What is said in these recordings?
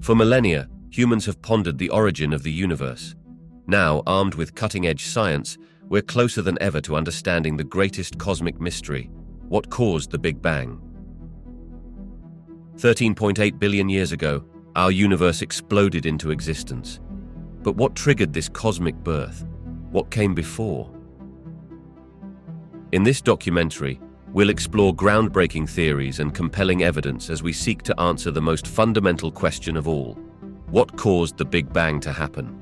For millennia, humans have pondered the origin of the universe. Now, armed with cutting-edge science, we're closer than ever to understanding the greatest cosmic mystery: what caused the Big Bang. 13.8 billion years ago, our universe exploded into existence. But what triggered this cosmic birth? What came before? In this documentary, we'll explore groundbreaking theories and compelling evidence as we seek to answer the most fundamental question of all: what caused the Big Bang to happen?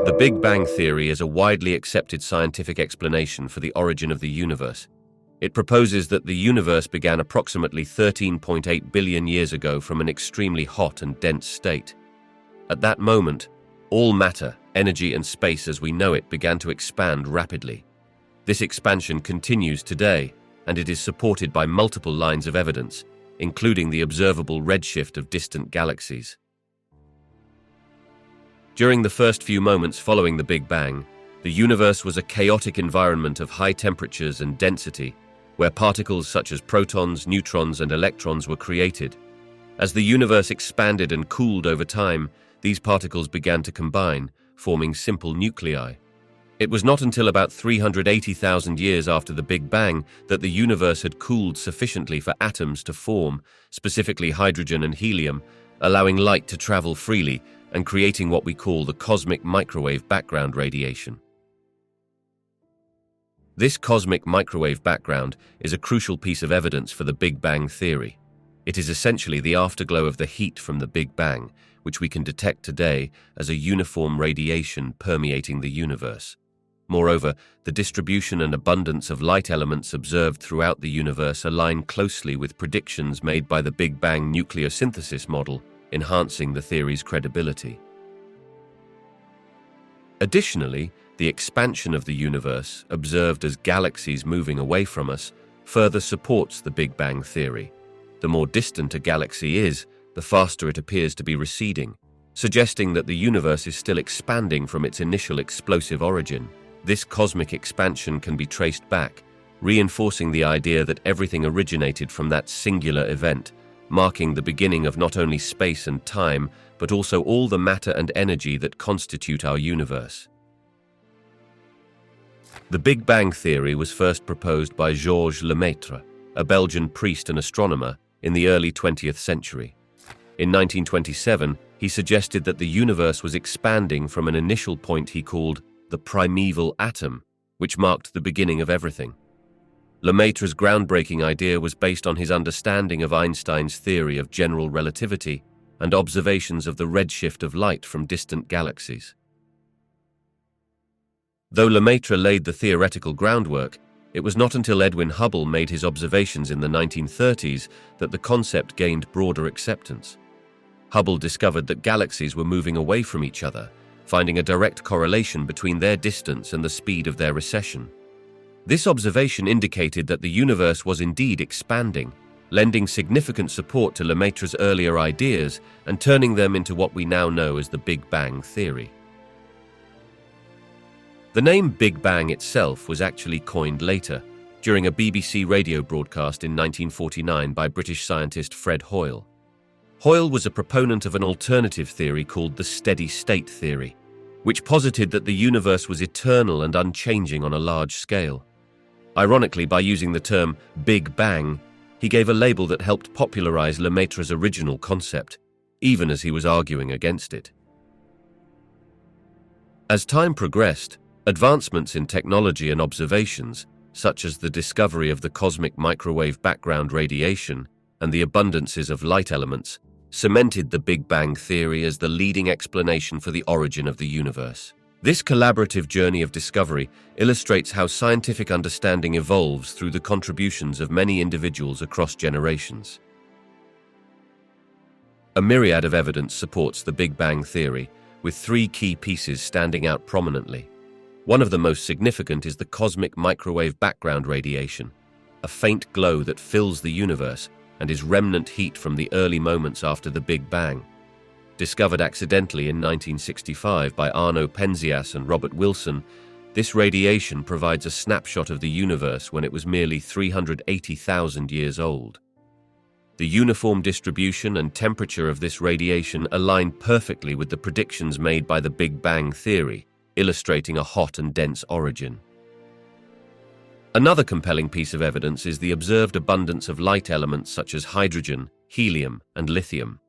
The Big Bang theory is a widely accepted scientific explanation for the origin of the universe. It proposes that the universe began approximately 13.8 billion years ago from an extremely hot and dense state. At that moment, all matter, energy, and space as we know it began to expand rapidly. This expansion continues today, and it is supported by multiple lines of evidence, including the observable redshift of distant galaxies. During the first few moments following the Big Bang, the universe was a chaotic environment of high temperatures and density, where particles such as protons, neutrons, and electrons were created. As the universe expanded and cooled over time, these particles began to combine, forming simple nuclei. It was not until about 380,000 years after the Big Bang that the universe had cooled sufficiently for atoms to form, specifically hydrogen and helium, allowing light to travel freely and creating what we call the cosmic microwave background radiation. This cosmic microwave background is a crucial piece of evidence for the Big Bang theory. It is essentially the afterglow of the heat from the Big Bang, which we can detect today as a uniform radiation permeating the universe. Moreover, the distribution and abundance of light elements observed throughout the universe align closely with predictions made by the Big Bang nucleosynthesis model, enhancing the theory's credibility. Additionally, the expansion of the universe, observed as galaxies moving away from us, further supports the Big Bang theory. The more distant a galaxy is, the faster it appears to be receding, suggesting that the universe is still expanding from its initial explosive origin. This cosmic expansion can be traced back, reinforcing the idea that everything originated from that singular event, marking the beginning of not only space and time, but also all the matter and energy that constitute our universe. The Big Bang theory was first proposed by Georges Lemaitre, a Belgian priest and astronomer, in the early 20th century. In 1927, he suggested that the universe was expanding from an initial point he called the primeval atom, which marked the beginning of everything. Lemaitre's groundbreaking idea was based on his understanding of Einstein's theory of general relativity and observations of the redshift of light from distant galaxies. Though Lemaitre laid the theoretical groundwork, it was not until Edwin Hubble made his observations in the 1930s that the concept gained broader acceptance. Hubble discovered that galaxies were moving away from each other, finding a direct correlation between their distance and the speed of their recession. This observation indicated that the universe was indeed expanding, lending significant support to Lemaitre's earlier ideas and turning them into what we now know as the Big Bang theory. The name Big Bang itself was actually coined later, during a BBC radio broadcast in 1949 by British scientist Fred Hoyle. Hoyle was a proponent of an alternative theory called the steady-state theory, which posited that the universe was eternal and unchanging on a large scale. Ironically, by using the term Big Bang, he gave a label that helped popularize Lemaitre's original concept, even as he was arguing against it. As time progressed, advancements in technology and observations, such as the discovery of the cosmic microwave background radiation and the abundances of light elements, cemented the Big Bang theory as the leading explanation for the origin of the universe. This collaborative journey of discovery illustrates how scientific understanding evolves through the contributions of many individuals across generations. A myriad of evidence supports the Big Bang theory, with three key pieces standing out prominently. One of the most significant is the cosmic microwave background radiation, a faint glow that fills the universe and is remnant heat from the early moments after the Big Bang. Discovered accidentally in 1965 by Arno Penzias and Robert Wilson, This radiation provides a snapshot of the universe when it was merely 380,000 years old. The uniform distribution and temperature of this radiation align perfectly with the predictions made by the Big Bang theory, illustrating a hot and dense origin. Another compelling piece of evidence is the observed abundance of light elements such as hydrogen, helium, and lithium.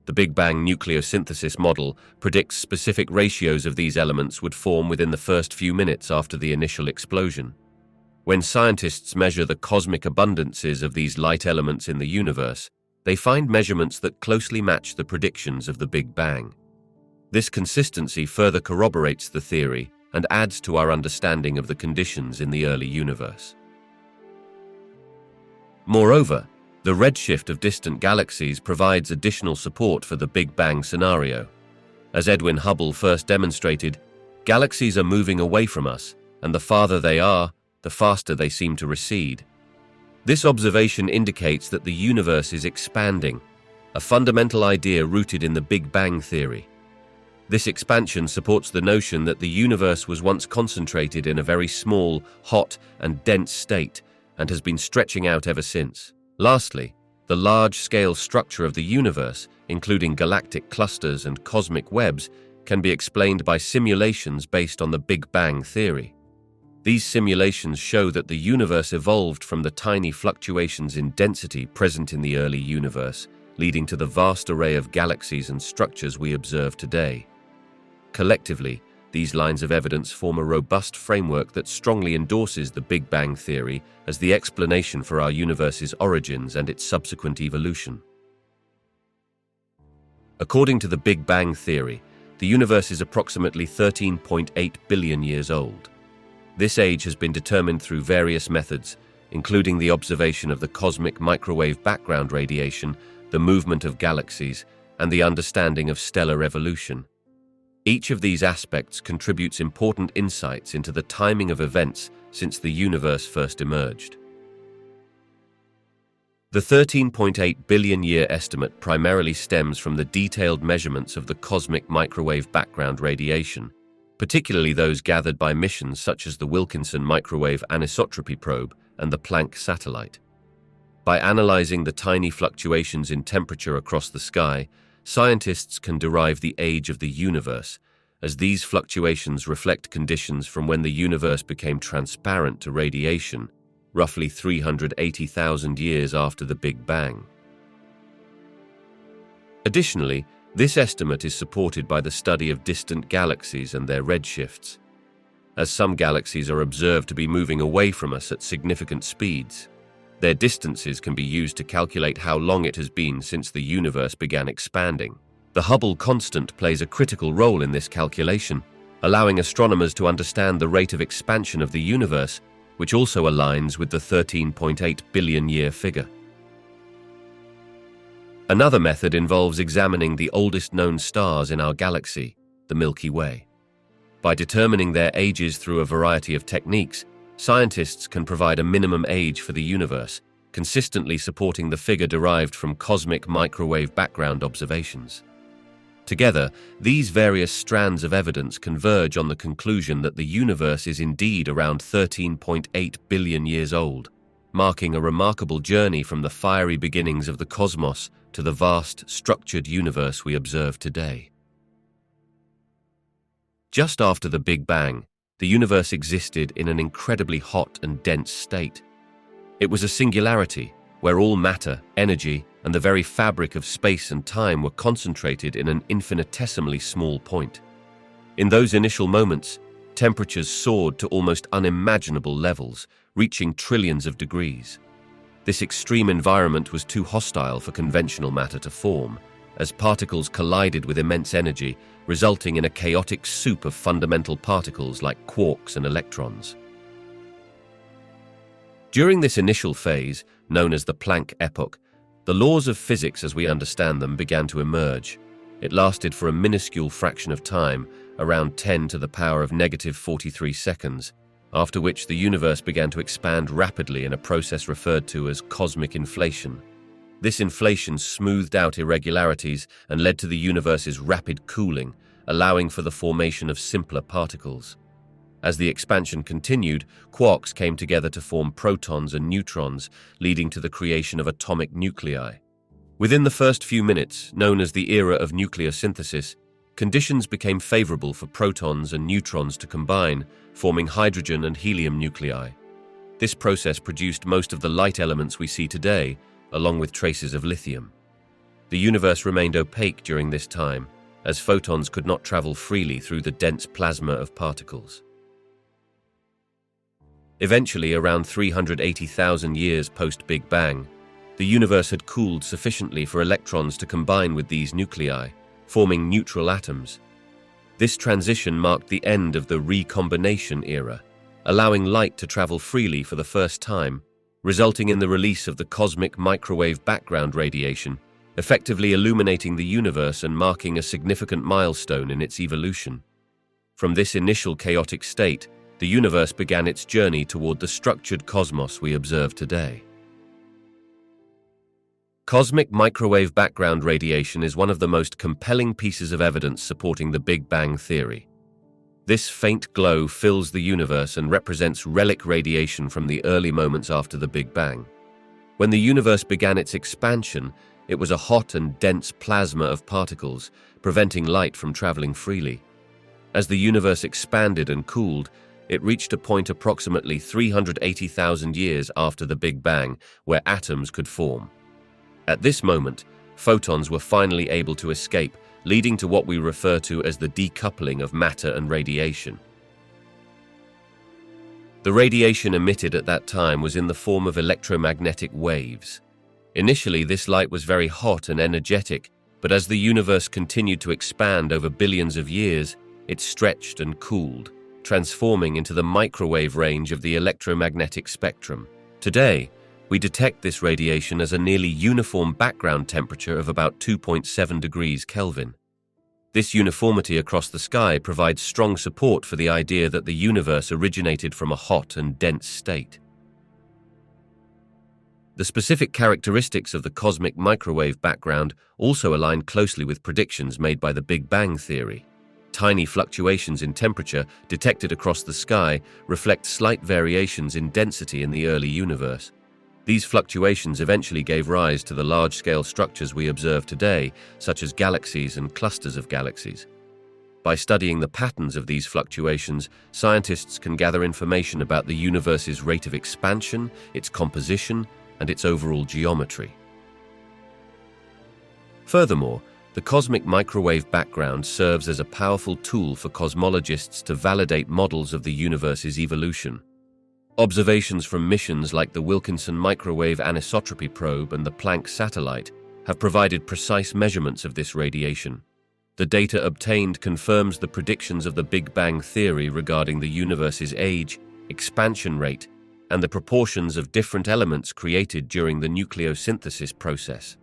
The Big Bang nucleosynthesis model predicts specific ratios of these elements would form within the first few minutes after the initial explosion. When scientists measure the cosmic abundances of these light elements in the universe, they find measurements that closely match the predictions of the Big Bang. This consistency further corroborates the theory and adds to our understanding of the conditions in the early universe. Moreover, the redshift of distant galaxies provides additional support for the Big Bang scenario. As Edwin Hubble first demonstrated, galaxies are moving away from us, and the farther they are, the faster they seem to recede. This observation indicates that the universe is expanding, a fundamental idea rooted in the Big Bang theory. This expansion supports the notion that the universe was once concentrated in a very small, hot, and dense state, and has been stretching out ever since. Lastly, the large-scale structure of the universe, including galactic clusters and cosmic webs, can be explained by simulations based on the Big Bang theory. These simulations show that the universe evolved from the tiny fluctuations in density present in the early universe, leading to the vast array of galaxies and structures we observe today. Collectively, these lines of evidence form a robust framework that strongly endorses the Big Bang theory as the explanation for our universe's origins and its subsequent evolution. According to the Big Bang theory, the universe is approximately 13.8 billion years old. This age has been determined through various methods, including the observation of the cosmic microwave background radiation, the movement of galaxies, and the understanding of stellar evolution. Each of these aspects contributes important insights into the timing of events since the universe first emerged. The 13.8 billion year estimate primarily stems from the detailed measurements of the cosmic microwave background radiation, particularly those gathered by missions such as the Wilkinson Microwave Anisotropy Probe and the Planck satellite. By analyzing the tiny fluctuations in temperature across the sky, scientists can derive the age of the universe, as these fluctuations reflect conditions from when the universe became transparent to radiation, roughly 380,000 years after the Big Bang. Additionally, this estimate is supported by the study of distant galaxies and their redshifts. As some galaxies are observed to be moving away from us at significant speeds, their distances can be used to calculate how long it has been since the universe began expanding. The Hubble constant plays a critical role in this calculation, allowing astronomers to understand the rate of expansion of the universe, which also aligns with the 13.8 billion year figure. Another method involves examining the oldest known stars in our galaxy, the Milky Way. By determining their ages through a variety of techniques, scientists can provide a minimum age for the universe, consistently supporting the figure derived from cosmic microwave background observations. Together, these various strands of evidence converge on the conclusion that the universe is indeed around 13.8 billion years old, marking a remarkable journey from the fiery beginnings of the cosmos to the vast, structured universe we observe today. Just after the Big Bang, the universe existed in an incredibly hot and dense state. It was a singularity where all matter, energy, and the very fabric of space and time were concentrated in an infinitesimally small point. In those initial moments, temperatures soared to almost unimaginable levels, reaching trillions of degrees. This extreme environment was too hostile for conventional matter to form, as particles collided with immense energy, resulting in a chaotic soup of fundamental particles like quarks and electrons. During this initial phase, known as the Planck epoch, the laws of physics as we understand them began to emerge. It lasted for a minuscule fraction of time, around 10 to the power of negative 43 seconds, after which the universe began to expand rapidly in a process referred to as cosmic inflation. This inflation smoothed out irregularities and led to the universe's rapid cooling, allowing for the formation of simpler particles. As the expansion continued, quarks came together to form protons and neutrons, leading to the creation of atomic nuclei. Within the first few minutes, known as the era of nucleosynthesis, conditions became favorable for protons and neutrons to combine, forming hydrogen and helium nuclei. This process produced most of the light elements we see today, along with traces of lithium. The universe remained opaque during this time, as photons could not travel freely through the dense plasma of particles. Eventually, around 380,000 years post-Big Bang, the universe had cooled sufficiently for electrons to combine with these nuclei, forming neutral atoms. This transition marked the end of the recombination era, allowing light to travel freely for the first time, resulting in the release of the cosmic microwave background radiation, effectively illuminating the universe and marking a significant milestone in its evolution. From this initial chaotic state, the universe began its journey toward the structured cosmos we observe today. Cosmic microwave background radiation is one of the most compelling pieces of evidence supporting the Big Bang theory. This faint glow fills the universe and represents relic radiation from the early moments after the Big Bang. When the universe began its expansion, it was a hot and dense plasma of particles, preventing light from traveling freely. As the universe expanded and cooled, it reached a point approximately 380,000 years after the Big Bang where atoms could form. At this moment, photons were finally able to escape, leading to what we refer to as the decoupling of matter and radiation. The radiation emitted at that time was in the form of electromagnetic waves. Initially, this light was very hot and energetic, but as the universe continued to expand over billions of years, it stretched and cooled, transforming into the microwave range of the electromagnetic spectrum. Today, we detect this radiation as a nearly uniform background temperature of about 2.7 degrees Kelvin. This uniformity across the sky provides strong support for the idea that the universe originated from a hot and dense state. The specific characteristics of the cosmic microwave background also align closely with predictions made by the Big Bang theory. Tiny fluctuations in temperature detected across the sky reflect slight variations in density in the early universe. These fluctuations eventually gave rise to the large-scale structures we observe today, such as galaxies and clusters of galaxies. By studying the patterns of these fluctuations, scientists can gather information about the universe's rate of expansion, its composition, and its overall geometry. Furthermore, the cosmic microwave background serves as a powerful tool for cosmologists to validate models of the universe's evolution. Observations from missions like the Wilkinson Microwave Anisotropy Probe and the Planck satellite have provided precise measurements of this radiation. The data obtained confirms the predictions of the Big Bang theory regarding the universe's age, expansion rate, and the proportions of different elements created during the nucleosynthesis process.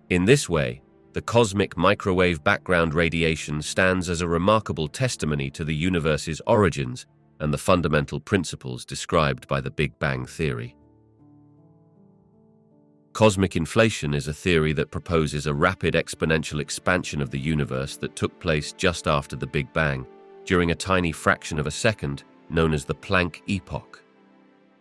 In this way, the cosmic microwave background radiation stands as a remarkable testimony to the universe's origins and the fundamental principles described by the Big Bang theory. Cosmic inflation is a theory that proposes a rapid exponential expansion of the universe that took place just after the Big Bang, during a tiny fraction of a second, known as the Planck epoch.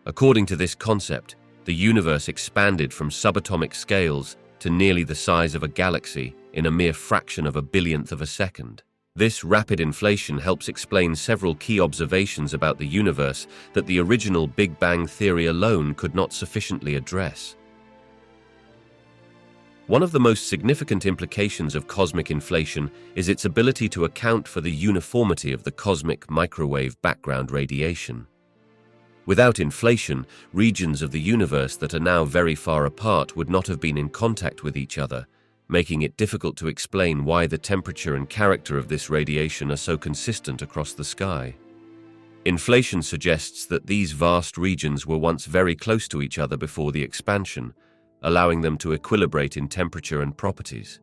According to this concept, the universe expanded from subatomic scales to nearly the size of a galaxy in a mere fraction of a billionth of a second. This rapid inflation helps explain several key observations about the universe that the original Big Bang theory alone could not sufficiently address. One of the most significant implications of cosmic inflation is its ability to account for the uniformity of the cosmic microwave background radiation. Without inflation, regions of the universe that are now very far apart would not have been in contact with each other, making it difficult to explain why the temperature and character of this radiation are so consistent across the sky. Inflation suggests that these vast regions were once very close to each other before the expansion, allowing them to equilibrate in temperature and properties.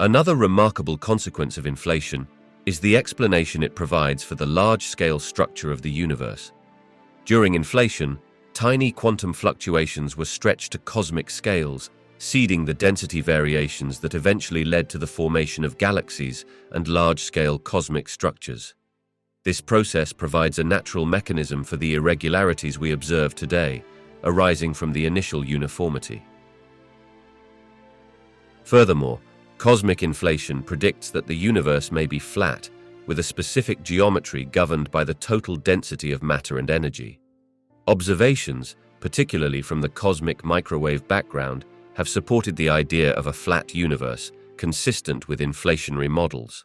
Another remarkable consequence of inflation is the explanation it provides for the large-scale structure of the universe. During inflation, tiny quantum fluctuations were stretched to cosmic scales, seeding the density variations that eventually led to the formation of galaxies and large-scale cosmic structures. This process provides a natural mechanism for the irregularities we observe today, arising from the initial uniformity. Furthermore, cosmic inflation predicts that the universe may be flat, with a specific geometry governed by the total density of matter and energy. Observations, particularly from the cosmic microwave background, have supported the idea of a flat universe, consistent with inflationary models.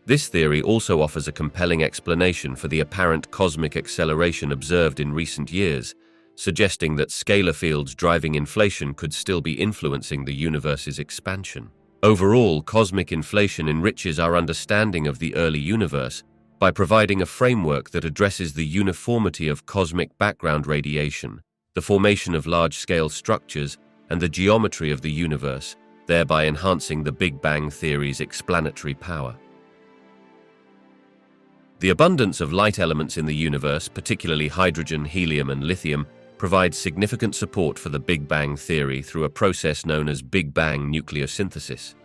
This theory also offers a compelling explanation for the apparent cosmic acceleration observed in recent years, suggesting that scalar fields driving inflation could still be influencing the universe's expansion. Overall, cosmic inflation enriches our understanding of the early universe by providing a framework that addresses the uniformity of cosmic background radiation, the formation of large-scale structures, and the geometry of the universe, thereby enhancing the Big Bang theory's explanatory power. The abundance of light elements in the universe, particularly hydrogen, helium, and lithium, provides significant support for the Big Bang theory through a process known as Big Bang nucleosynthesis.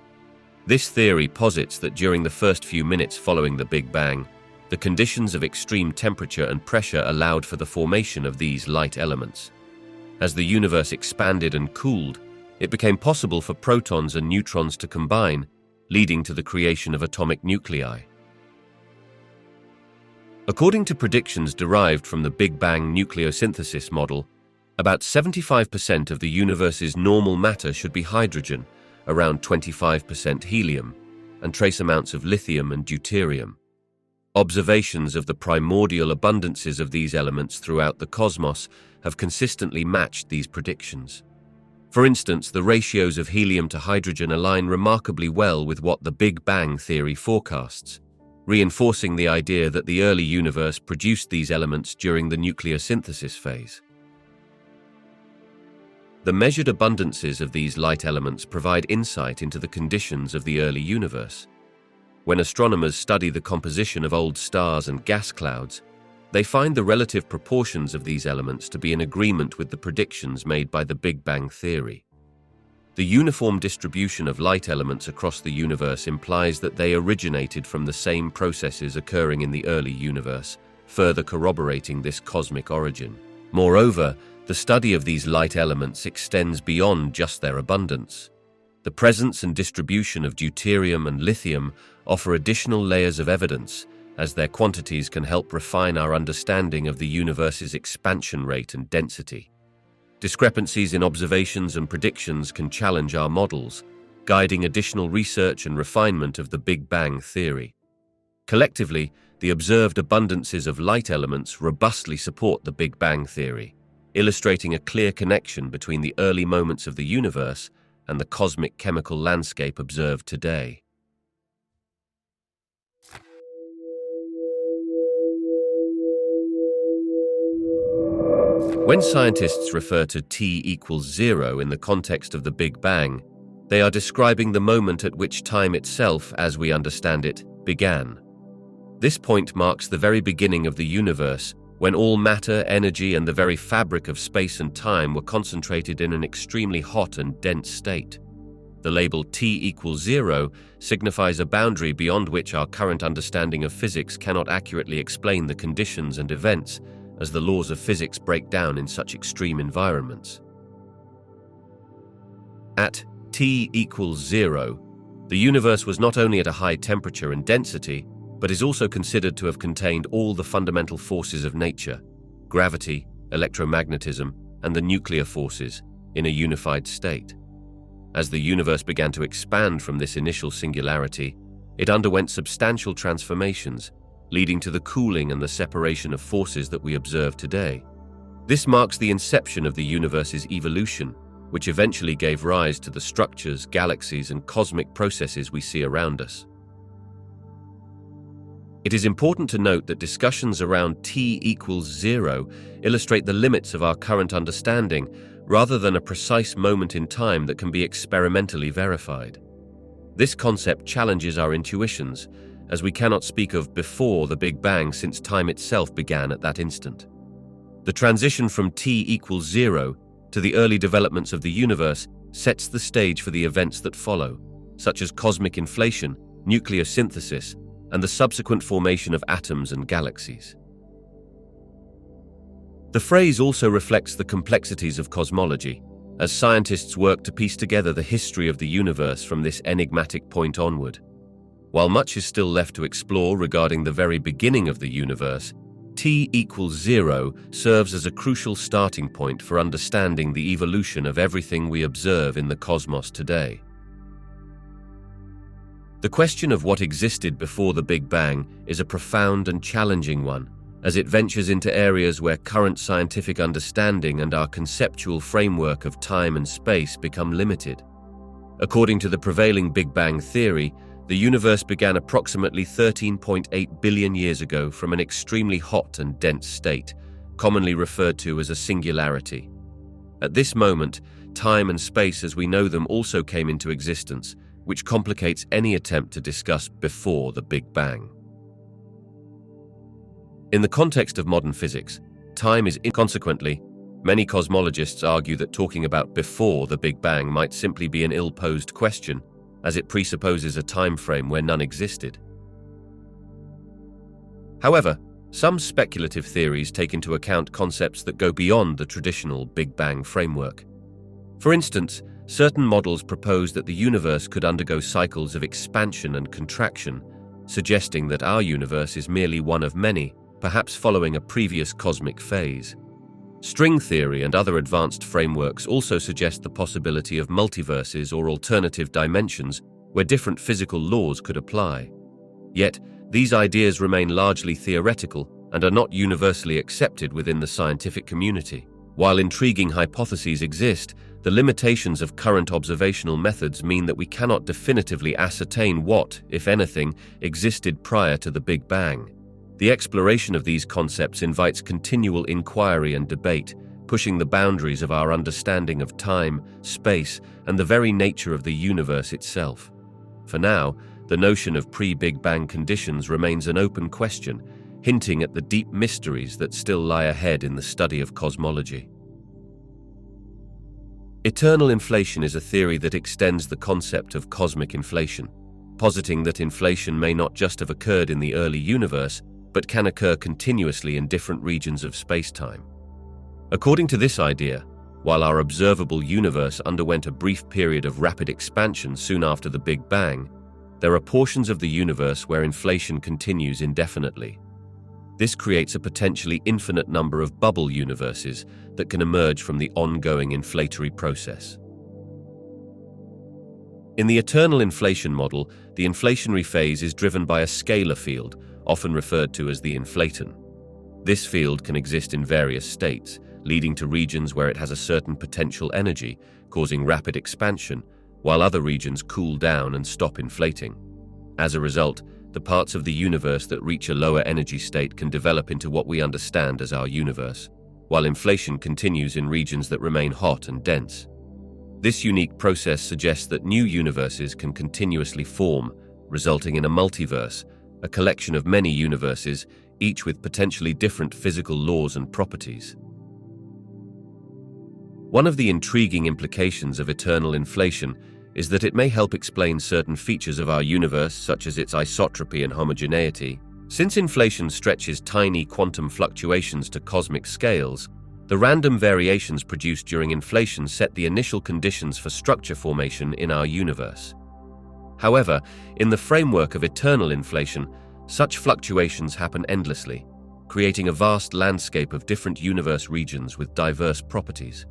This theory posits that during the first few minutes following the Big Bang, the conditions of extreme temperature and pressure allowed for the formation of these light elements. As the universe expanded and cooled, it became possible for protons and neutrons to combine, leading to the creation of atomic nuclei. According to predictions derived from the Big Bang nucleosynthesis model, about 75% of the universe's normal matter should be hydrogen, around 25% helium, and trace amounts of lithium and deuterium. Observations of the primordial abundances of these elements throughout the cosmos have consistently matched these predictions. For instance, the ratios of helium to hydrogen align remarkably well with what the Big Bang theory forecasts, reinforcing the idea that the early universe produced these elements during the nucleosynthesis phase. The measured abundances of these light elements provide insight into the conditions of the early universe. When astronomers study the composition of old stars and gas clouds, they find the relative proportions of these elements to be in agreement with the predictions made by the Big Bang theory. The uniform distribution of light elements across the universe implies that they originated from the same processes occurring in the early universe, further corroborating this cosmic origin. Moreover, the study of these light elements extends beyond just their abundance. The presence and distribution of deuterium and lithium offer additional layers of evidence, as their quantities can help refine our understanding of the universe's expansion rate and density. Discrepancies in observations and predictions can challenge our models, guiding additional research and refinement of the Big Bang theory. Collectively, the observed abundances of light elements robustly support the Big Bang theory, illustrating a clear connection between the early moments of the universe and the cosmic chemical landscape observed today. When scientists refer to T equals 0 in the context of the Big Bang, they are describing the moment at which time itself, as we understand it, began. This point marks the very beginning of the universe, when all matter, energy, and the very fabric of space and time were concentrated in an extremely hot and dense state. The label T equals 0 signifies a boundary beyond which our current understanding of physics cannot accurately explain the conditions and events, as the laws of physics break down in such extreme environments. At T equals 0, the universe was not only at a high temperature and density, but is also considered to have contained all the fundamental forces of nature, gravity, electromagnetism, and the nuclear forces, in a unified state. As the universe began to expand from this initial singularity, it underwent substantial transformations, leading to the cooling and the separation of forces that we observe today. This marks the inception of the universe's evolution, which eventually gave rise to the structures, galaxies, and cosmic processes we see around us. It is important to note that discussions around T equals 0 illustrate the limits of our current understanding, rather than a precise moment in time that can be experimentally verified. This concept challenges our intuitions, as we cannot speak of before the Big Bang since time itself began at that instant. The transition from T equals 0 to the early developments of the universe sets the stage for the events that follow, such as cosmic inflation, nucleosynthesis, and the subsequent formation of atoms and galaxies. The phrase also reflects the complexities of cosmology, as scientists work to piece together the history of the universe from this enigmatic point onward. While much is still left to explore regarding the very beginning of the universe, T = 0 serves as a crucial starting point for understanding the evolution of everything we observe in the cosmos today. The question of what existed before the Big Bang is a profound and challenging one, as it ventures into areas where current scientific understanding and our conceptual framework of time and space become limited. According to the prevailing Big Bang theory, the universe began approximately 13.8 billion years ago from an extremely hot and dense state, commonly referred to as a singularity. At this moment, time and space as we know them also came into existence, which complicates any attempt to discuss before the Big Bang. In the context of modern physics, time is inconsequently. Many cosmologists argue that talking about before the Big Bang might simply be an ill-posed question, as it presupposes a time frame where none existed. However, some speculative theories take into account concepts that go beyond the traditional Big Bang framework. For instance, certain models propose that the universe could undergo cycles of expansion and contraction, suggesting that our universe is merely one of many, perhaps following a previous cosmic phase. String theory and other advanced frameworks also suggest the possibility of multiverses or alternative dimensions where different physical laws could apply. Yet, these ideas remain largely theoretical and are not universally accepted within the scientific community. While intriguing hypotheses exist, the limitations of current observational methods mean that we cannot definitively ascertain what, if anything, existed prior to the Big Bang. The exploration of these concepts invites continual inquiry and debate, pushing the boundaries of our understanding of time, space, and the very nature of the universe itself. For now, the notion of pre-Big Bang conditions remains an open question, hinting at the deep mysteries that still lie ahead in the study of cosmology. Eternal inflation is a theory that extends the concept of cosmic inflation, positing that inflation may not just have occurred in the early universe, but can occur continuously in different regions of space-time. According to this idea, while our observable universe underwent a brief period of rapid expansion soon after the Big Bang, there are portions of the universe where inflation continues indefinitely. This creates a potentially infinite number of bubble universes that can emerge from the ongoing inflatory process. In the eternal inflation model, the inflationary phase is driven by a scalar field, often referred to as the inflaton. This field can exist in various states, leading to regions where it has a certain potential energy, causing rapid expansion, while other regions cool down and stop inflating. As a result, the parts of the universe that reach a lower energy state can develop into what we understand as our universe, while inflation continues in regions that remain hot and dense. This unique process suggests that new universes can continuously form, resulting in a multiverse, a collection of many universes, each with potentially different physical laws and properties. One of the intriguing implications of eternal inflation is that it may help explain certain features of our universe, such as its isotropy and homogeneity. Since inflation stretches tiny quantum fluctuations to cosmic scales, the random variations produced during inflation set the initial conditions for structure formation in our universe. However, in the framework of eternal inflation, such fluctuations happen endlessly, creating a vast landscape of different universe regions with diverse properties.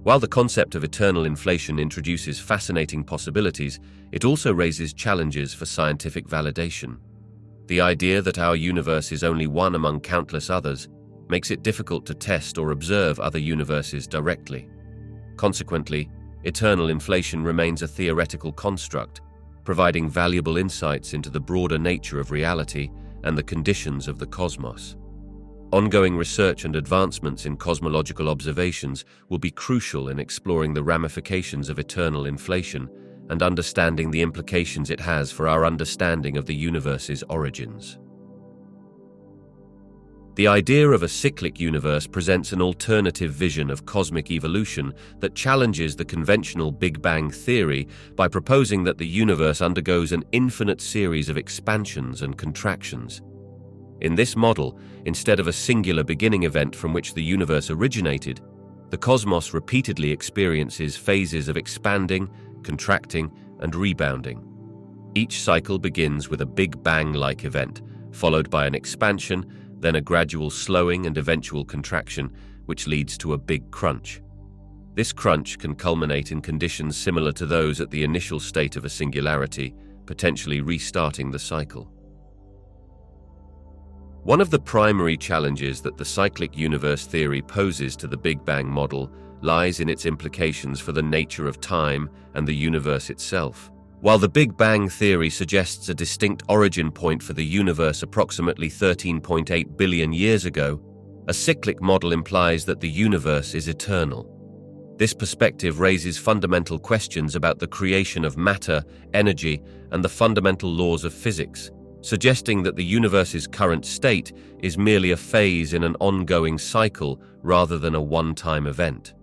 While the concept of eternal inflation introduces fascinating possibilities, it also raises challenges for scientific validation. The idea that our universe is only one among countless others makes it difficult to test or observe other universes directly. Consequently, eternal inflation remains a theoretical construct, providing valuable insights into the broader nature of reality and the conditions of the cosmos. Ongoing research and advancements in cosmological observations will be crucial in exploring the ramifications of eternal inflation and understanding the implications it has for our understanding of the universe's origins. The idea of a cyclic universe presents an alternative vision of cosmic evolution that challenges the conventional Big Bang theory by proposing that the universe undergoes an infinite series of expansions and contractions. In this model, instead of a singular beginning event from which the universe originated, the cosmos repeatedly experiences phases of expanding, contracting, and rebounding. Each cycle begins with a Big Bang-like event, followed by an expansion, then a gradual slowing and eventual contraction, which leads to a big crunch. This crunch can culminate in conditions similar to those at the initial state of a singularity, potentially restarting the cycle. One of the primary challenges that the cyclic universe theory poses to the Big Bang model lies in its implications for the nature of time and the universe itself. While the Big Bang theory suggests a distinct origin point for the universe approximately 13.8 billion years ago, a cyclic model implies that the universe is eternal. This perspective raises fundamental questions about the creation of matter, energy, and the fundamental laws of physics, suggesting that the universe's current state is merely a phase in an ongoing cycle rather than a one-time event.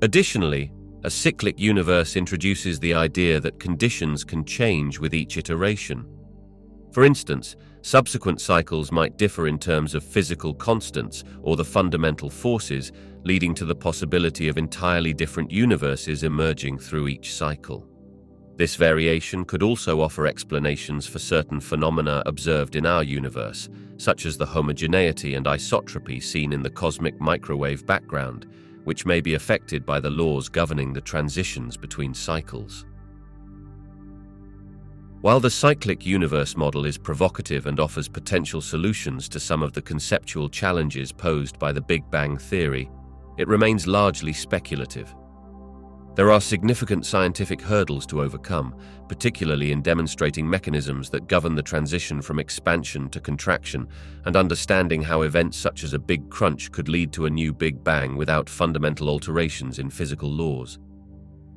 Additionally, a cyclic universe introduces the idea that conditions can change with each iteration. For instance, subsequent cycles might differ in terms of physical constants or the fundamental forces, leading to the possibility of entirely different universes emerging through each cycle. This variation could also offer explanations for certain phenomena observed in our universe, such as the homogeneity and isotropy seen in the cosmic microwave background, which may be affected by the laws governing the transitions between cycles. While the cyclic universe model is provocative and offers potential solutions to some of the conceptual challenges posed by the Big Bang theory, it remains largely speculative. There are significant scientific hurdles to overcome, particularly in demonstrating mechanisms that govern the transition from expansion to contraction and understanding how events such as a big crunch could lead to a new Big Bang without fundamental alterations in physical laws.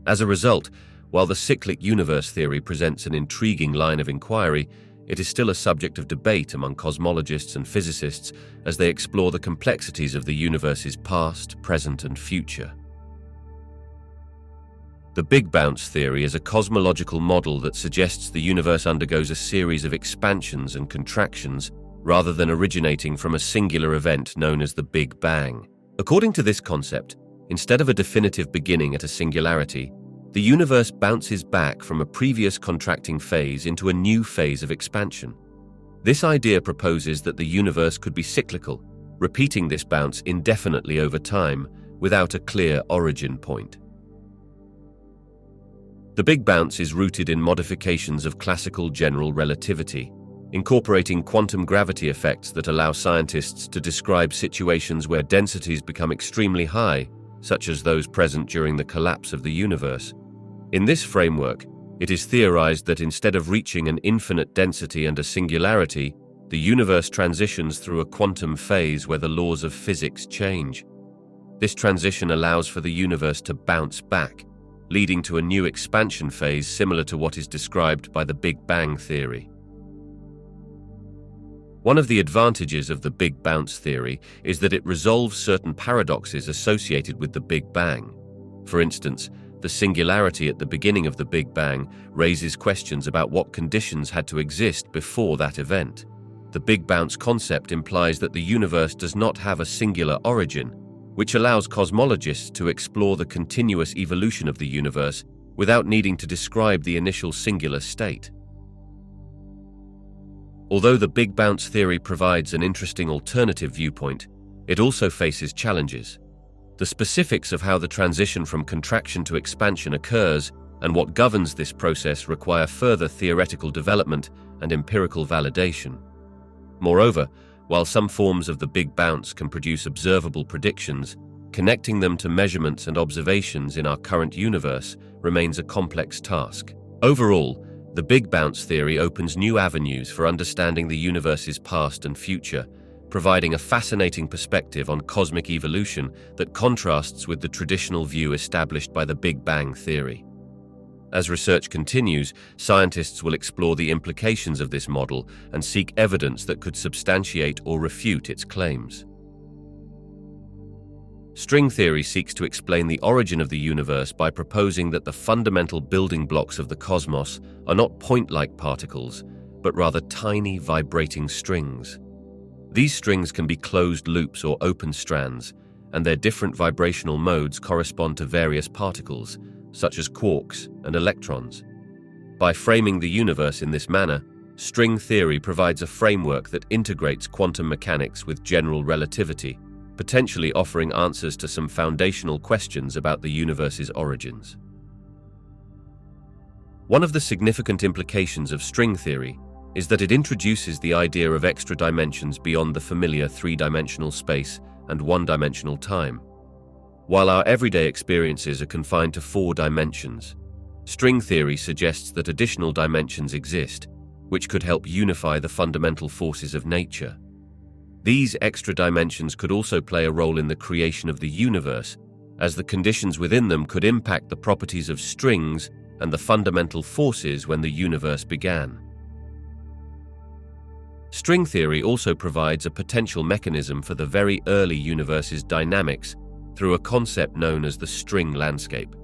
As a result, while the cyclic universe theory presents an intriguing line of inquiry, it is still a subject of debate among cosmologists and physicists as they explore the complexities of the universe's past, present, and future. The Big Bounce theory is a cosmological model that suggests the universe undergoes a series of expansions and contractions rather than originating from a singular event known as the Big Bang. According to this concept, instead of a definitive beginning at a singularity, the universe bounces back from a previous contracting phase into a new phase of expansion. This idea proposes that the universe could be cyclical, repeating this bounce indefinitely over time without a clear origin point. The Big Bounce is rooted in modifications of classical general relativity, incorporating quantum gravity effects that allow scientists to describe situations where densities become extremely high, such as those present during the collapse of the universe. In this framework, it is theorized that instead of reaching an infinite density and a singularity, the universe transitions through a quantum phase where the laws of physics change. This transition allows for the universe to bounce back, leading to a new expansion phase similar to what is described by the Big Bang theory. One of the advantages of the Big Bounce theory is that it resolves certain paradoxes associated with the Big Bang. For instance, the singularity at the beginning of the Big Bang raises questions about what conditions had to exist before that event. The Big Bounce concept implies that the universe does not have a singular origin, which allows cosmologists to explore the continuous evolution of the universe without needing to describe the initial singular state. Although the Big Bounce theory provides an interesting alternative viewpoint, it also faces challenges. The specifics of how the transition from contraction to expansion occurs and what governs this process require further theoretical development and empirical validation. Moreover, while some forms of the Big Bounce can produce observable predictions, connecting them to measurements and observations in our current universe remains a complex task. Overall, the Big Bounce theory opens new avenues for understanding the universe's past and future, providing a fascinating perspective on cosmic evolution that contrasts with the traditional view established by the Big Bang theory. As research continues, scientists will explore the implications of this model and seek evidence that could substantiate or refute its claims. String theory seeks to explain the origin of the universe by proposing that the fundamental building blocks of the cosmos are not point-like particles, but rather tiny vibrating strings. These strings can be closed loops or open strands, and their different vibrational modes correspond to various particles, such as quarks and electrons. By framing the universe in this manner, string theory provides a framework that integrates quantum mechanics with general relativity, potentially offering answers to some foundational questions about the universe's origins. One of the significant implications of string theory is that it introduces the idea of extra dimensions beyond the familiar three-dimensional space and one-dimensional time. While our everyday experiences are confined to 4 dimensions, string theory suggests that additional dimensions exist, which could help unify the fundamental forces of nature. These extra dimensions could also play a role in the creation of the universe, as the conditions within them could impact the properties of strings and the fundamental forces when the universe began. String theory also provides a potential mechanism for the very early universe's dynamics through a concept known as the string landscape.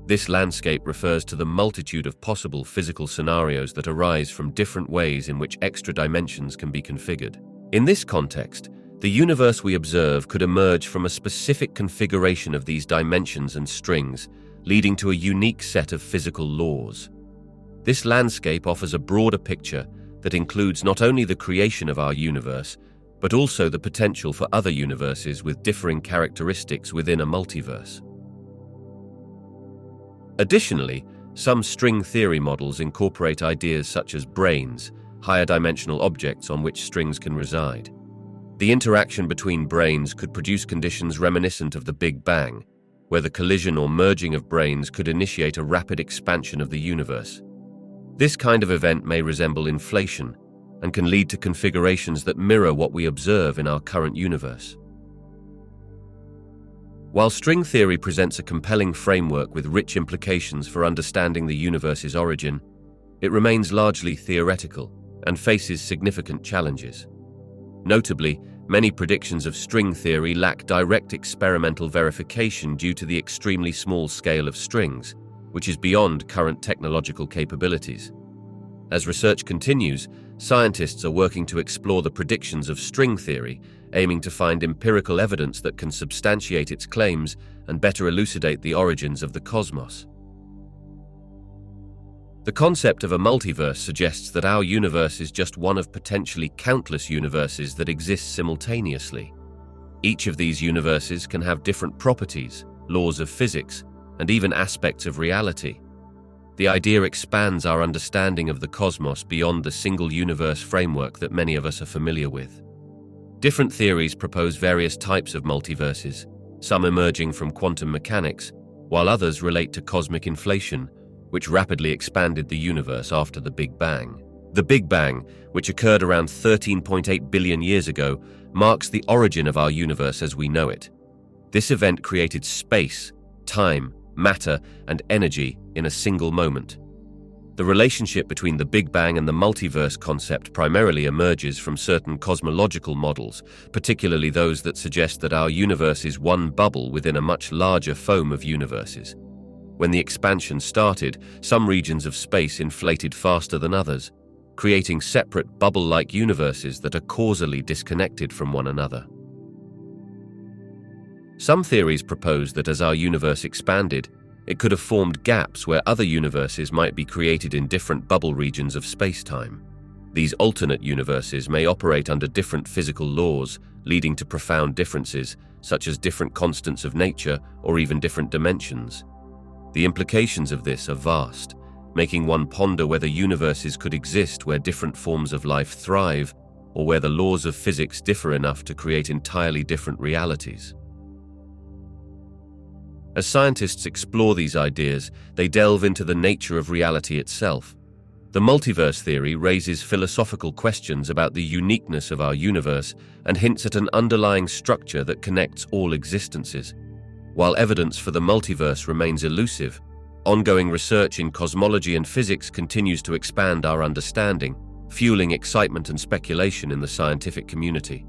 This landscape refers to the multitude of possible physical scenarios that arise from different ways in which extra dimensions can be configured. In this context, the universe we observe could emerge from a specific configuration of these dimensions and strings, leading to a unique set of physical laws. This landscape offers a broader picture that includes not only the creation of our universe, but also the potential for other universes with differing characteristics within a multiverse. Additionally, some string theory models incorporate ideas such as brains, higher dimensional objects on which strings can reside. The interaction between brains could produce conditions reminiscent of the Big Bang, where the collision or merging of brains could initiate a rapid expansion of the universe. This kind of event may resemble inflation and can lead to configurations that mirror what we observe in our current universe. While string theory presents a compelling framework with rich implications for understanding the universe's origin, it remains largely theoretical and faces significant challenges. Notably, many predictions of string theory lack direct experimental verification due to the extremely small scale of strings, which is beyond current technological capabilities. As research continues, scientists are working to explore the predictions of string theory, aiming to find empirical evidence that can substantiate its claims and better elucidate the origins of the cosmos. The concept of a multiverse suggests that our universe is just one of potentially countless universes that exist simultaneously. Each of these universes can have different properties, laws of physics, and even aspects of reality. The idea expands our understanding of the cosmos beyond the single universe framework that many of us are familiar with. Different theories propose various types of multiverses, some emerging from quantum mechanics, while others relate to cosmic inflation, which rapidly expanded the universe after the Big Bang. The Big Bang, which occurred around 13.8 billion years ago, marks the origin of our universe as we know it. This event created space, time, matter, and energy in a single moment. The relationship between the Big Bang and the multiverse concept primarily emerges from certain cosmological models, particularly those that suggest that our universe is one bubble within a much larger foam of universes. When the expansion started, some regions of space inflated faster than others, creating separate bubble-like universes that are causally disconnected from one another. Some theories propose that as our universe expanded, it could have formed gaps where other universes might be created in different bubble regions of space-time. These alternate universes may operate under different physical laws, leading to profound differences, such as different constants of nature or even different dimensions. The implications of this are vast, making one ponder whether universes could exist where different forms of life thrive, or where the laws of physics differ enough to create entirely different realities. As scientists explore these ideas, they delve into the nature of reality itself. The multiverse theory raises philosophical questions about the uniqueness of our universe and hints at an underlying structure that connects all existences. While evidence for the multiverse remains elusive, Ongoing research in cosmology and physics continues to expand our understanding, fueling excitement and speculation in the scientific community.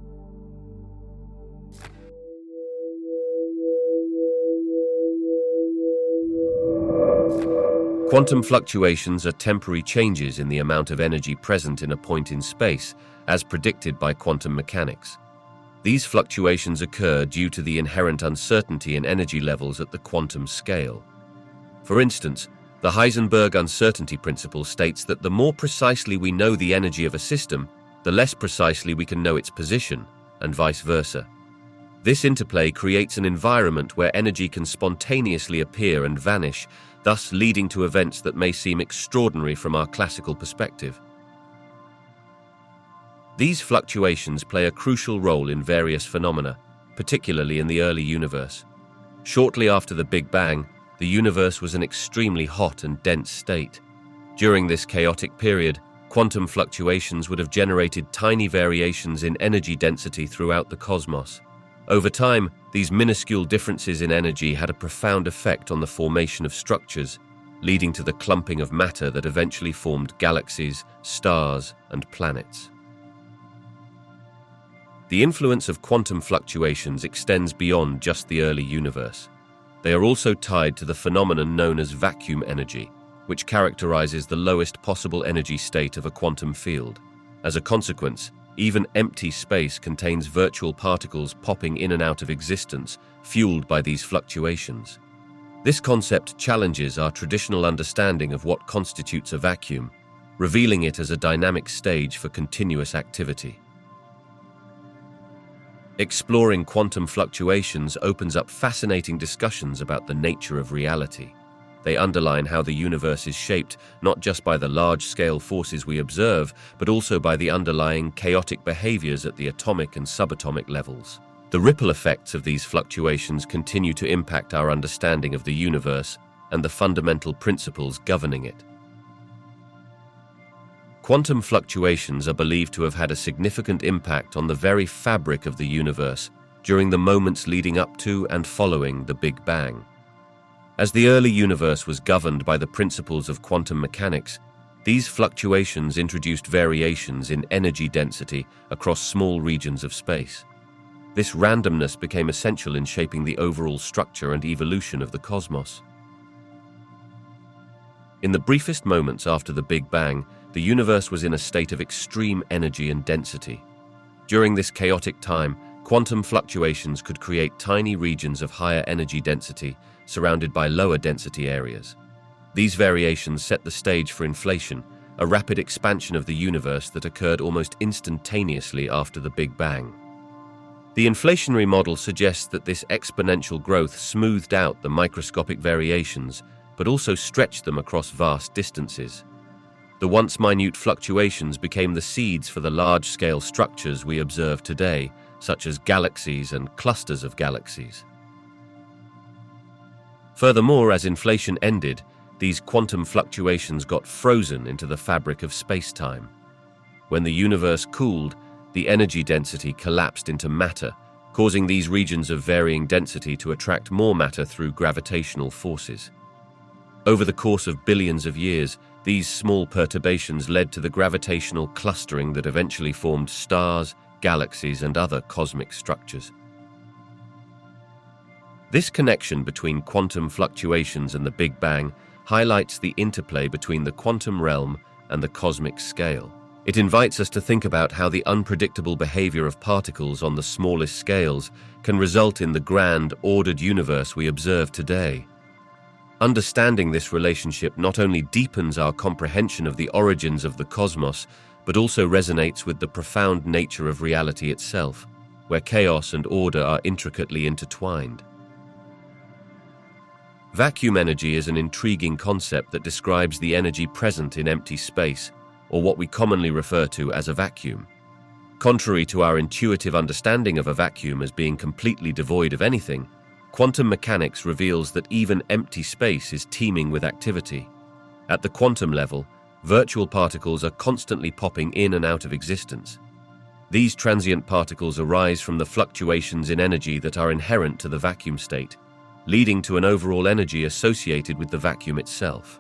Quantum fluctuations are temporary changes in the amount of energy present in a point in space, as predicted by quantum mechanics. These fluctuations occur due to the inherent uncertainty in energy levels at the quantum scale. For instance, the Heisenberg uncertainty principle states that the more precisely we know the energy of a system, the less precisely we can know its position, and vice versa. This interplay creates an environment where energy can spontaneously appear and vanish, thus leading to events that may seem extraordinary from our classical perspective. These fluctuations play a crucial role in various phenomena, particularly in the early universe. Shortly after the Big Bang, the universe was an extremely hot and dense state. During this chaotic period, quantum fluctuations would have generated tiny variations in energy density throughout the cosmos. Over time, these minuscule differences in energy had a profound effect on the formation of structures, leading to the clumping of matter that eventually formed galaxies, stars, and planets. The influence of quantum fluctuations extends beyond just the early universe. They are also tied to the phenomenon known as vacuum energy, which characterizes the lowest possible energy state of a quantum field. As a consequence, even empty space contains virtual particles popping in and out of existence, fueled by these fluctuations. This concept challenges our traditional understanding of what constitutes a vacuum, revealing it as a dynamic stage for continuous activity. Exploring quantum fluctuations opens up fascinating discussions about the nature of reality. They underline how the universe is shaped not just by the large-scale forces we observe, but also by the underlying chaotic behaviors at the atomic and subatomic levels. The ripple effects of these fluctuations continue to impact our understanding of the universe and the fundamental principles governing it. Quantum fluctuations are believed to have had a significant impact on the very fabric of the universe during the moments leading up to and following the Big Bang. As the early universe was governed by the principles of quantum mechanics, these fluctuations introduced variations in energy density across small regions of space. This randomness became essential in shaping the overall structure and evolution of the cosmos. In the briefest moments after the Big Bang, the universe was in a state of extreme energy and density. During this chaotic time, quantum fluctuations could create tiny regions of higher energy density surrounded by lower density areas. These variations set the stage for inflation, a rapid expansion of the universe that occurred almost instantaneously after the Big Bang. The inflationary model suggests that this exponential growth smoothed out the microscopic variations, but also stretched them across vast distances. The once minute fluctuations became the seeds for the large-scale structures we observe today, such as galaxies and clusters of galaxies. Furthermore, as inflation ended, these quantum fluctuations got frozen into the fabric of space-time. When the universe cooled, the energy density collapsed into matter, causing these regions of varying density to attract more matter through gravitational forces. Over the course of billions of years, these small perturbations led to the gravitational clustering that eventually formed stars, galaxies, and other cosmic structures. This connection between quantum fluctuations and the Big Bang highlights the interplay between the quantum realm and the cosmic scale. It invites us to think about how the unpredictable behavior of particles on the smallest scales can result in the grand, ordered universe we observe today. Understanding this relationship not only deepens our comprehension of the origins of the cosmos, but also resonates with the profound nature of reality itself, where chaos and order are intricately intertwined. Vacuum energy is an intriguing concept that describes the energy present in empty space, or what we commonly refer to as a vacuum. Contrary to our intuitive understanding of a vacuum as being completely devoid of anything, quantum mechanics reveals that even empty space is teeming with activity. At the quantum level, virtual particles are constantly popping in and out of existence. These transient particles arise from the fluctuations in energy that are inherent to the vacuum state, leading to an overall energy associated with the vacuum itself.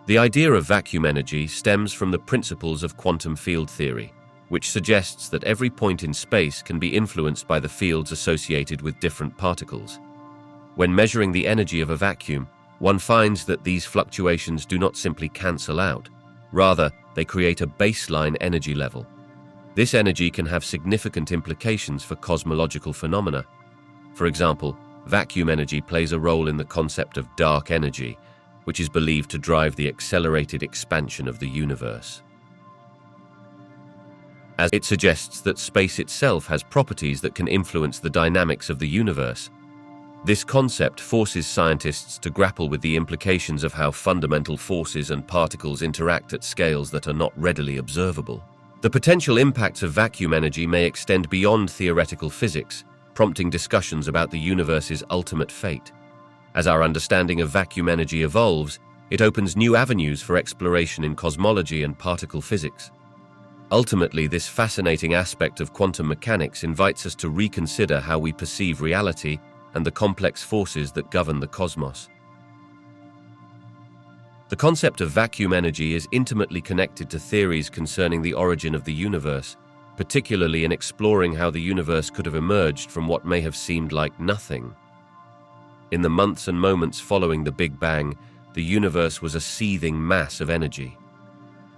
The idea of vacuum energy stems from the principles of quantum field theory, which suggests that every point in space can be influenced by the fields associated with different particles. When measuring the energy of a vacuum, one finds that these fluctuations do not simply cancel out. Rather, they create a baseline energy level. This energy can have significant implications for cosmological phenomena. For example, vacuum energy plays a role in the concept of dark energy, which is believed to drive the accelerated expansion of the universe, as it suggests that space itself has properties that can influence the dynamics of the universe. This concept forces scientists to grapple with the implications of how fundamental forces and particles interact at scales that are not readily observable. The potential impacts of vacuum energy may extend beyond theoretical physics, prompting discussions about the universe's ultimate fate. As our understanding of vacuum energy evolves, it opens new avenues for exploration in cosmology and particle physics. Ultimately, this fascinating aspect of quantum mechanics invites us to reconsider how we perceive reality and the complex forces that govern the cosmos. The concept of vacuum energy is intimately connected to theories concerning the origin of the universe, particularly in exploring how the universe could have emerged from what may have seemed like nothing. In the months and moments following the Big Bang, the universe was a seething mass of energy.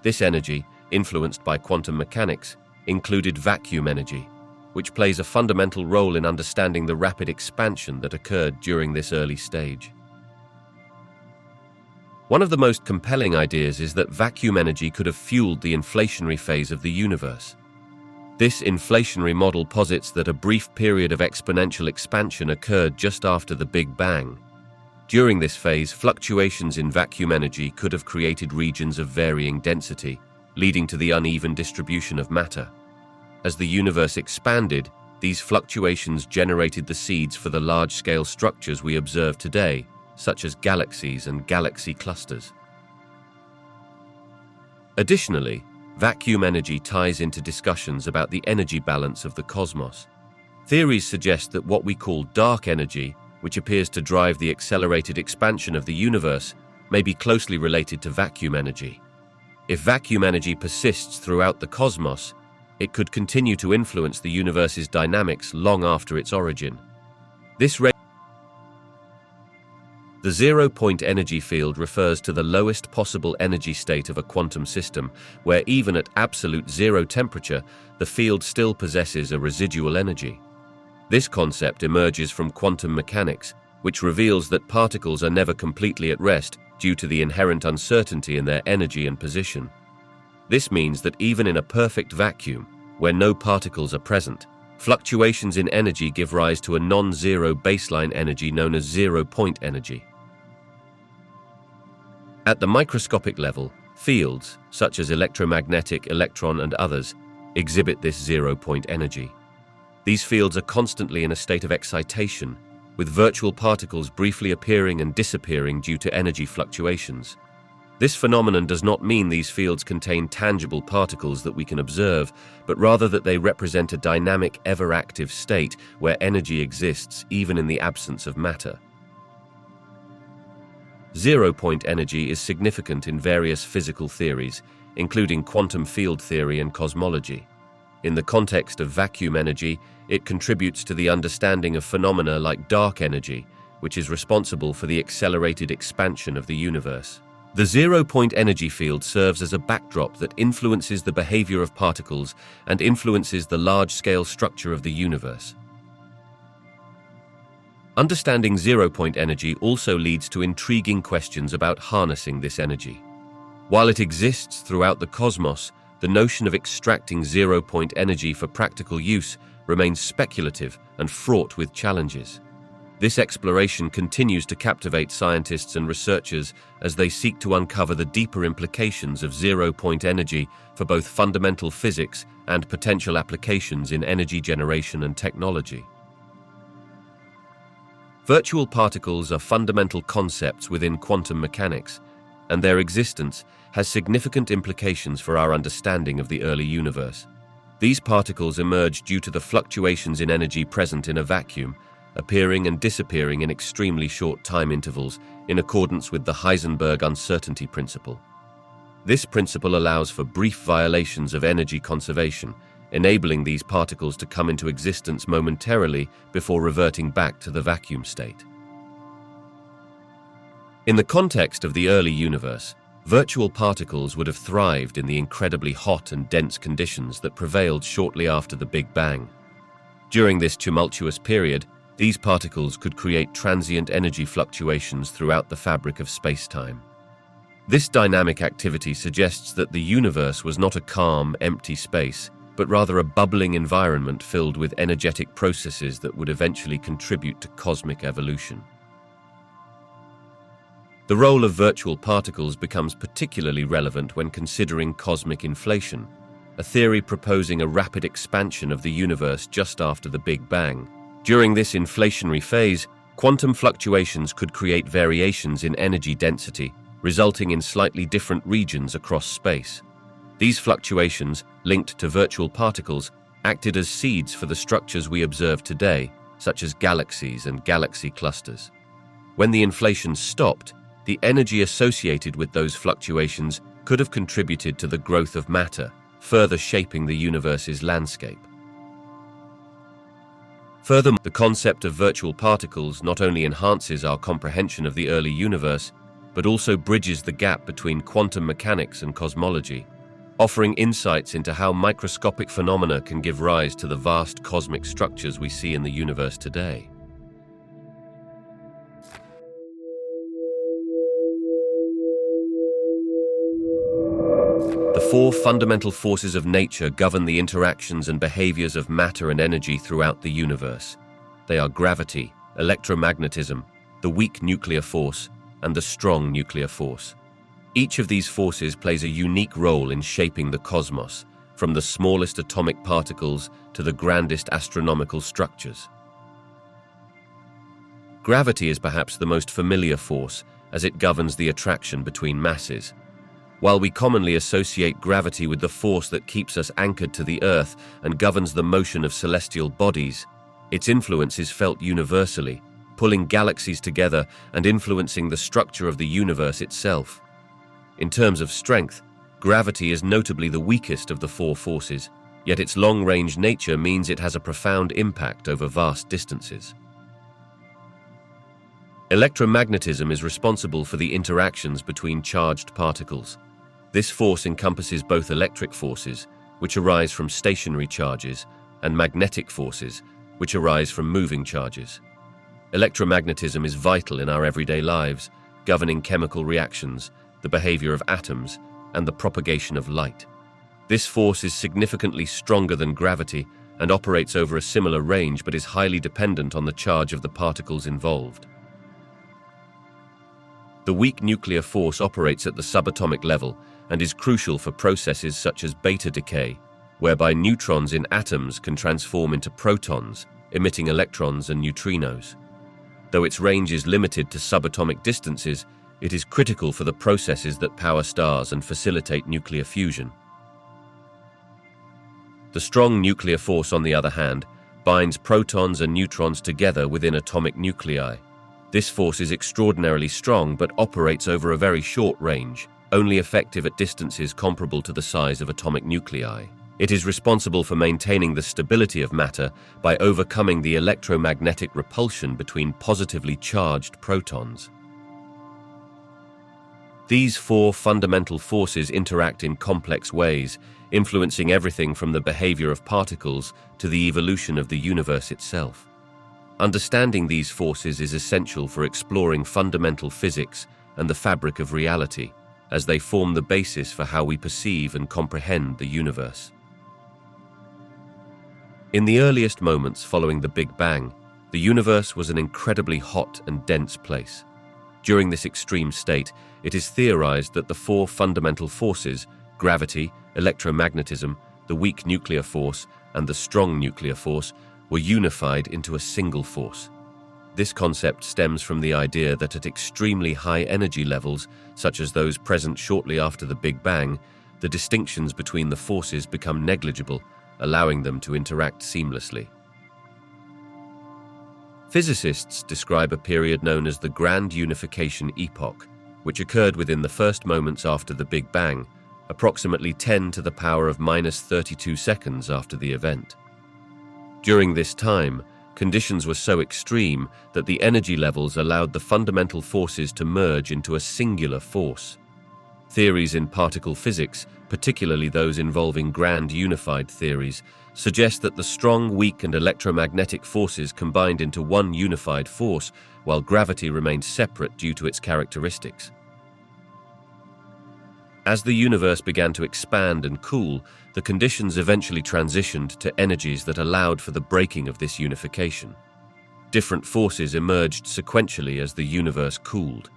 This energy, influenced by quantum mechanics, included vacuum energy, which plays a fundamental role in understanding the rapid expansion that occurred during this early stage. One of the most compelling ideas is that vacuum energy could have fueled the inflationary phase of the universe. This inflationary model posits that a brief period of exponential expansion occurred just after the Big Bang. During this phase, fluctuations in vacuum energy could have created regions of varying density, leading to the uneven distribution of matter. As the universe expanded, these fluctuations generated the seeds for the large-scale structures we observe today, such as galaxies and galaxy clusters. Additionally, vacuum energy ties into discussions about the energy balance of the cosmos. Theories suggest that what we call dark energy, which appears to drive the accelerated expansion of the universe, may be closely related to vacuum energy. If vacuum energy persists throughout the cosmos, it could continue to influence the universe's dynamics long after its origin. The zero-point energy field refers to the lowest possible energy state of a quantum system, where even at absolute zero temperature, the field still possesses a residual energy. This concept emerges from quantum mechanics, which reveals that particles are never completely at rest due to the inherent uncertainty in their energy and position. This means that even in a perfect vacuum, where no particles are present, fluctuations in energy give rise to a non-zero baseline energy known as zero-point energy. At the microscopic level, fields, such as electromagnetic, electron, and others, exhibit this zero-point energy. These fields are constantly in a state of excitation, with virtual particles briefly appearing and disappearing due to energy fluctuations. This phenomenon does not mean these fields contain tangible particles that we can observe, but rather that they represent a dynamic, ever-active state where energy exists even in the absence of matter. Zero-point energy is significant in various physical theories, including quantum field theory and cosmology. In the context of vacuum energy, it contributes to the understanding of phenomena like dark energy, which is responsible for the accelerated expansion of the universe. The zero-point energy field serves as a backdrop that influences the behavior of particles and influences the large-scale structure of the universe. Understanding zero-point energy also leads to intriguing questions about harnessing this energy. While it exists throughout the cosmos, the notion of extracting zero-point energy for practical use remains speculative and fraught with challenges. This exploration continues to captivate scientists and researchers as they seek to uncover the deeper implications of zero-point energy for both fundamental physics and potential applications in energy generation and technology. Virtual particles are fundamental concepts within quantum mechanics, and their existence has significant implications for our understanding of the early universe. These particles emerge due to the fluctuations in energy present in a vacuum, appearing and disappearing in extremely short time intervals in accordance with the Heisenberg uncertainty principle. This principle allows for brief violations of energy conservation, enabling these particles to come into existence momentarily before reverting back to the vacuum state. In the context of the early universe, virtual particles would have thrived in the incredibly hot and dense conditions that prevailed shortly after the Big Bang. During this tumultuous period, these particles could create transient energy fluctuations throughout the fabric of space-time. This dynamic activity suggests that the universe was not a calm, empty space, but rather a bubbling environment filled with energetic processes that would eventually contribute to cosmic evolution. The role of virtual particles becomes particularly relevant when considering cosmic inflation, a theory proposing a rapid expansion of the universe just after the Big Bang. During this inflationary phase, quantum fluctuations could create variations in energy density, resulting in slightly different regions across space. These fluctuations, linked to virtual particles, acted as seeds for the structures we observe today, such as galaxies and galaxy clusters. When the inflation stopped, the energy associated with those fluctuations could have contributed to the growth of matter, further shaping the universe's landscape. Furthermore, the concept of virtual particles not only enhances our comprehension of the early universe, but also bridges the gap between quantum mechanics and cosmology, offering insights into how microscopic phenomena can give rise to the vast cosmic structures we see in the universe today. The four fundamental forces of nature govern the interactions and behaviors of matter and energy throughout the universe. They are gravity, electromagnetism, the weak nuclear force, and the strong nuclear force. Each of these forces plays a unique role in shaping the cosmos, from the smallest atomic particles to the grandest astronomical structures. Gravity is perhaps the most familiar force, as it governs the attraction between masses. While we commonly associate gravity with the force that keeps us anchored to the Earth and governs the motion of celestial bodies, its influence is felt universally, pulling galaxies together and influencing the structure of the universe itself. In terms of strength, gravity is notably the weakest of the four forces, yet its long-range nature means it has a profound impact over vast distances. Electromagnetism is responsible for the interactions between charged particles. This force encompasses both electric forces, which arise from stationary charges, and magnetic forces, which arise from moving charges. Electromagnetism is vital in our everyday lives, governing chemical reactions, the behavior of atoms, and the propagation of light. This force is significantly stronger than gravity and operates over a similar range but is highly dependent on the charge of the particles involved. The weak nuclear force operates at the subatomic level and is crucial for processes such as beta decay, whereby neutrons in atoms can transform into protons, emitting electrons and neutrinos. Though its range is limited to subatomic distances, it is critical for the processes that power stars and facilitate nuclear fusion. The strong nuclear force, on the other hand, binds protons and neutrons together within atomic nuclei. This force is extraordinarily strong but operates over a very short range, only effective at distances comparable to the size of atomic nuclei. It is responsible for maintaining the stability of matter by overcoming the electromagnetic repulsion between positively charged protons. These four fundamental forces interact in complex ways, influencing everything from the behavior of particles to the evolution of the universe itself. Understanding these forces is essential for exploring fundamental physics and the fabric of reality, as they form the basis for how we perceive and comprehend the universe. In the earliest moments following the Big Bang, the universe was an incredibly hot and dense place. During this extreme state, it is theorized that the four fundamental forces, gravity, electromagnetism, the weak nuclear force, and the strong nuclear force, were unified into a single force. This concept stems from the idea that at extremely high energy levels, such as those present shortly after the Big Bang, the distinctions between the forces become negligible, allowing them to interact seamlessly. Physicists describe a period known as the Grand Unification Epoch, which occurred within the first moments after the Big Bang, approximately 10 to the power of -32 seconds after the event. During this time, conditions were so extreme that the energy levels allowed the fundamental forces to merge into a singular force. Theories in particle physics, particularly those involving grand unified theories, suggest that the strong, weak, and electromagnetic forces combined into one unified force, while gravity remained separate due to its characteristics. As the universe began to expand and cool, the conditions eventually transitioned to energies that allowed for the breaking of this unification. Different forces emerged sequentially as the universe cooled.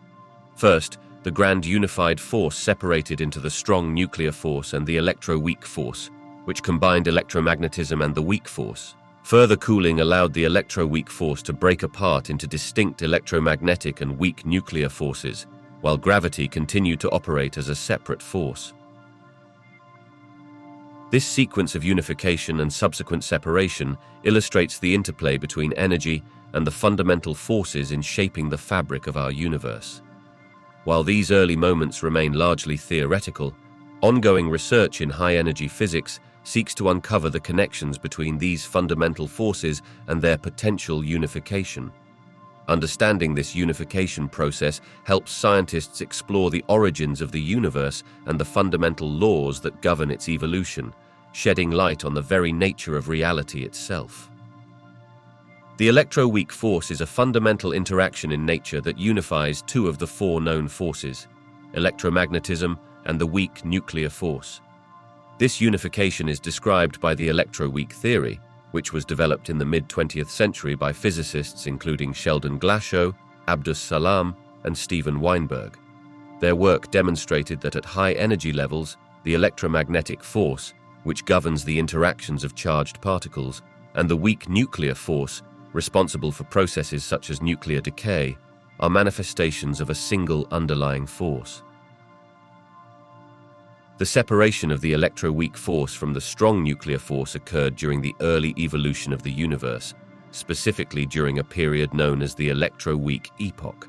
First, the grand unified force separated into the strong nuclear force and the electroweak force, which combined electromagnetism and the weak force. Further cooling allowed the electroweak force to break apart into distinct electromagnetic and weak nuclear forces, while gravity continued to operate as a separate force. This sequence of unification and subsequent separation illustrates the interplay between energy and the fundamental forces in shaping the fabric of our universe. While these early moments remain largely theoretical, ongoing research in high-energy physics seeks to uncover the connections between these fundamental forces and their potential unification. Understanding this unification process helps scientists explore the origins of the universe and the fundamental laws that govern its evolution, shedding light on the very nature of reality itself. The electroweak force is a fundamental interaction in nature that unifies two of the four known forces, electromagnetism and the weak nuclear force. This unification is described by the electroweak theory, which was developed in the mid-20th century by physicists including Sheldon Glashow, Abdus Salam, and Steven Weinberg. Their work demonstrated that at high energy levels, the electromagnetic force, which governs the interactions of charged particles, and the weak nuclear force, responsible for processes such as nuclear decay, are manifestations of a single underlying force. The separation of the electroweak force from the strong nuclear force occurred during the early evolution of the universe, specifically during a period known as the electroweak epoch.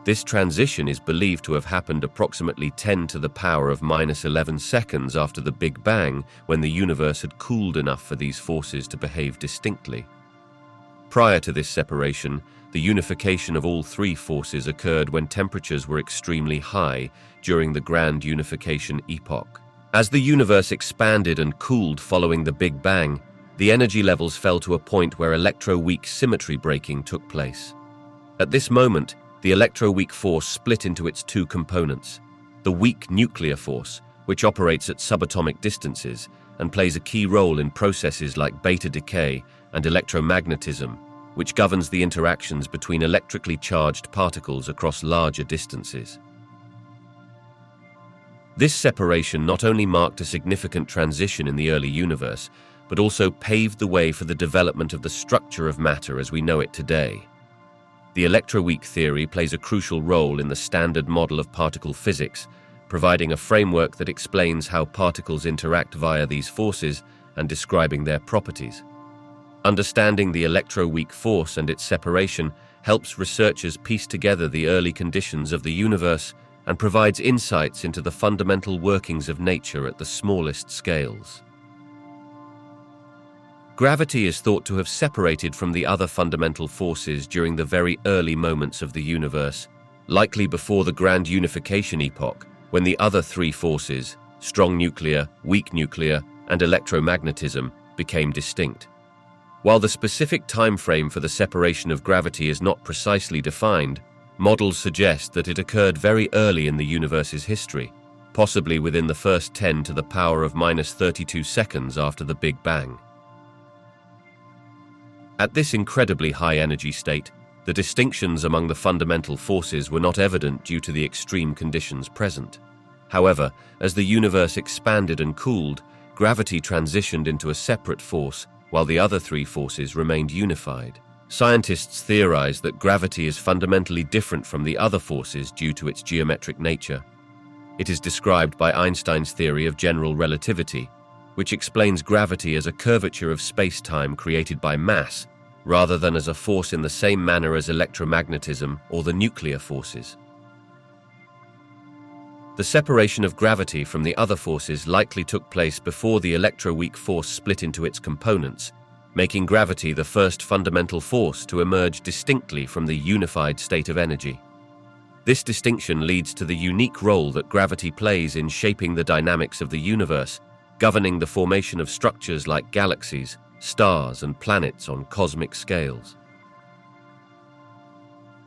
This transition is believed to have happened approximately 10 to the power of -11 seconds after the Big Bang, when the universe had cooled enough for these forces to behave distinctly. Prior to this separation, the unification of all three forces occurred when temperatures were extremely high during the Grand Unification Epoch. As the universe expanded and cooled following the Big Bang, the energy levels fell to a point where electroweak symmetry breaking took place. At this moment, the electroweak force split into its two components: the weak nuclear force, which operates at subatomic distances and plays a key role in processes like beta decay, and electromagnetism, which governs the interactions between electrically charged particles across larger distances. This separation not only marked a significant transition in the early universe, but also paved the way for the development of the structure of matter as we know it today. The electroweak theory plays a crucial role in the standard model of particle physics, providing a framework that explains how particles interact via these forces and describing their properties. Understanding the electroweak force and its separation helps researchers piece together the early conditions of the universe and provides insights into the fundamental workings of nature at the smallest scales. Gravity is thought to have separated from the other fundamental forces during the very early moments of the universe, likely before the Grand Unification Epoch, when the other three forces, strong nuclear, weak nuclear, and electromagnetism, became distinct. While the specific time frame for the separation of gravity is not precisely defined, models suggest that it occurred very early in the universe's history, possibly within the first 10 to the power of -32 seconds after the Big Bang. At this incredibly high energy state, the distinctions among the fundamental forces were not evident due to the extreme conditions present. However, as the universe expanded and cooled, gravity transitioned into a separate force, while the other three forces remained unified. Scientists theorize that gravity is fundamentally different from the other forces due to its geometric nature. It is described by Einstein's theory of general relativity, which explains gravity as a curvature of space-time created by mass, rather than as a force in the same manner as electromagnetism or the nuclear forces. The separation of gravity from the other forces likely took place before the electroweak force split into its components, making gravity the first fundamental force to emerge distinctly from the unified state of energy. This distinction leads to the unique role that gravity plays in shaping the dynamics of the universe, governing the formation of structures like galaxies, stars, and planets on cosmic scales.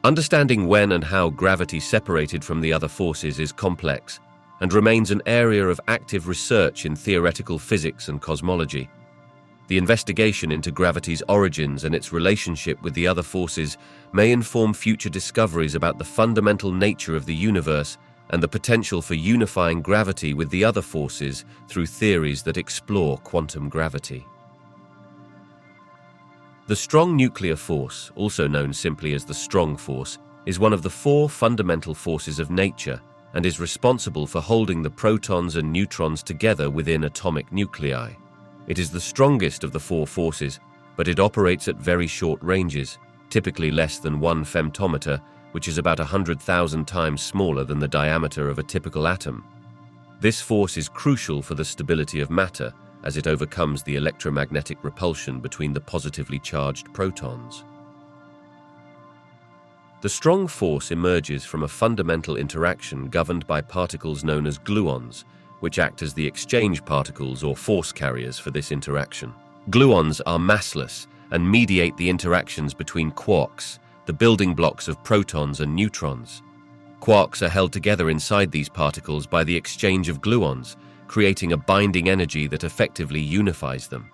Understanding when and how gravity separated from the other forces is complex and remains an area of active research in theoretical physics and cosmology. The investigation into gravity's origins and its relationship with the other forces may inform future discoveries about the fundamental nature of the universe and the potential for unifying gravity with the other forces through theories that explore quantum gravity. The strong nuclear force, also known simply as the strong force, is one of the four fundamental forces of nature and is responsible for holding the protons and neutrons together within atomic nuclei. It is the strongest of the four forces, but it operates at very short ranges, typically less than 1 femtometer, which is about 100,000 times smaller than the diameter of a typical atom. This force is crucial for the stability of matter, as it overcomes the electromagnetic repulsion between the positively charged protons. The strong force emerges from a fundamental interaction governed by particles known as gluons, which act as the exchange particles or force carriers for this interaction. Gluons are massless and mediate the interactions between quarks, the building blocks of protons and neutrons. Quarks are held together inside these particles by the exchange of gluons, creating a binding energy that effectively unifies them.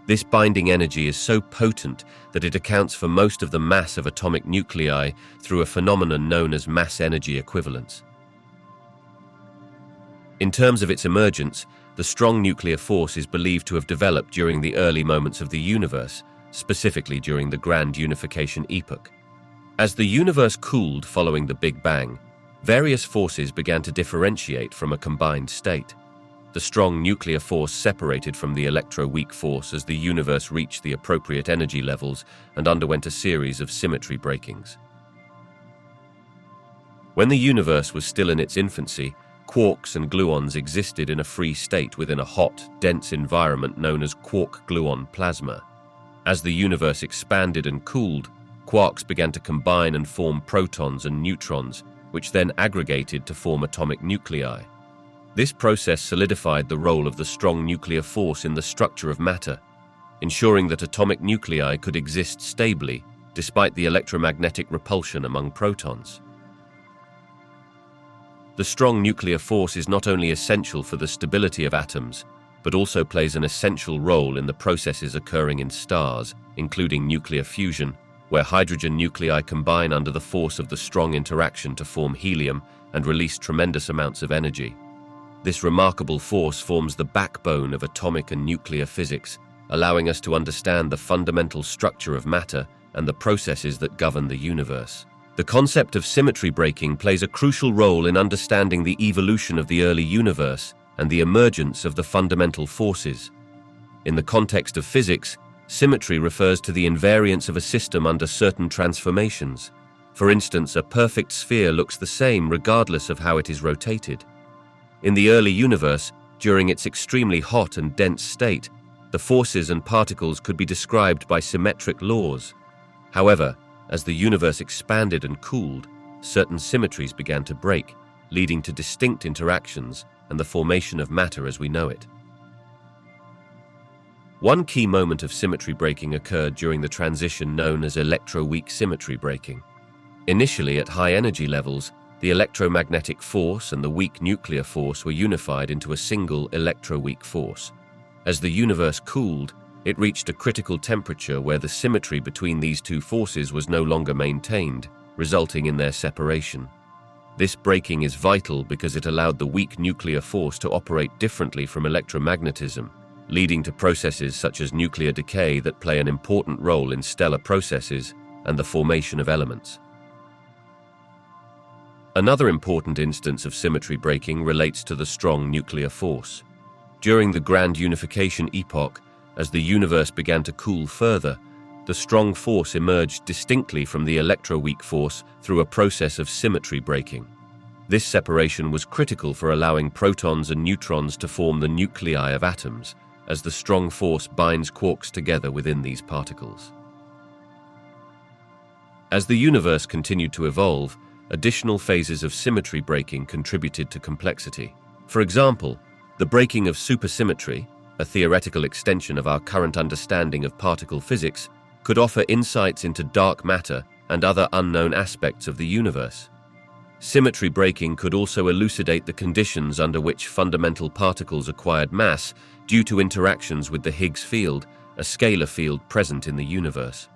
This binding energy is so potent that it accounts for most of the mass of atomic nuclei through a phenomenon known as mass-energy equivalence. In terms of its emergence, the strong nuclear force is believed to have developed during the early moments of the universe, specifically during the Grand Unification epoch. As the universe cooled following the Big Bang, various forces began to differentiate from a combined state. The strong nuclear force separated from the electroweak force as the universe reached the appropriate energy levels and underwent a series of symmetry breakings. When the universe was still in its infancy, quarks and gluons existed in a free state within a hot, dense environment known as quark-gluon plasma. As the universe expanded and cooled, quarks began to combine and form protons and neutrons, which then aggregated to form atomic nuclei. This process solidified the role of the strong nuclear force in the structure of matter, ensuring that atomic nuclei could exist stably despite the electromagnetic repulsion among protons. The strong nuclear force is not only essential for the stability of atoms, but also plays an essential role in the processes occurring in stars, including nuclear fusion, where hydrogen nuclei combine under the force of the strong interaction to form helium and release tremendous amounts of energy. This remarkable force forms the backbone of atomic and nuclear physics, allowing us to understand the fundamental structure of matter and the processes that govern the universe. The concept of symmetry breaking plays a crucial role in understanding the evolution of the early universe and the emergence of the fundamental forces. In the context of physics, symmetry refers to the invariance of a system under certain transformations. For instance, a perfect sphere looks the same regardless of how it is rotated. In the early universe, during its extremely hot and dense state, the forces and particles could be described by symmetric laws. However, as the universe expanded and cooled, certain symmetries began to break, leading to distinct interactions and the formation of matter as we know it. One key moment of symmetry breaking occurred during the transition known as electroweak symmetry breaking. Initially, at high energy levels, the electromagnetic force and the weak nuclear force were unified into a single electroweak force. As the universe cooled, it reached a critical temperature where the symmetry between these two forces was no longer maintained, resulting in their separation. This breaking is vital because it allowed the weak nuclear force to operate differently from electromagnetism, leading to processes such as nuclear decay that play an important role in stellar processes and the formation of elements. Another important instance of symmetry breaking relates to the strong nuclear force. During the Grand Unification epoch, as the universe began to cool further, the strong force emerged distinctly from the electroweak force through a process of symmetry breaking. This separation was critical for allowing protons and neutrons to form the nuclei of atoms, as the strong force binds quarks together within these particles. As the universe continued to evolve, additional phases of symmetry breaking contributed to complexity. For example, the breaking of supersymmetry, a theoretical extension of our current understanding of particle physics, could offer insights into dark matter and other unknown aspects of the universe. Symmetry breaking could also elucidate the conditions under which fundamental particles acquired mass due to interactions with the Higgs field, a scalar field present in the universe.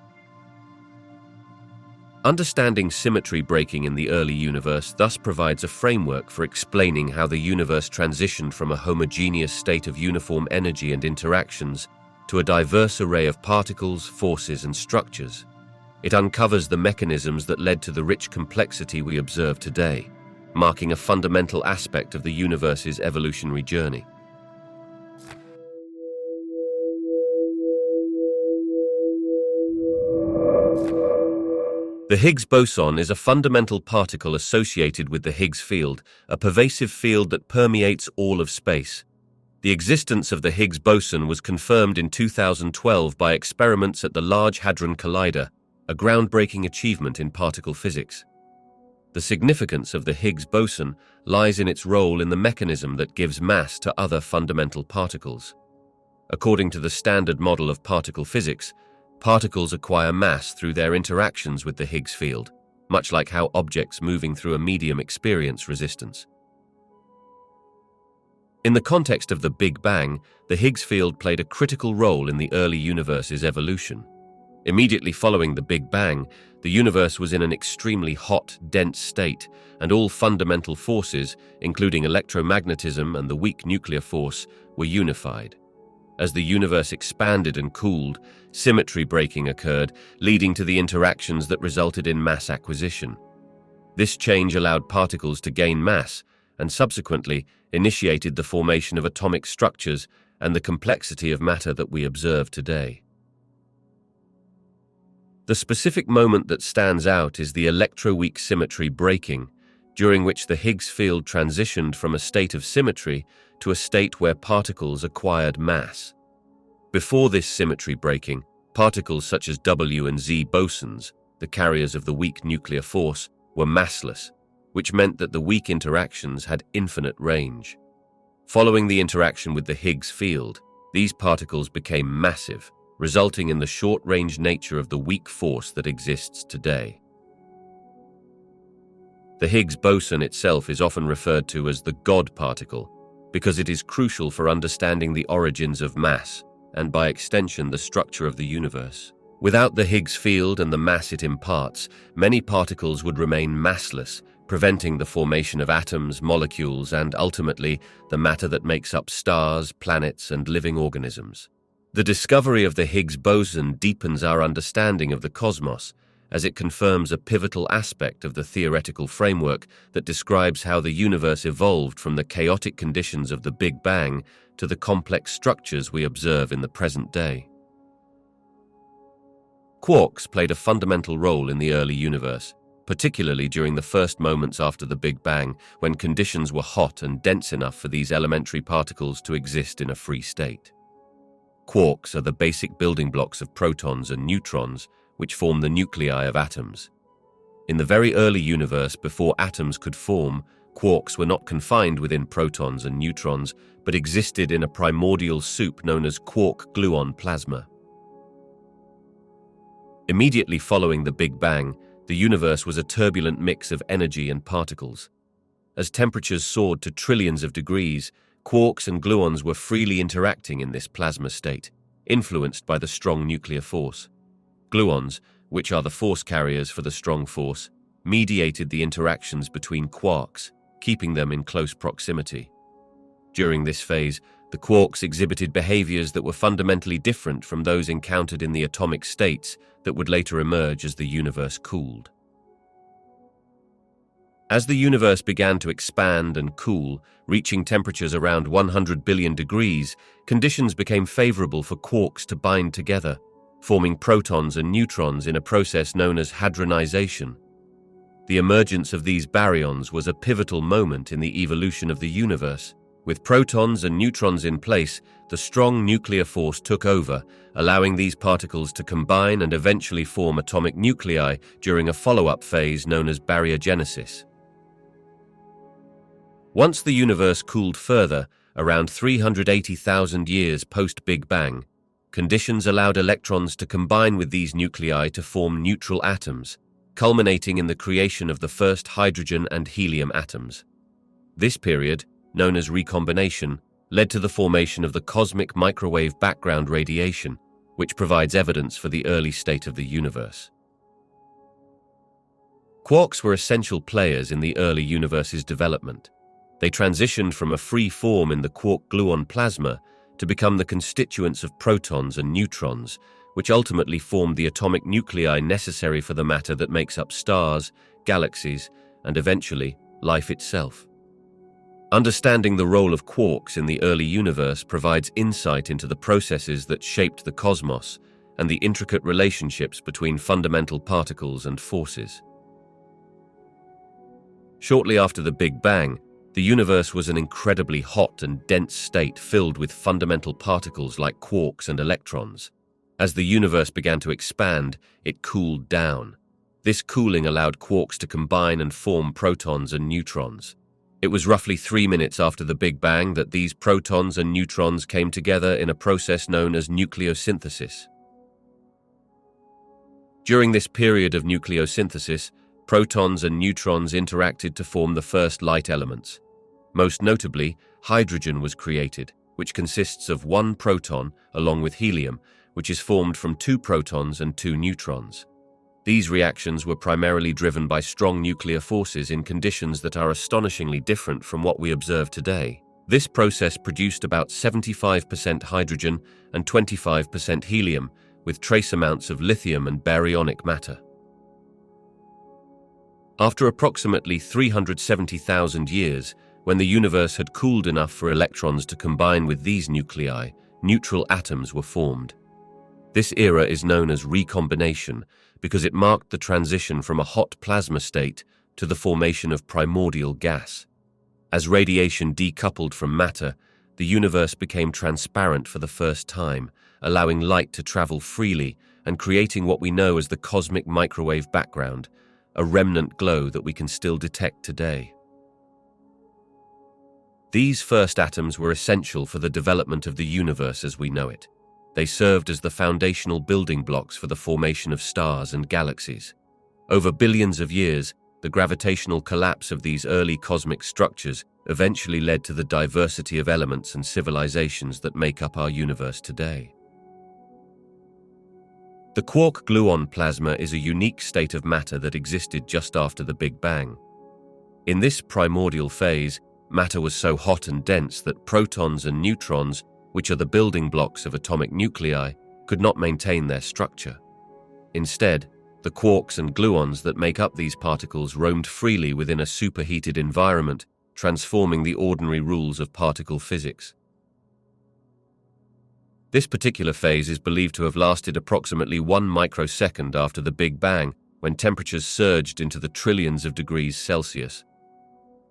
Understanding symmetry breaking in the early universe thus provides a framework for explaining how the universe transitioned from a homogeneous state of uniform energy and interactions to a diverse array of particles, forces, and structures. It uncovers the mechanisms that led to the rich complexity we observe today, marking a fundamental aspect of the universe's evolutionary journey. The Higgs boson is a fundamental particle associated with the Higgs field, a pervasive field that permeates all of space. The existence of the Higgs boson was confirmed in 2012 by experiments at the Large Hadron Collider, a groundbreaking achievement in particle physics. The significance of the Higgs boson lies in its role in the mechanism that gives mass to other fundamental particles. According to the standard model of particle physics, particles acquire mass through their interactions with the Higgs field, much like how objects moving through a medium experience resistance. In the context of the Big Bang, the Higgs field played a critical role in the early universe's evolution. Immediately following the Big Bang, the universe was in an extremely hot, dense state, and all fundamental forces, including electromagnetism and the weak nuclear force, were unified. As the universe expanded and cooled, symmetry breaking occurred, leading to the interactions that resulted in mass acquisition. This change allowed particles to gain mass, and subsequently initiated the formation of atomic structures and the complexity of matter that we observe today. The specific moment that stands out is the electroweak symmetry breaking, during which the Higgs field transitioned from a state of symmetry to a state where particles acquired mass. Before this symmetry breaking, particles such as W and Z bosons, the carriers of the weak nuclear force, were massless, which meant that the weak interactions had infinite range. Following the interaction with the Higgs field, these particles became massive, resulting in the short-range nature of the weak force that exists today. The Higgs boson itself is often referred to as the God particle because it is crucial for understanding the origins of mass and, by extension, the structure of the universe. Without the Higgs field and the mass it imparts, many particles would remain massless, preventing the formation of atoms, molecules, and ultimately the matter that makes up stars, planets, and living organisms. The discovery of the Higgs boson deepens our understanding of the cosmos, as it confirms a pivotal aspect of the theoretical framework that describes how the universe evolved from the chaotic conditions of the Big Bang to the complex structures we observe in the present day. Quarks played a fundamental role in the early universe, particularly during the first moments after the Big Bang, when conditions were hot and dense enough for these elementary particles to exist in a free state. Quarks are the basic building blocks of protons and neutrons, which form the nuclei of atoms. In the very early universe, before atoms could form, quarks were not confined within protons and neutrons, but existed in a primordial soup known as quark-gluon plasma. Immediately following the Big Bang, the universe was a turbulent mix of energy and particles. As temperatures soared to trillions of degrees, quarks and gluons were freely interacting in this plasma state, influenced by the strong nuclear force. Gluons, which are the force carriers for the strong force, mediated the interactions between quarks, keeping them in close proximity. During this phase, the quarks exhibited behaviors that were fundamentally different from those encountered in the atomic states that would later emerge as the universe cooled. As the universe began to expand and cool, reaching temperatures around 100 billion degrees, conditions became favorable for quarks to bind together. forming protons and neutrons in a process known as hadronization. The emergence of these baryons was a pivotal moment in the evolution of the universe. With protons and neutrons in place, the strong nuclear force took over, allowing these particles to combine and eventually form atomic nuclei during a follow-up phase known as baryogenesis. Once the universe cooled further, around 380,000 years post-Big Bang, conditions allowed electrons to combine with these nuclei to form neutral atoms, culminating in the creation of the first hydrogen and helium atoms. This period, known as recombination, led to the formation of the cosmic microwave background radiation, which provides evidence for the early state of the universe. Quarks were essential players in the early universe's development. They transitioned from a free form in the quark-gluon plasma to become the constituents of protons and neutrons, which ultimately formed the atomic nuclei necessary for the matter that makes up stars, galaxies, and eventually life itself. Understanding the role of quarks in the early universe provides insight into the processes that shaped the cosmos and the intricate relationships between fundamental particles and forces. Shortly after the Big Bang, the universe was an incredibly hot and dense state filled with fundamental particles like quarks and electrons. As the universe began to expand, it cooled down. This cooling allowed quarks to combine and form protons and neutrons. It was roughly 3 minutes after the Big Bang that these protons and neutrons came together in a process known as nucleosynthesis. During this period of nucleosynthesis, protons and neutrons interacted to form the first light elements. Most notably, hydrogen was created, which consists of one proton along with helium, which is formed from 2 protons and 2 neutrons. These reactions were primarily driven by strong nuclear forces in conditions that are astonishingly different from what we observe today. This process produced about 75% hydrogen and 25% helium, with trace amounts of lithium and baryonic matter. After approximately 370,000 years, when the universe had cooled enough for electrons to combine with these nuclei, neutral atoms were formed. This era is known as recombination because it marked the transition from a hot plasma state to the formation of primordial gas. As radiation decoupled from matter, the universe became transparent for the first time, allowing light to travel freely and creating what we know as the cosmic microwave background, a remnant glow that we can still detect today. These first atoms were essential for the development of the universe as we know it. They served as the foundational building blocks for the formation of stars and galaxies. Over billions of years, the gravitational collapse of these early cosmic structures eventually led to the diversity of elements and civilizations that make up our universe today. The quark-gluon plasma is a unique state of matter that existed just after the Big Bang. In this primordial phase, matter was so hot and dense that protons and neutrons, which are the building blocks of atomic nuclei, could not maintain their structure. Instead, the quarks and gluons that make up these particles roamed freely within a superheated environment, transforming the ordinary rules of particle physics. This particular phase is believed to have lasted approximately 1 microsecond after the Big Bang, when temperatures surged into the trillions of degrees Celsius.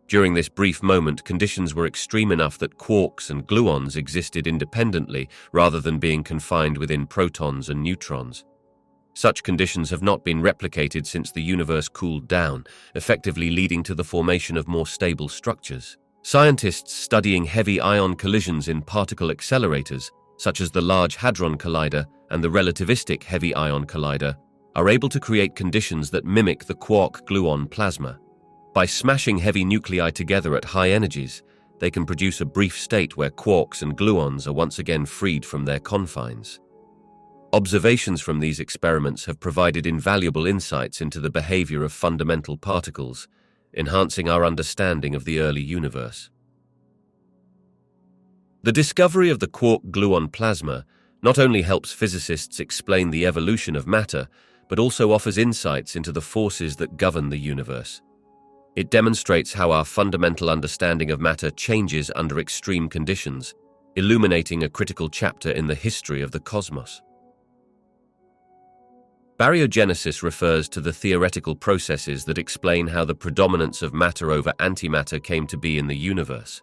During this brief moment, conditions were extreme enough that quarks and gluons existed independently rather than being confined within protons and neutrons. Such conditions have not been replicated since the universe cooled down, effectively leading to the formation of more stable structures. Scientists studying heavy ion collisions in particle accelerators, such as the Large Hadron Collider and the relativistic heavy ion collider, are able to create conditions that mimic the quark-gluon plasma. By smashing heavy nuclei together at high energies, they can produce a brief state where quarks and gluons are once again freed from their confines. Observations from these experiments have provided invaluable insights into the behavior of fundamental particles, enhancing our understanding of the early universe. The discovery of the quark-gluon plasma not only helps physicists explain the evolution of matter, but also offers insights into the forces that govern the universe. It demonstrates how our fundamental understanding of matter changes under extreme conditions, illuminating a critical chapter in the history of the cosmos. Baryogenesis refers to the theoretical processes that explain how the predominance of matter over antimatter came to be in the universe.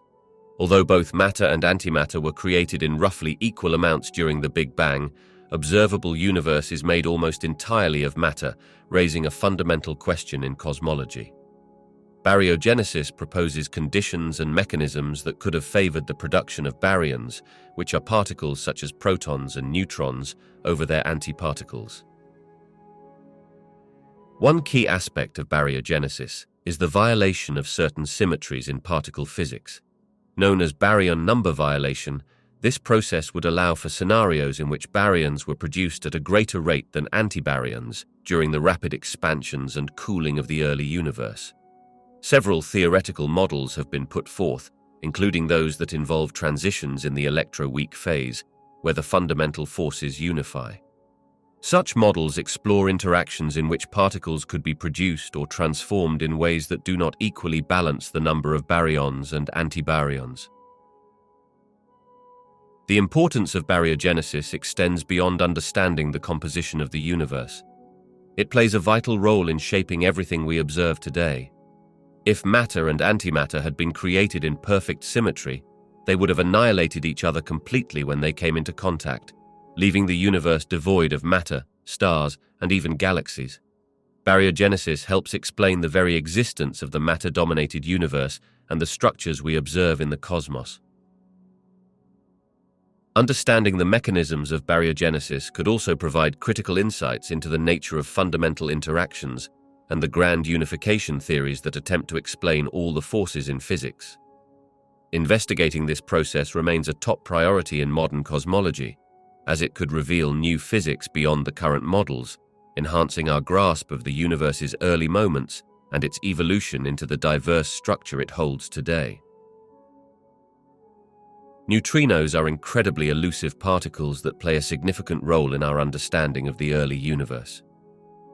Although both matter and antimatter were created in roughly equal amounts during the Big Bang, observable universe is made almost entirely of matter, raising a fundamental question in cosmology. Baryogenesis proposes conditions and mechanisms that could have favored the production of baryons, which are particles such as protons and neutrons, over their antiparticles. One key aspect of baryogenesis is the violation of certain symmetries in particle physics. Known as baryon number violation, this process would allow for scenarios in which baryons were produced at a greater rate than antibaryons during the rapid expansions and cooling of the early universe. Several theoretical models have been put forth, including those that involve transitions in the electroweak phase, where the fundamental forces unify. Such models explore interactions in which particles could be produced or transformed in ways that do not equally balance the number of baryons and antibaryons. The importance of baryogenesis extends beyond understanding the composition of the universe. It plays a vital role in shaping everything we observe today. If matter and antimatter had been created in perfect symmetry, they would have annihilated each other completely when they came into contact, leaving the universe devoid of matter, stars, and even galaxies. Baryogenesis helps explain the very existence of the matter-dominated universe and the structures we observe in the cosmos. Understanding the mechanisms of baryogenesis could also provide critical insights into the nature of fundamental interactions and the grand unification theories that attempt to explain all the forces in physics. Investigating this process remains a top priority in modern cosmology, as it could reveal new physics beyond the current models, enhancing our grasp of the universe's early moments and its evolution into the diverse structure it holds today. Neutrinos are incredibly elusive particles that play a significant role in our understanding of the early universe.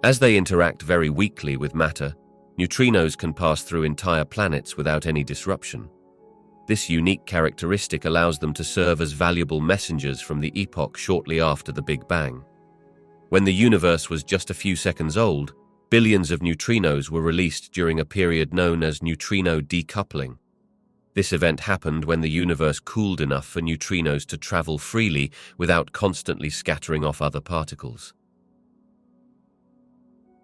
As they interact very weakly with matter, neutrinos can pass through entire planets without any disruption. This unique characteristic allows them to serve as valuable messengers from the epoch shortly after the Big Bang. When the universe was just a few seconds old, billions of neutrinos were released during a period known as neutrino decoupling. This event happened when the universe cooled enough for neutrinos to travel freely without constantly scattering off other particles.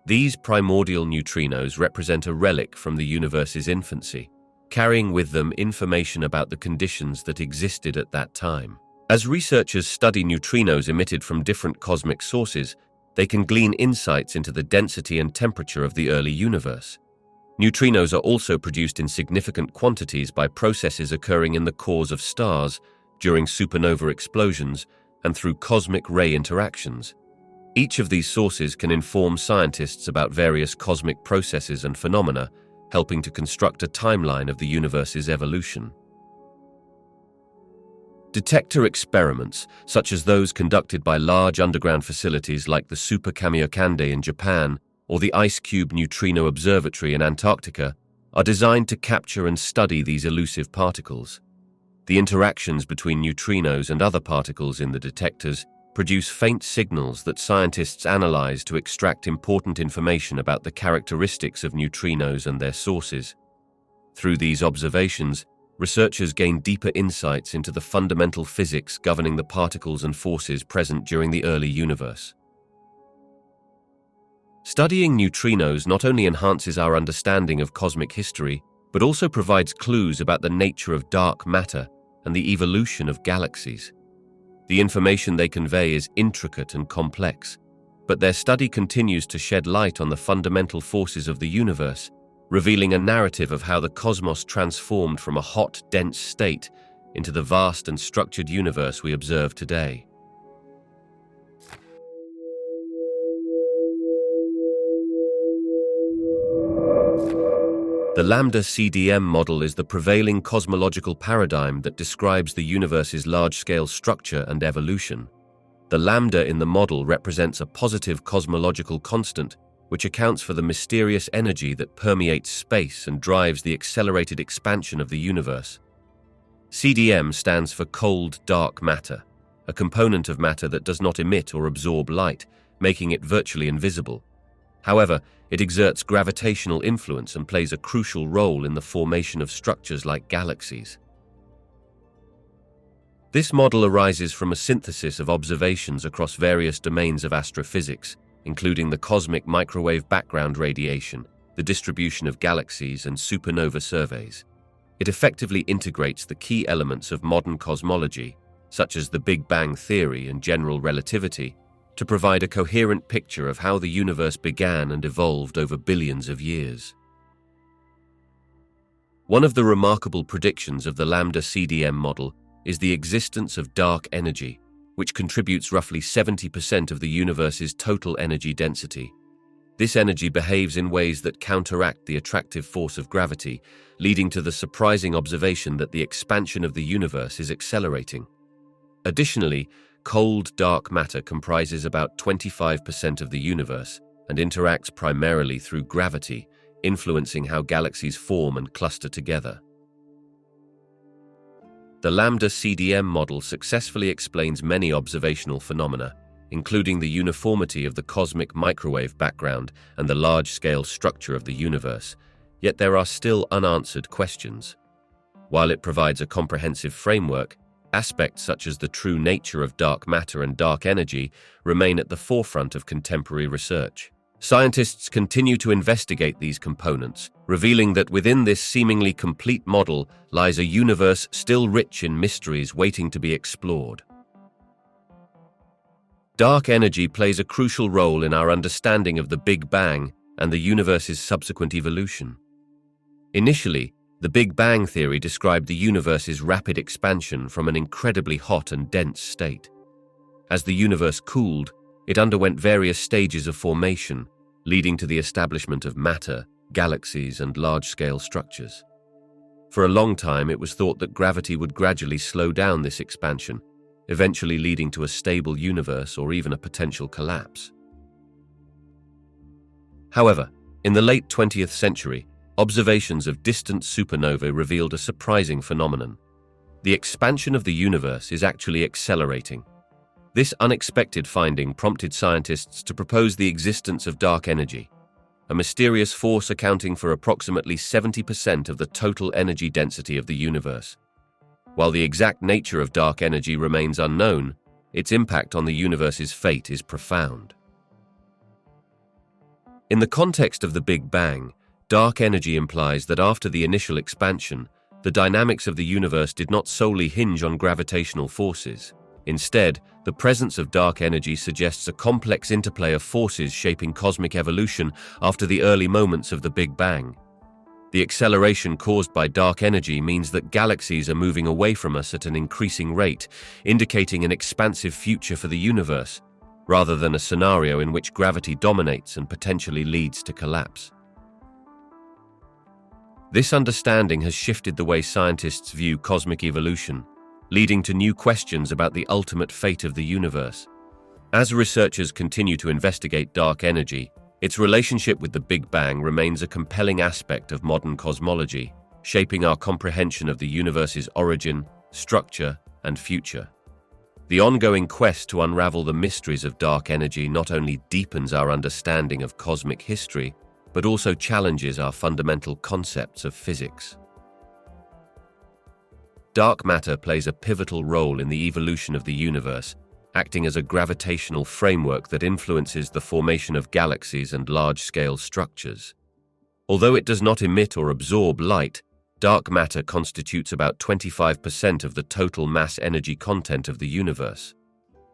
These primordial neutrinos represent a relic from the universe's infancy, carrying with them information about the conditions that existed at that time. As researchers study neutrinos emitted from different cosmic sources, they can glean insights into the density and temperature of the early universe. Neutrinos are also produced in significant quantities by processes occurring in the cores of stars, during supernova explosions, and through cosmic ray interactions. Each of these sources can inform scientists about various cosmic processes and phenomena, helping to construct a timeline of the universe's evolution. Detector experiments, such as those conducted by large underground facilities like the Super Kamiokande in Japan or the Ice Cube Neutrino Observatory in Antarctica, are designed to capture and study these elusive particles. The interactions between neutrinos and other particles in the detectors produce faint signals that scientists analyze to extract important information about the characteristics of neutrinos and their sources. Through these observations, researchers gain deeper insights into the fundamental physics governing the particles and forces present during the early universe. Studying neutrinos not only enhances our understanding of cosmic history, but also provides clues about the nature of dark matter and the evolution of galaxies. The information they convey is intricate and complex, but their study continues to shed light on the fundamental forces of the universe, revealing a narrative of how the cosmos transformed from a hot, dense state into the vast and structured universe we observe today. The Lambda-CDM model is the prevailing cosmological paradigm that describes the universe's large-scale structure and evolution. The lambda in the model represents a positive cosmological constant, which accounts for the mysterious energy that permeates space and drives the accelerated expansion of the universe. CDM stands for cold, dark matter, a component of matter that does not emit or absorb light, making it virtually invisible. However, it exerts gravitational influence and plays a crucial role in the formation of structures like galaxies. This model arises from a synthesis of observations across various domains of astrophysics, including the cosmic microwave background radiation, the distribution of galaxies, and supernova surveys. It effectively integrates the key elements of modern cosmology, such as the Big Bang theory and general relativity, to provide a coherent picture of how the universe began and evolved over billions of years. One of the remarkable predictions of the Lambda-CDM model is the existence of dark energy, which contributes roughly 70% of the universe's total energy density. This energy behaves in ways that counteract the attractive force of gravity, leading to the surprising observation that the expansion of the universe is accelerating. Additionally, cold dark matter comprises about 25% of the universe and interacts primarily through gravity, influencing how galaxies form and cluster together. The Lambda-CDM model successfully explains many observational phenomena, including the uniformity of the cosmic microwave background and the large-scale structure of the universe, yet there are still unanswered questions. While it provides a comprehensive framework, aspects such as the true nature of dark matter and dark energy remain at the forefront of contemporary research. Scientists continue to investigate these components, revealing that within this seemingly complete model lies a universe still rich in mysteries waiting to be explored. Dark energy plays a crucial role in our understanding of the Big Bang and the universe's subsequent evolution. Initially, the Big Bang theory described the universe's rapid expansion from an incredibly hot and dense state. As the universe cooled, it underwent various stages of formation, leading to the establishment of matter, galaxies, and large-scale structures. For a long time, it was thought that gravity would gradually slow down this expansion, eventually leading to a stable universe or even a potential collapse. However, in the late 20th century, observations of distant supernovae revealed a surprising phenomenon. The expansion of the universe is actually accelerating. This unexpected finding prompted scientists to propose the existence of dark energy, a mysterious force accounting for approximately 70% of the total energy density of the universe. While the exact nature of dark energy remains unknown, its impact on the universe's fate is profound. In the context of the Big Bang, dark energy implies that after the initial expansion, the dynamics of the universe did not solely hinge on gravitational forces. Instead, the presence of dark energy suggests a complex interplay of forces shaping cosmic evolution after the early moments of the Big Bang. The acceleration caused by dark energy means that galaxies are moving away from us at an increasing rate, indicating an expansive future for the universe, rather than a scenario in which gravity dominates and potentially leads to collapse. This understanding has shifted the way scientists view cosmic evolution, leading to new questions about the ultimate fate of the universe. As researchers continue to investigate dark energy, its relationship with the Big Bang remains a compelling aspect of modern cosmology, shaping our comprehension of the universe's origin, structure, and future. The ongoing quest to unravel the mysteries of dark energy not only deepens our understanding of cosmic history, but also challenges our fundamental concepts of physics. Dark matter plays a pivotal role in the evolution of the universe, acting as a gravitational framework that influences the formation of galaxies and large-scale structures. Although it does not emit or absorb light, dark matter constitutes about 25% of the total mass-energy content of the universe.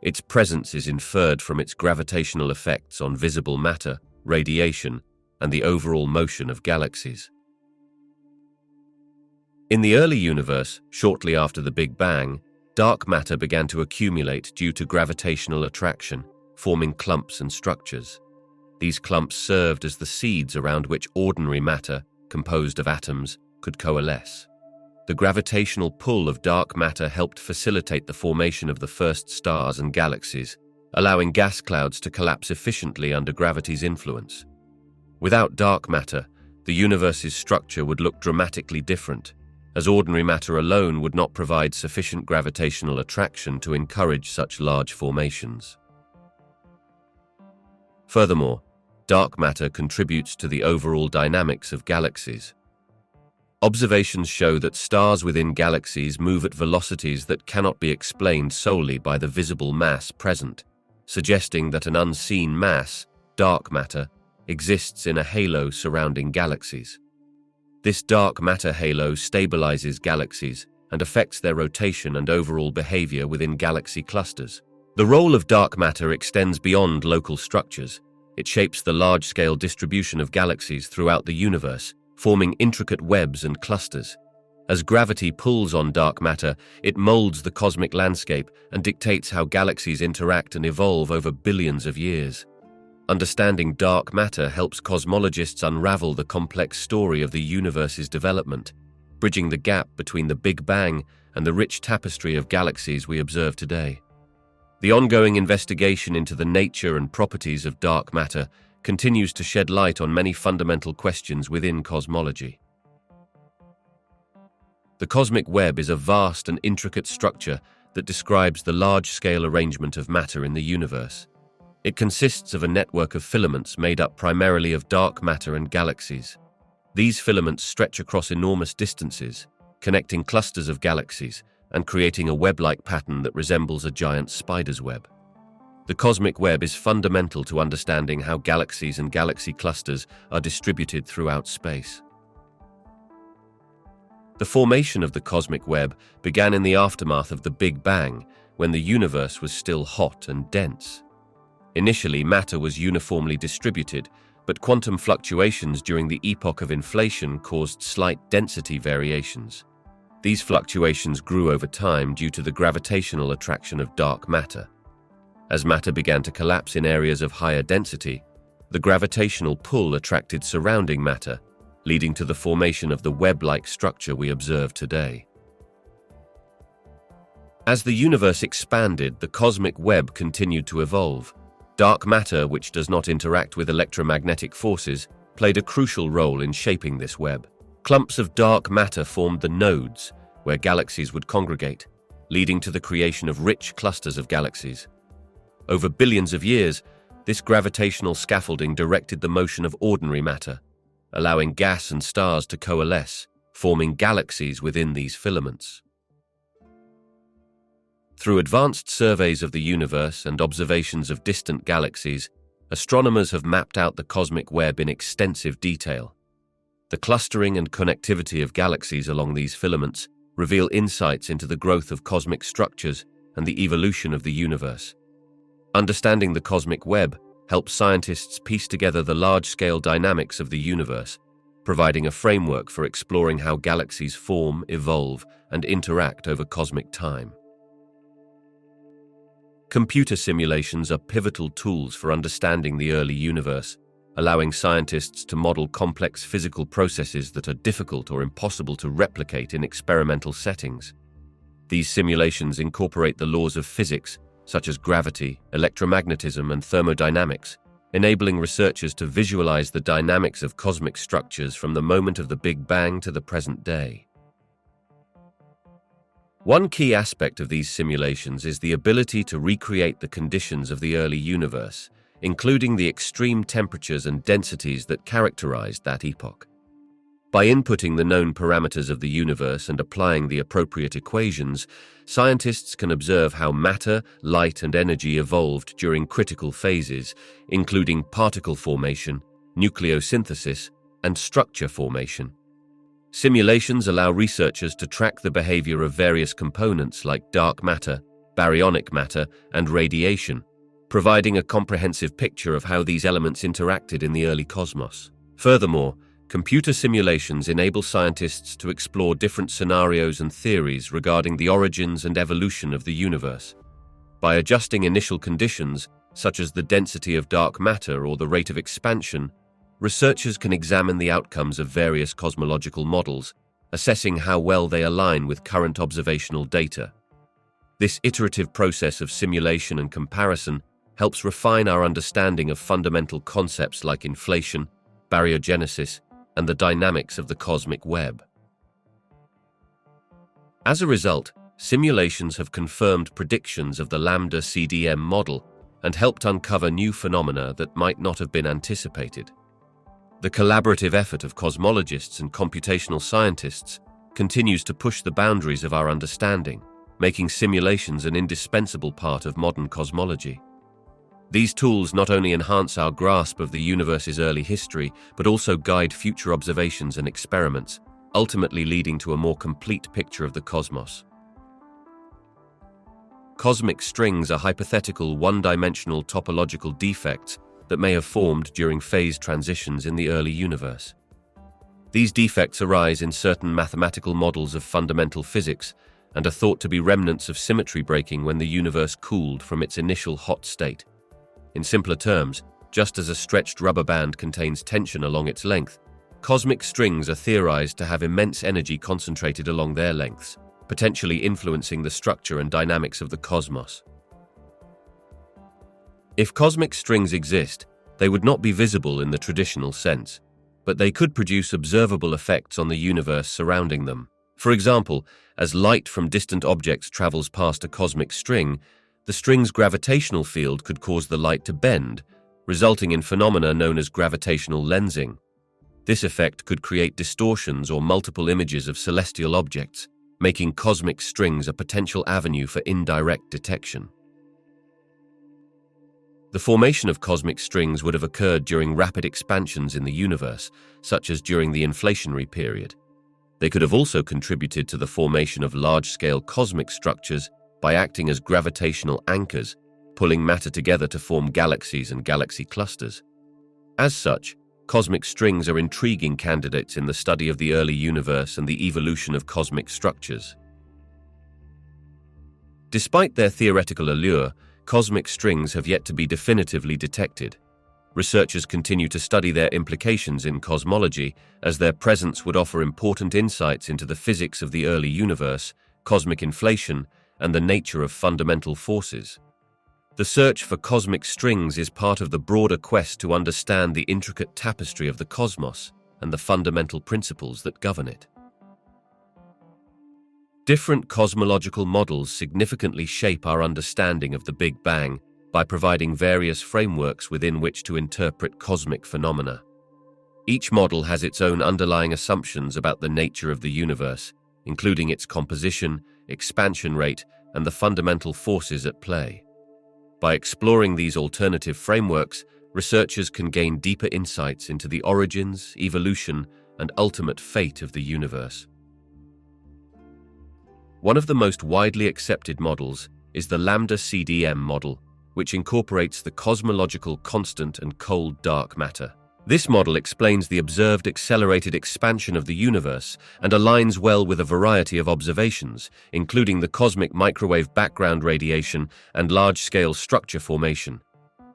Its presence is inferred from its gravitational effects on visible matter, radiation, and the overall motion of galaxies. In the early universe, shortly after the Big Bang, dark matter began to accumulate due to gravitational attraction, forming clumps and structures. These clumps served as the seeds around which ordinary matter, composed of atoms, could coalesce. The gravitational pull of dark matter helped facilitate the formation of the first stars and galaxies, allowing gas clouds to collapse efficiently under gravity's influence. Without dark matter, the universe's structure would look dramatically different, as ordinary matter alone would not provide sufficient gravitational attraction to encourage such large formations. Furthermore, dark matter contributes to the overall dynamics of galaxies. Observations show that stars within galaxies move at velocities that cannot be explained solely by the visible mass present, suggesting that an unseen mass, dark matter, exists in a halo surrounding galaxies. This dark matter halo stabilizes galaxies and affects their rotation and overall behavior within galaxy clusters. The role of dark matter extends beyond local structures. It shapes the large-scale distribution of galaxies throughout the universe, forming intricate webs and clusters. As gravity pulls on dark matter, it molds the cosmic landscape and dictates how galaxies interact and evolve over billions of years. Understanding dark matter helps cosmologists unravel the complex story of the universe's development, bridging the gap between the Big Bang and the rich tapestry of galaxies we observe today. The ongoing investigation into the nature and properties of dark matter continues to shed light on many fundamental questions within cosmology. The cosmic web is a vast and intricate structure that describes the large-scale arrangement of matter in the universe. It consists of a network of filaments made up primarily of dark matter and galaxies. These filaments stretch across enormous distances, connecting clusters of galaxies and creating a web-like pattern that resembles a giant spider's web. The cosmic web is fundamental to understanding how galaxies and galaxy clusters are distributed throughout space. The formation of the cosmic web began in the aftermath of the Big Bang, when the universe was still hot and dense. Initially, matter was uniformly distributed, but quantum fluctuations during the epoch of inflation caused slight density variations. These fluctuations grew over time due to the gravitational attraction of dark matter. As matter began to collapse in areas of higher density, the gravitational pull attracted surrounding matter, leading to the formation of the web-like structure we observe today. As the universe expanded, the cosmic web continued to evolve. Dark matter, which does not interact with electromagnetic forces, played a crucial role in shaping this web. Clumps of dark matter formed the nodes, where galaxies would congregate, leading to the creation of rich clusters of galaxies. Over billions of years, this gravitational scaffolding directed the motion of ordinary matter, allowing gas and stars to coalesce, forming galaxies within these filaments. Through advanced surveys of the universe and observations of distant galaxies, astronomers have mapped out the cosmic web in extensive detail. The clustering and connectivity of galaxies along these filaments reveal insights into the growth of cosmic structures and the evolution of the universe. Understanding the cosmic web helps scientists piece together the large-scale dynamics of the universe, providing a framework for exploring how galaxies form, evolve, and interact over cosmic time. Computer simulations are pivotal tools for understanding the early universe, allowing scientists to model complex physical processes that are difficult or impossible to replicate in experimental settings. These simulations incorporate the laws of physics, such as gravity, electromagnetism, and thermodynamics, enabling researchers to visualize the dynamics of cosmic structures from the moment of the Big Bang to the present day. One key aspect of these simulations is the ability to recreate the conditions of the early universe, including the extreme temperatures and densities that characterized that epoch. By inputting the known parameters of the universe and applying the appropriate equations, scientists can observe how matter, light, and energy evolved during critical phases, including particle formation, nucleosynthesis, and structure formation. Simulations allow researchers to track the behavior of various components like dark matter, baryonic matter, and radiation, providing a comprehensive picture of how these elements interacted in the early cosmos. Furthermore, computer simulations enable scientists to explore different scenarios and theories regarding the origins and evolution of the universe. By adjusting initial conditions, such as the density of dark matter or the rate of expansion, researchers can examine the outcomes of various cosmological models, assessing how well they align with current observational data. This iterative process of simulation and comparison helps refine our understanding of fundamental concepts like inflation, baryogenesis, and the dynamics of the cosmic web. As a result, simulations have confirmed predictions of the Lambda-CDM model, and helped uncover new phenomena that might not have been anticipated. The collaborative effort of cosmologists and computational scientists continues to push the boundaries of our understanding, making simulations an indispensable part of modern cosmology. These tools not only enhance our grasp of the universe's early history, but also guide future observations and experiments, ultimately leading to a more complete picture of the cosmos. Cosmic strings are hypothetical one-dimensional topological defects that may have formed during phase transitions in the early universe. These defects arise in certain mathematical models of fundamental physics and are thought to be remnants of symmetry breaking when the universe cooled from its initial hot state. In simpler terms, just as a stretched rubber band contains tension along its length, cosmic strings are theorized to have immense energy concentrated along their lengths, potentially influencing the structure and dynamics of the cosmos. If cosmic strings exist, they would not be visible in the traditional sense, but they could produce observable effects on the universe surrounding them. For example, as light from distant objects travels past a cosmic string, the string's gravitational field could cause the light to bend, resulting in phenomena known as gravitational lensing. This effect could create distortions or multiple images of celestial objects, making cosmic strings a potential avenue for indirect detection. The formation of cosmic strings would have occurred during rapid expansions in the universe, such as during the inflationary period. They could have also contributed to the formation of large-scale cosmic structures by acting as gravitational anchors, pulling matter together to form galaxies and galaxy clusters. As such, cosmic strings are intriguing candidates in the study of the early universe and the evolution of cosmic structures. Despite their theoretical allure, cosmic strings have yet to be definitively detected. Researchers continue to study their implications in cosmology, as their presence would offer important insights into the physics of the early universe, cosmic inflation, and the nature of fundamental forces. The search for cosmic strings is part of the broader quest to understand the intricate tapestry of the cosmos and the fundamental principles that govern it. Different cosmological models significantly shape our understanding of the Big Bang by providing various frameworks within which to interpret cosmic phenomena. Each model has its own underlying assumptions about the nature of the universe, including its composition, expansion rate, and the fundamental forces at play. By exploring these alternative frameworks, researchers can gain deeper insights into the origins, evolution, and ultimate fate of the universe. One of the most widely accepted models is the Lambda-CDM model, which incorporates the cosmological constant and cold dark matter. This model explains the observed accelerated expansion of the universe and aligns well with a variety of observations, including the cosmic microwave background radiation and large-scale structure formation.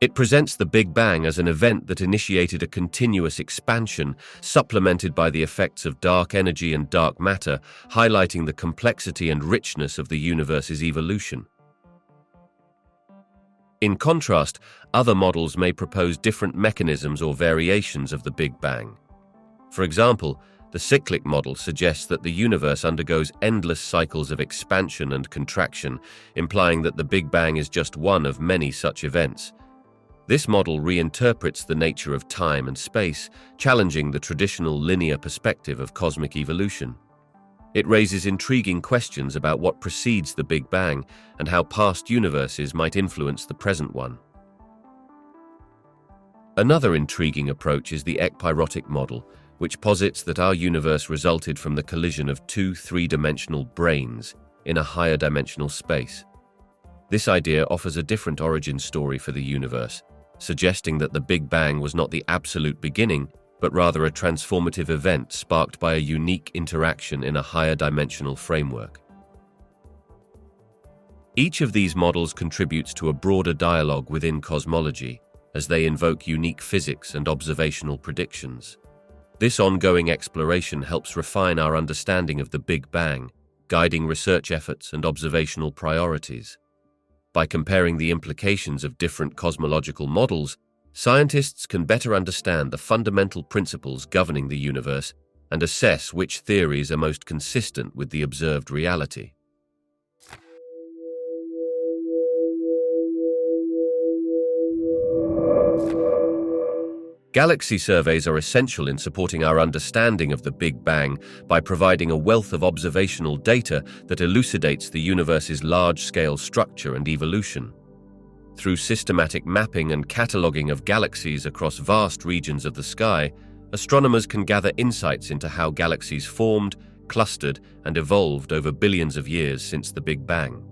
It presents the Big Bang as an event that initiated a continuous expansion, supplemented by the effects of dark energy and dark matter, highlighting the complexity and richness of the universe's evolution. In contrast, other models may propose different mechanisms or variations of the Big Bang. For example, the Cyclic model suggests that the universe undergoes endless cycles of expansion and contraction, implying that the Big Bang is just one of many such events. This model reinterprets the nature of time and space, challenging the traditional linear perspective of cosmic evolution. It raises intriguing questions about what precedes the Big Bang and how past universes might influence the present one. Another intriguing approach is the ekpyrotic model, which posits that our universe resulted from the collision of two three-dimensional branes in a higher dimensional space. This idea offers a different origin story for the universe, suggesting that the Big Bang was not the absolute beginning, but rather a transformative event sparked by a unique interaction in a higher dimensional framework. Each of these models contributes to a broader dialogue within cosmology, as they invoke unique physics and observational predictions. This ongoing exploration helps refine our understanding of the Big Bang, guiding research efforts and observational priorities. By comparing the implications of different cosmological models, scientists can better understand the fundamental principles governing the universe and assess which theories are most consistent with the observed reality. Galaxy surveys are essential in supporting our understanding of the Big Bang by providing a wealth of observational data that elucidates the universe's large-scale structure and evolution. Through systematic mapping and cataloging of galaxies across vast regions of the sky, astronomers can gather insights into how galaxies formed, clustered, and evolved over billions of years since the Big Bang.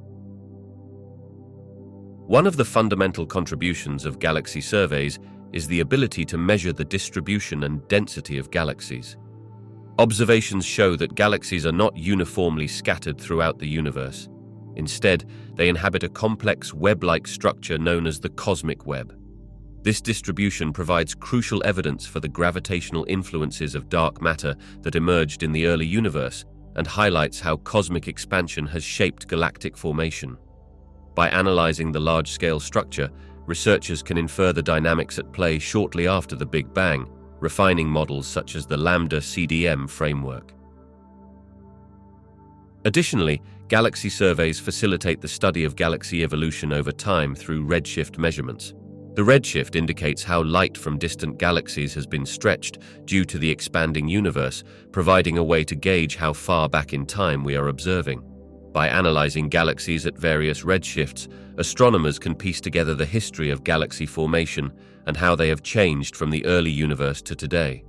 One of the fundamental contributions of galaxy surveys is the ability to measure the distribution and density of galaxies. Observations show that galaxies are not uniformly scattered throughout the universe. Instead, they inhabit a complex web-like structure known as the cosmic web. This distribution provides crucial evidence for the gravitational influences of dark matter that emerged in the early universe and highlights how cosmic expansion has shaped galactic formation. By analyzing the large-scale structure, researchers can infer the dynamics at play shortly after the Big Bang, refining models such as the Lambda-CDM framework. Additionally, galaxy surveys facilitate the study of galaxy evolution over time through redshift measurements. The redshift indicates how light from distant galaxies has been stretched due to the expanding universe, providing a way to gauge how far back in time we are observing. By analyzing galaxies at various redshifts, astronomers can piece together the history of galaxy formation and how they have changed from the early universe to today.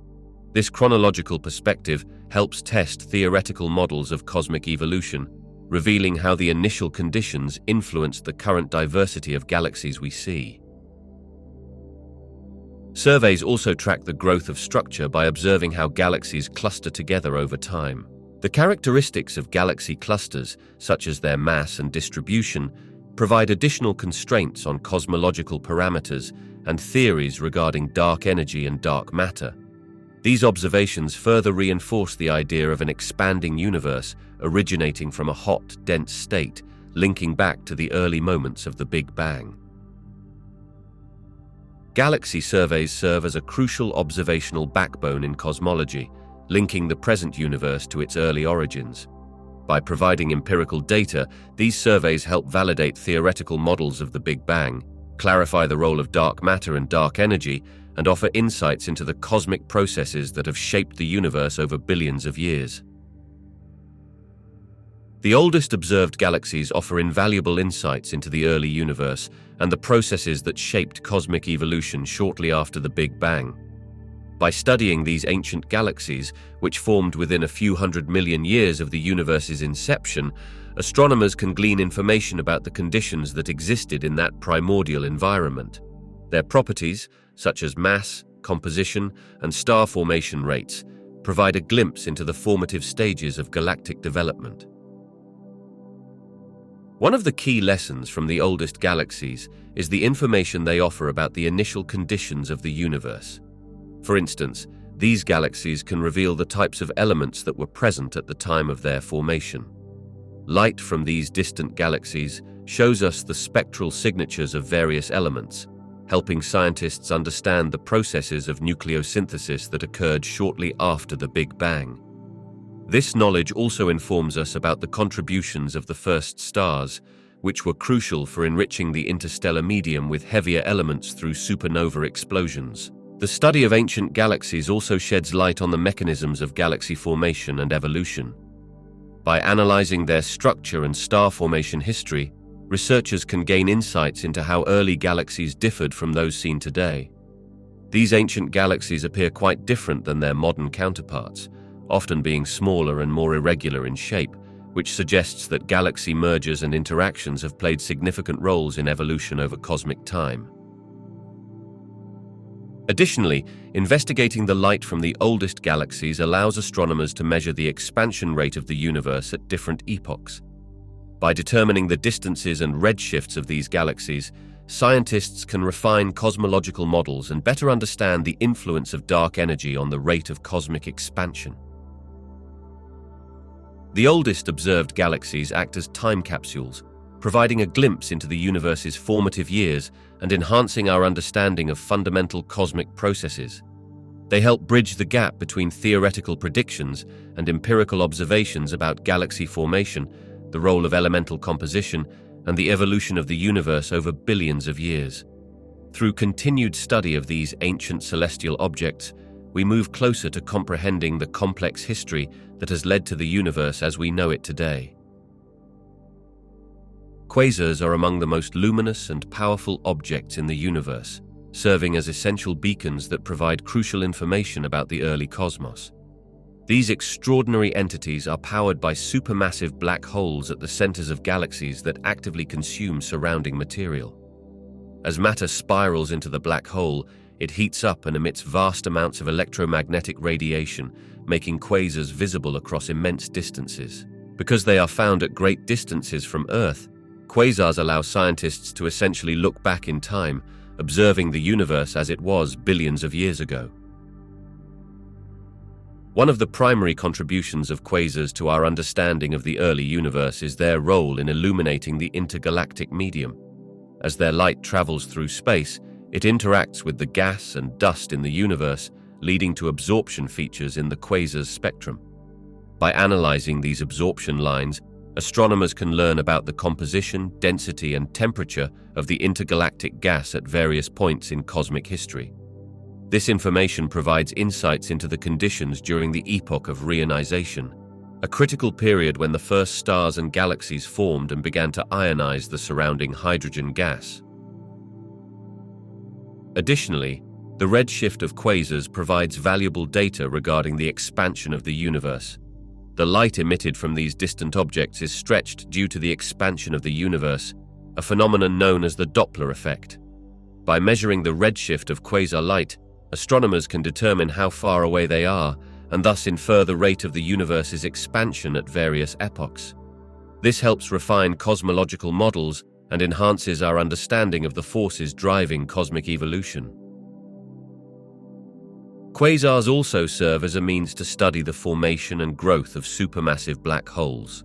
This chronological perspective helps test theoretical models of cosmic evolution, revealing how the initial conditions influenced the current diversity of galaxies we see. Surveys also track the growth of structure by observing how galaxies cluster together over time. The characteristics of galaxy clusters, such as their mass and distribution, provide additional constraints on cosmological parameters and theories regarding dark energy and dark matter. These observations further reinforce the idea of an expanding universe originating from a hot, dense state, linking back to the early moments of the Big Bang. Galaxy surveys serve as a crucial observational backbone in cosmology, linking the present universe to its early origins. By providing empirical data, these surveys help validate theoretical models of the Big Bang, clarify the role of dark matter and dark energy, and offer insights into the cosmic processes that have shaped the universe over billions of years. The oldest observed galaxies offer invaluable insights into the early universe and the processes that shaped cosmic evolution shortly after the Big Bang. By studying these ancient galaxies, which formed within a few hundred million years of the universe's inception, astronomers can glean information about the conditions that existed in that primordial environment. Their properties, such as mass, composition, and star formation rates, provide a glimpse into the formative stages of galactic development. One of the key lessons from the oldest galaxies is the information they offer about the initial conditions of the universe. For instance, these galaxies can reveal the types of elements that were present at the time of their formation. Light from these distant galaxies shows us the spectral signatures of various elements, helping scientists understand the processes of nucleosynthesis that occurred shortly after the Big Bang. This knowledge also informs us about the contributions of the first stars, which were crucial for enriching the interstellar medium with heavier elements through supernova explosions. The study of ancient galaxies also sheds light on the mechanisms of galaxy formation and evolution. By analyzing their structure and star formation history, researchers can gain insights into how early galaxies differed from those seen today. These ancient galaxies appear quite different than their modern counterparts, often being smaller and more irregular in shape, which suggests that galaxy mergers and interactions have played significant roles in evolution over cosmic time. Additionally, investigating the light from the oldest galaxies allows astronomers to measure the expansion rate of the universe at different epochs. By determining the distances and redshifts of these galaxies, scientists can refine cosmological models and better understand the influence of dark energy on the rate of cosmic expansion. The oldest observed galaxies act as time capsules, providing a glimpse into the universe's formative years and enhancing our understanding of fundamental cosmic processes. They help bridge the gap between theoretical predictions and empirical observations about galaxy formation, the role of elemental composition, and the evolution of the universe over billions of years. Through continued study of these ancient celestial objects, we move closer to comprehending the complex history that has led to the universe as we know it today. Quasars are among the most luminous and powerful objects in the universe, serving as essential beacons that provide crucial information about the early cosmos. These extraordinary entities are powered by supermassive black holes at the centers of galaxies that actively consume surrounding material. As matter spirals into the black hole, it heats up and emits vast amounts of electromagnetic radiation, making quasars visible across immense distances. Because they are found at great distances from Earth, quasars allow scientists to essentially look back in time, observing the universe as it was billions of years ago. One of the primary contributions of quasars to our understanding of the early universe is their role in illuminating the intergalactic medium. As their light travels through space, it interacts with the gas and dust in the universe, leading to absorption features in the quasar's spectrum. By analyzing these absorption lines, astronomers can learn about the composition, density, and temperature of the intergalactic gas at various points in cosmic history. This information provides insights into the conditions during the epoch of reionization, a critical period when the first stars and galaxies formed and began to ionize the surrounding hydrogen gas. Additionally, the redshift of quasars provides valuable data regarding the expansion of the universe. The light emitted from these distant objects is stretched due to the expansion of the universe, a phenomenon known as the Doppler effect. By measuring the redshift of quasar light, astronomers can determine how far away they are and thus infer the rate of the universe's expansion at various epochs. This helps refine cosmological models and enhances our understanding of the forces driving cosmic evolution. Quasars also serve as a means to study the formation and growth of supermassive black holes.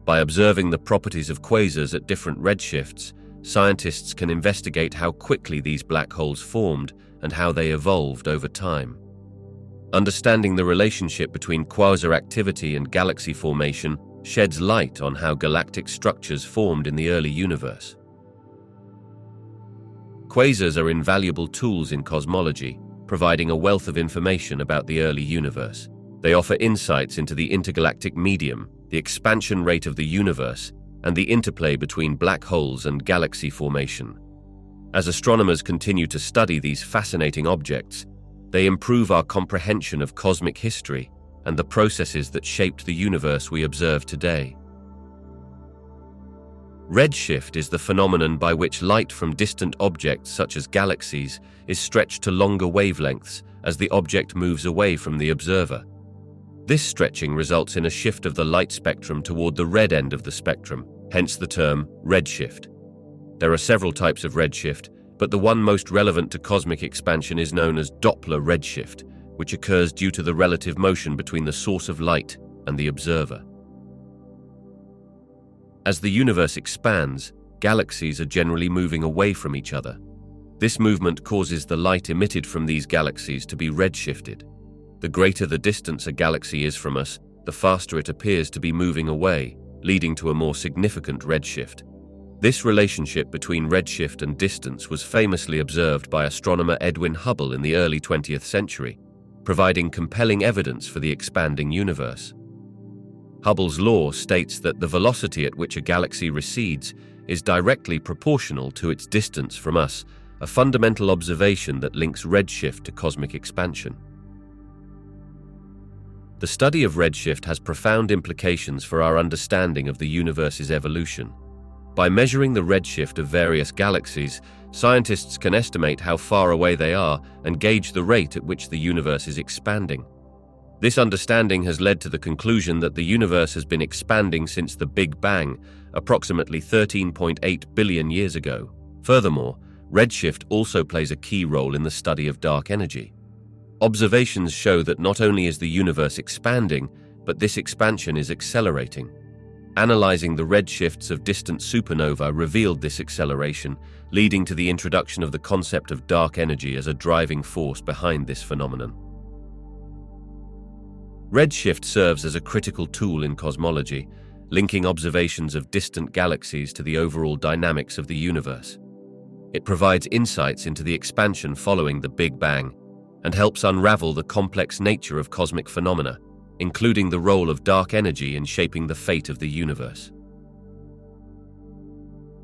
By observing the properties of quasars at different redshifts, scientists can investigate how quickly these black holes formed and how they evolved over time. Understanding the relationship between quasar activity and galaxy formation sheds light on how galactic structures formed in the early universe. Quasars are invaluable tools in cosmology, providing a wealth of information about the early universe. They offer insights into the intergalactic medium, the expansion rate of the universe, and the interplay between black holes and galaxy formation. As astronomers continue to study these fascinating objects, they improve our comprehension of cosmic history and the processes that shaped the universe we observe today. Redshift is the phenomenon by which light from distant objects such as galaxies is stretched to longer wavelengths as the object moves away from the observer. This stretching results in a shift of the light spectrum toward the red end of the spectrum, hence the term redshift. There are several types of redshift, but the one most relevant to cosmic expansion is known as Doppler redshift, which occurs due to the relative motion between the source of light and the observer. As the universe expands, galaxies are generally moving away from each other. This movement causes the light emitted from these galaxies to be redshifted. The greater the distance a galaxy is from us, the faster it appears to be moving away, leading to a more significant redshift. This relationship between redshift and distance was famously observed by astronomer Edwin Hubble in the early 20th century, providing compelling evidence for the expanding universe. Hubble's law states that the velocity at which a galaxy recedes is directly proportional to its distance from us, a fundamental observation that links redshift to cosmic expansion. The study of redshift has profound implications for our understanding of the universe's evolution. By measuring the redshift of various galaxies, scientists can estimate how far away they are and gauge the rate at which the universe is expanding. This understanding has led to the conclusion that the universe has been expanding since the Big Bang, approximately 13.8 billion years ago. Furthermore, redshift also plays a key role in the study of dark energy. Observations show that not only is the universe expanding, but this expansion is accelerating. Analyzing the redshifts of distant supernovae revealed this acceleration, leading to the introduction of the concept of dark energy as a driving force behind this phenomenon. Redshift serves as a critical tool in cosmology, linking observations of distant galaxies to the overall dynamics of the universe. It provides insights into the expansion following the Big Bang and helps unravel the complex nature of cosmic phenomena, including the role of dark energy in shaping the fate of the universe.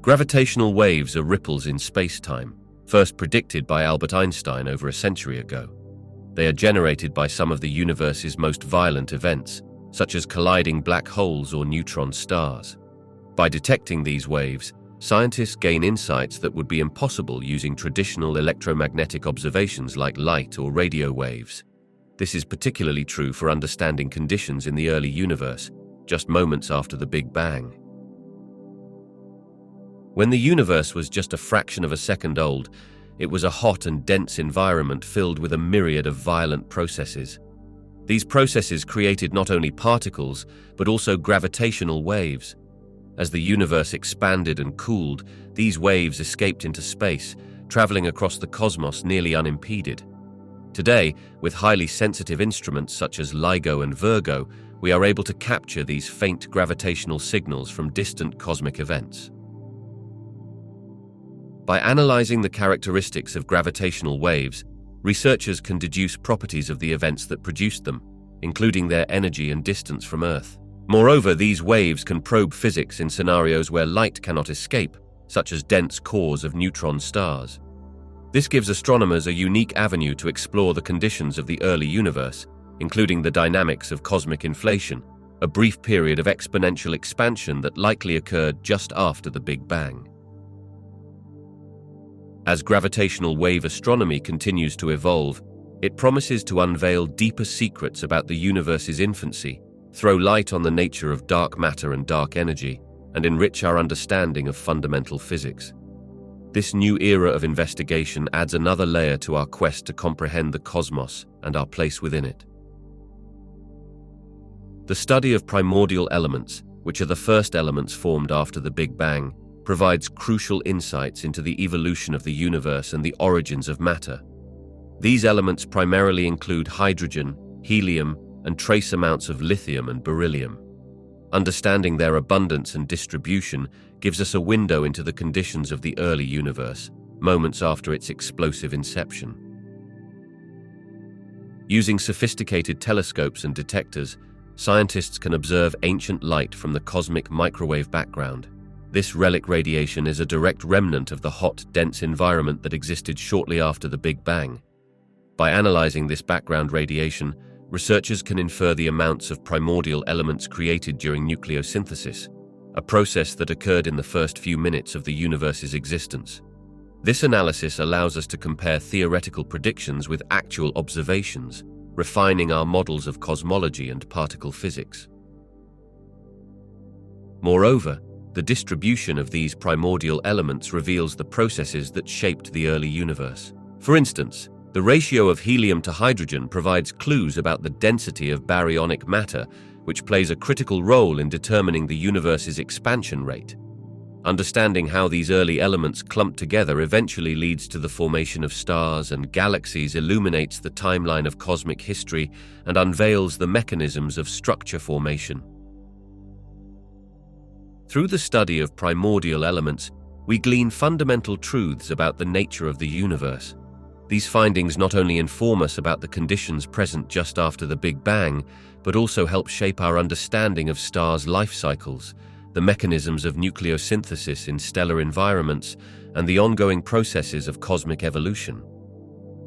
Gravitational waves are ripples in space-time, first predicted by Albert Einstein over a century ago. They are generated by some of the universe's most violent events, such as colliding black holes or neutron stars. By detecting these waves, scientists gain insights that would be impossible using traditional electromagnetic observations like light or radio waves. This is particularly true for understanding conditions in the early universe, just moments after the Big Bang. When the universe was just a fraction of a second old, it was a hot and dense environment filled with a myriad of violent processes. These processes created not only particles, but also gravitational waves. As the universe expanded and cooled, these waves escaped into space, traveling across the cosmos nearly unimpeded. Today, with highly sensitive instruments such as LIGO and Virgo, we are able to capture these faint gravitational signals from distant cosmic events. By analyzing the characteristics of gravitational waves, researchers can deduce properties of the events that produced them, including their energy and distance from Earth. Moreover, these waves can probe physics in scenarios where light cannot escape, such as dense cores of neutron stars. This gives astronomers a unique avenue to explore the conditions of the early universe, including the dynamics of cosmic inflation, a brief period of exponential expansion that likely occurred just after the Big Bang. As gravitational wave astronomy continues to evolve, it promises to unveil deeper secrets about the universe's infancy, throw light on the nature of dark matter and dark energy, and enrich our understanding of fundamental physics. This new era of investigation adds another layer to our quest to comprehend the cosmos and our place within it. The study of primordial elements, which are the first elements formed after the Big Bang, provides crucial insights into the evolution of the universe and the origins of matter. These elements primarily include hydrogen, helium, and trace amounts of lithium and beryllium. Understanding their abundance and distribution gives us a window into the conditions of the early universe, moments after its explosive inception. Using sophisticated telescopes and detectors, scientists can observe ancient light from the cosmic microwave background. This relic radiation is a direct remnant of the hot, dense environment that existed shortly after the Big Bang. By analyzing this background radiation, researchers can infer the amounts of primordial elements created during nucleosynthesis, a process that occurred in the first few minutes of the universe's existence. This analysis allows us to compare theoretical predictions with actual observations, refining our models of cosmology and particle physics. Moreover, the distribution of these primordial elements reveals the processes that shaped the early universe. For instance, the ratio of helium to hydrogen provides clues about the density of baryonic matter, which plays a critical role in determining the universe's expansion rate. Understanding how these early elements clump together eventually leads to the formation of stars and galaxies, illuminates the timeline of cosmic history, and unveils the mechanisms of structure formation. Through the study of primordial elements, we glean fundamental truths about the nature of the universe. These findings not only inform us about the conditions present just after the Big Bang, but also help shape our understanding of stars' life cycles, the mechanisms of nucleosynthesis in stellar environments, and the ongoing processes of cosmic evolution.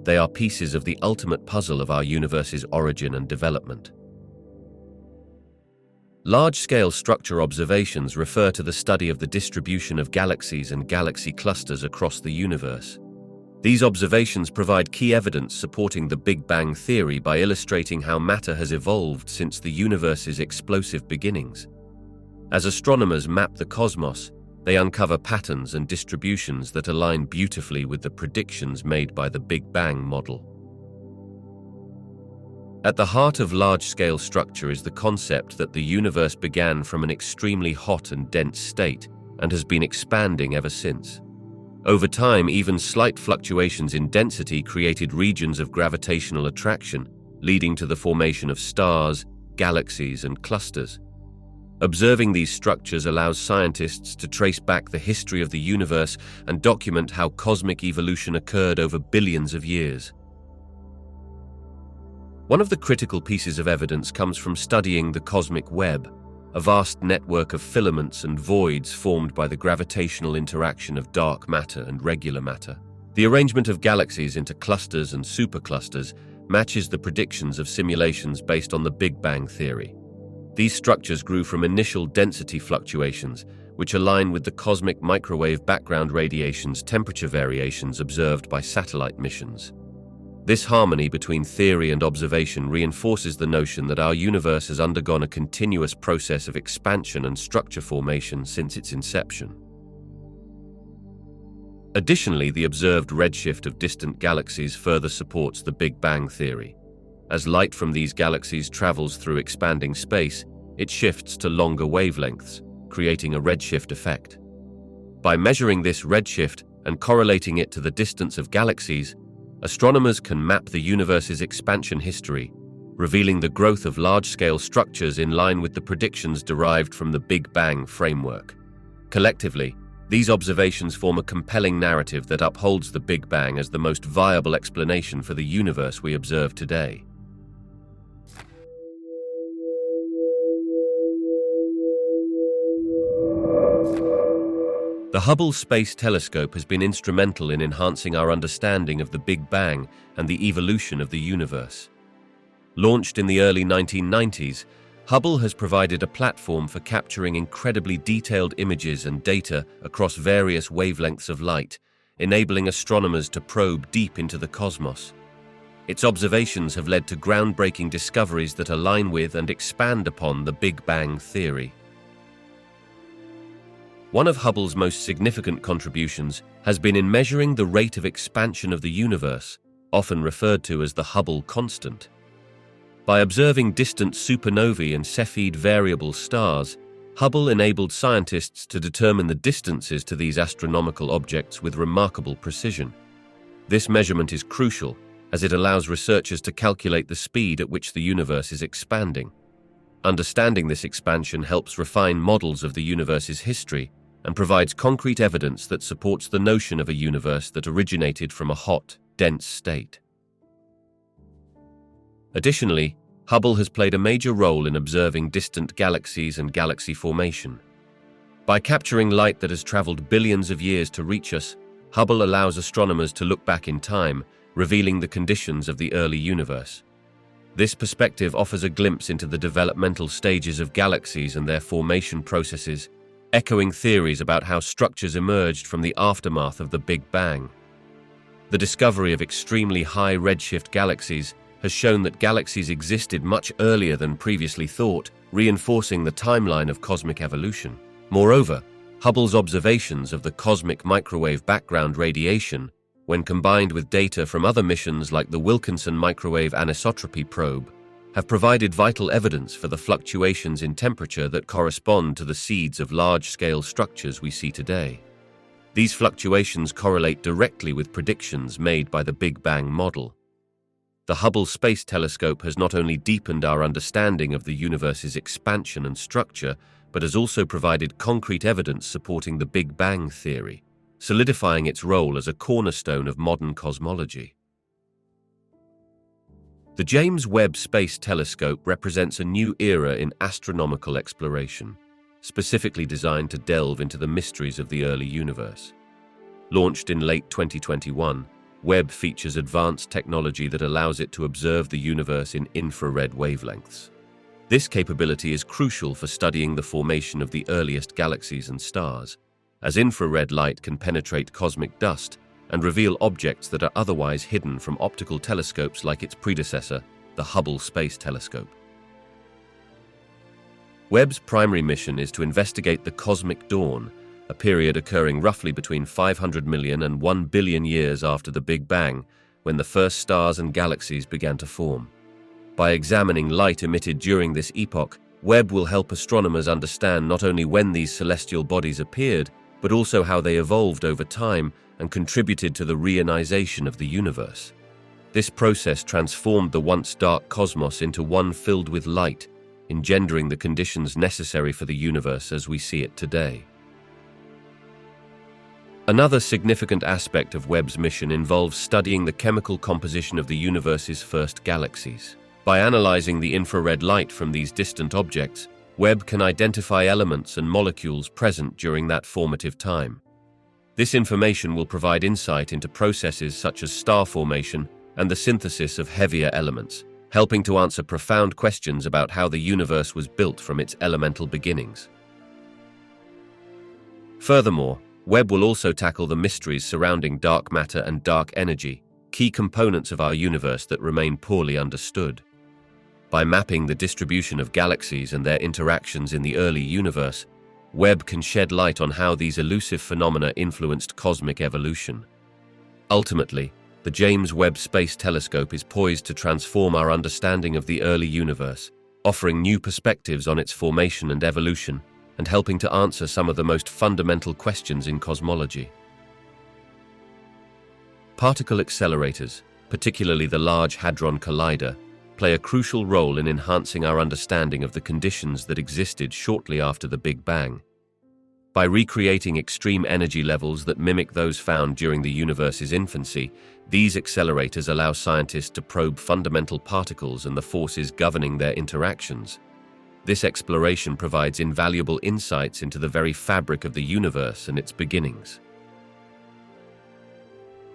They are pieces of the ultimate puzzle of our universe's origin and development. Large-scale structure observations refer to the study of the distribution of galaxies and galaxy clusters across the universe. These observations provide key evidence supporting the Big Bang theory by illustrating how matter has evolved since the universe's explosive beginnings. As astronomers map the cosmos, they uncover patterns and distributions that align beautifully with the predictions made by the Big Bang model. At the heart of large-scale structure is the concept that the universe began from an extremely hot and dense state and has been expanding ever since. Over time, even slight fluctuations in density created regions of gravitational attraction, leading to the formation of stars, galaxies, and clusters. Observing these structures allows scientists to trace back the history of the universe and document how cosmic evolution occurred over billions of years. One of the critical pieces of evidence comes from studying the cosmic web, a vast network of filaments and voids formed by the gravitational interaction of dark matter and regular matter. The arrangement of galaxies into clusters and superclusters matches the predictions of simulations based on the Big Bang theory. These structures grew from initial density fluctuations, which align with the cosmic microwave background radiation's temperature variations observed by satellite missions. This harmony between theory and observation reinforces the notion that our universe has undergone a continuous process of expansion and structure formation since its inception. Additionally, the observed redshift of distant galaxies further supports the Big Bang theory. As light from these galaxies travels through expanding space, it shifts to longer wavelengths, creating a redshift effect. By measuring this redshift and correlating it to the distance of galaxies, astronomers can map the universe's expansion history, revealing the growth of large-scale structures in line with the predictions derived from the Big Bang framework. Collectively, these observations form a compelling narrative that upholds the Big Bang as the most viable explanation for the universe we observe today. The Hubble Space Telescope has been instrumental in enhancing our understanding of the Big Bang and the evolution of the universe. Launched in the early 1990s, Hubble has provided a platform for capturing incredibly detailed images and data across various wavelengths of light, enabling astronomers to probe deep into the cosmos. Its observations have led to groundbreaking discoveries that align with and expand upon the Big Bang theory. One of Hubble's most significant contributions has been in measuring the rate of expansion of the universe, often referred to as the Hubble constant. By observing distant supernovae and Cepheid variable stars, Hubble enabled scientists to determine the distances to these astronomical objects with remarkable precision. This measurement is crucial, as it allows researchers to calculate the speed at which the universe is expanding. Understanding this expansion helps refine models of the universe's history and provides concrete evidence that supports the notion of a universe that originated from a hot, dense state. Additionally, Hubble has played a major role in observing distant galaxies and galaxy formation. By capturing light that has traveled billions of years to reach us, Hubble allows astronomers to look back in time, revealing the conditions of the early universe. This perspective offers a glimpse into the developmental stages of galaxies and their formation processes, echoing theories about how structures emerged from the aftermath of the Big Bang. The discovery of extremely high redshift galaxies has shown that galaxies existed much earlier than previously thought, reinforcing the timeline of cosmic evolution. Moreover, Hubble's observations of the cosmic microwave background radiation, when combined with data from other missions like the Wilkinson Microwave Anisotropy Probe, have provided vital evidence for the fluctuations in temperature that correspond to the seeds of large-scale structures we see today. These fluctuations correlate directly with predictions made by the Big Bang model. The Hubble Space Telescope has not only deepened our understanding of the universe's expansion and structure, but has also provided concrete evidence supporting the Big Bang theory, solidifying its role as a cornerstone of modern cosmology. The James Webb Space Telescope represents a new era in astronomical exploration, specifically designed to delve into the mysteries of the early universe. Launched in late 2021, Webb features advanced technology that allows it to observe the universe in infrared wavelengths. This capability is crucial for studying the formation of the earliest galaxies and stars, as infrared light can penetrate cosmic dust and reveal objects that are otherwise hidden from optical telescopes like its predecessor, the Hubble Space Telescope. Webb's primary mission is to investigate the cosmic dawn, a period occurring roughly between 500 million and 1 billion years after the Big Bang, when the first stars and galaxies began to form. By examining light emitted during this epoch, Webb will help astronomers understand not only when these celestial bodies appeared, but also how they evolved over time and contributed to the reionization of the universe. This process transformed the once dark cosmos into one filled with light, engendering the conditions necessary for the universe as we see it today. Another significant aspect of Webb's mission involves studying the chemical composition of the universe's first galaxies. By analyzing the infrared light from these distant objects, Webb can identify elements and molecules present during that formative time. This information will provide insight into processes such as star formation and the synthesis of heavier elements, helping to answer profound questions about how the universe was built from its elemental beginnings. Furthermore, Webb will also tackle the mysteries surrounding dark matter and dark energy, key components of our universe that remain poorly understood. By mapping the distribution of galaxies and their interactions in the early universe, Webb can shed light on how these elusive phenomena influenced cosmic evolution. Ultimately, the James Webb Space Telescope is poised to transform our understanding of the early universe, offering new perspectives on its formation and evolution, and helping to answer some of the most fundamental questions in cosmology. Particle accelerators, particularly the Large Hadron Collider, play a crucial role in enhancing our understanding of the conditions that existed shortly after the Big Bang. By recreating extreme energy levels that mimic those found during the universe's infancy, these accelerators allow scientists to probe fundamental particles and the forces governing their interactions. This exploration provides invaluable insights into the very fabric of the universe and its beginnings.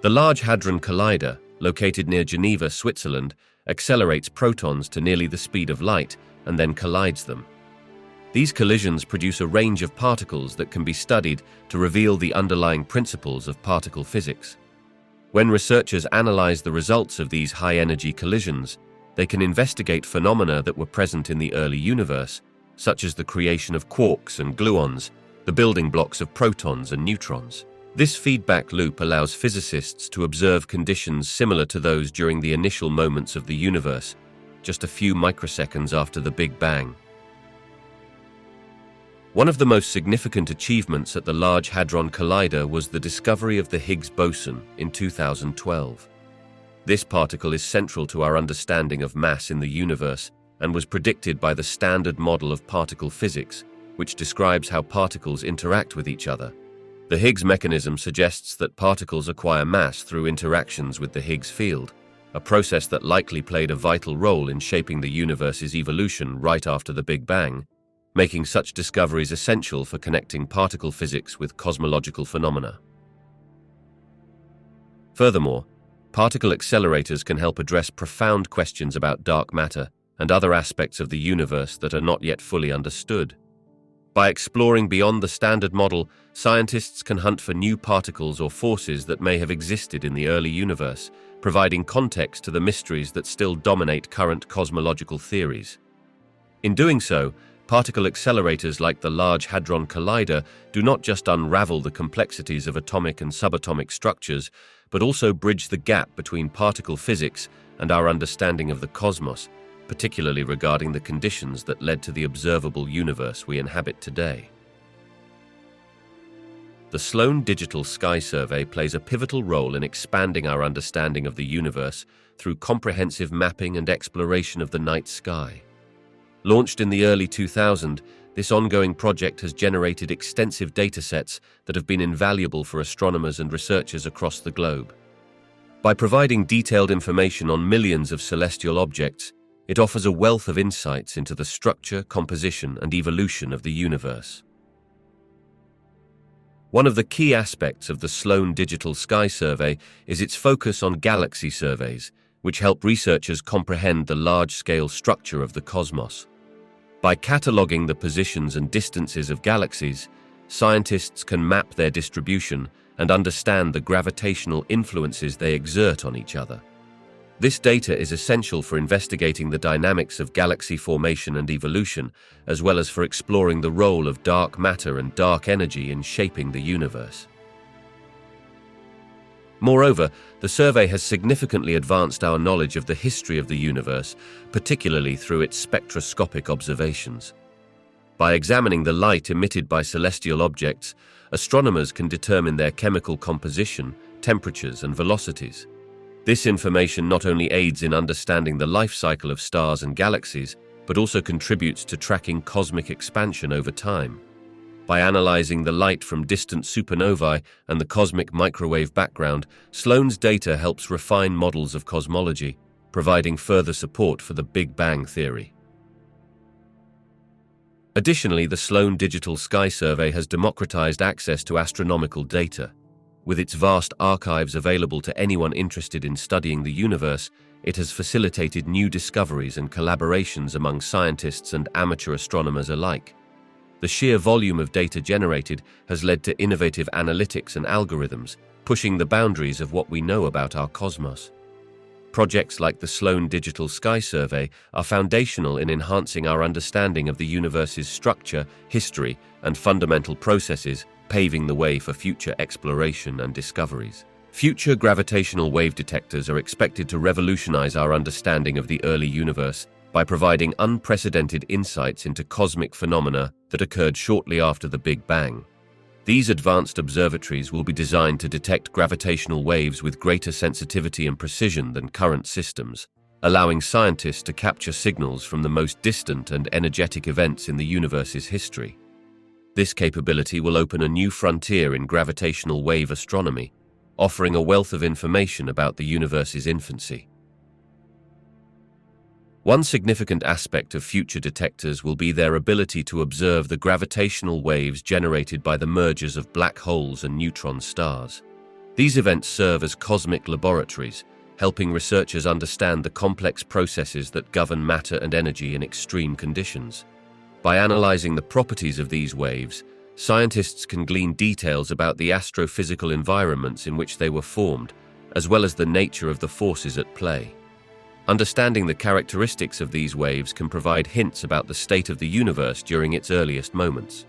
The Large Hadron Collider, located near Geneva, Switzerland, accelerates protons to nearly the speed of light and then collides them. These collisions produce a range of particles that can be studied to reveal the underlying principles of particle physics. When researchers analyze the results of these high-energy collisions, they can investigate phenomena that were present in the early universe, such as the creation of quarks and gluons, the building blocks of protons and neutrons. This feedback loop allows physicists to observe conditions similar to those during the initial moments of the universe, just a few microseconds after the Big Bang. One of the most significant achievements at the Large Hadron Collider was the discovery of the Higgs boson in 2012. This particle is central to our understanding of mass in the universe and was predicted by the Standard Model of Particle Physics, which describes how particles interact with each other. The Higgs mechanism suggests that particles acquire mass through interactions with the Higgs field, a process that likely played a vital role in shaping the universe's evolution right after the Big Bang, making such discoveries essential for connecting particle physics with cosmological phenomena. Furthermore, particle accelerators can help address profound questions about dark matter and other aspects of the universe that are not yet fully understood. By exploring beyond the Standard Model, scientists can hunt for new particles or forces that may have existed in the early universe, providing context to the mysteries that still dominate current cosmological theories. In doing so, particle accelerators like the Large Hadron Collider do not just unravel the complexities of atomic and subatomic structures, but also bridge the gap between particle physics and our understanding of the cosmos, particularly regarding the conditions that led to the observable universe we inhabit today. The Sloan Digital Sky Survey plays a pivotal role in expanding our understanding of the universe through comprehensive mapping and exploration of the night sky. Launched in the early 2000s, this ongoing project has generated extensive datasets that have been invaluable for astronomers and researchers across the globe. By providing detailed information on millions of celestial objects, it offers a wealth of insights into the structure, composition, and evolution of the universe. One of the key aspects of the Sloan Digital Sky Survey is its focus on galaxy surveys, which help researchers comprehend the large-scale structure of the cosmos. By cataloging the positions and distances of galaxies, scientists can map their distribution and understand the gravitational influences they exert on each other. This data is essential for investigating the dynamics of galaxy formation and evolution, as well as for exploring the role of dark matter and dark energy in shaping the universe. Moreover, the survey has significantly advanced our knowledge of the history of the universe, particularly through its spectroscopic observations. By examining the light emitted by celestial objects, astronomers can determine their chemical composition, temperatures, and velocities. This information not only aids in understanding the life cycle of stars and galaxies, but but also contributes to tracking cosmic expansion over time. By analyzing the light from distant supernovae and the cosmic microwave background, Sloan's data helps refine models of cosmology, providing further support for the Big Bang theory. Additionally, the Sloan Digital Sky Survey has democratized access to astronomical data. With its vast archives available to anyone interested in studying the universe, it has facilitated new discoveries and collaborations among scientists and amateur astronomers alike. The sheer volume of data generated has led to innovative analytics and algorithms, pushing the boundaries of what we know about our cosmos. Projects like the Sloan Digital Sky Survey are foundational in enhancing our understanding of the universe's structure, history, and fundamental processes, paving the way for future exploration and discoveries. Future gravitational wave detectors are expected to revolutionize our understanding of the early universe by providing unprecedented insights into cosmic phenomena that occurred shortly after the Big Bang. These advanced observatories will be designed to detect gravitational waves with greater sensitivity and precision than current systems, allowing scientists to capture signals from the most distant and energetic events in the universe's history. This capability will open a new frontier in gravitational wave astronomy, offering a wealth of information about the universe's infancy. One significant aspect of future detectors will be their ability to observe the gravitational waves generated by the mergers of black holes and neutron stars. These events serve as cosmic laboratories, helping researchers understand the complex processes that govern matter and energy in extreme conditions. By analyzing the properties of these waves, scientists can glean details about the astrophysical environments in which they were formed, as well as the nature of the forces at play. Understanding the characteristics of these waves can provide hints about the state of the universe during its earliest moments.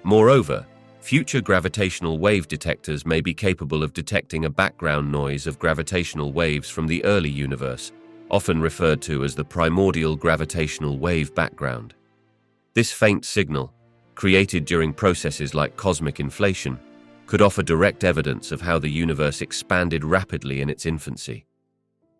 Moreover, future gravitational wave detectors may be capable of detecting a background noise of gravitational waves from the early universe, often referred to as the primordial gravitational wave background. This faint signal, created during processes like cosmic inflation, could offer direct evidence of how the universe expanded rapidly in its infancy.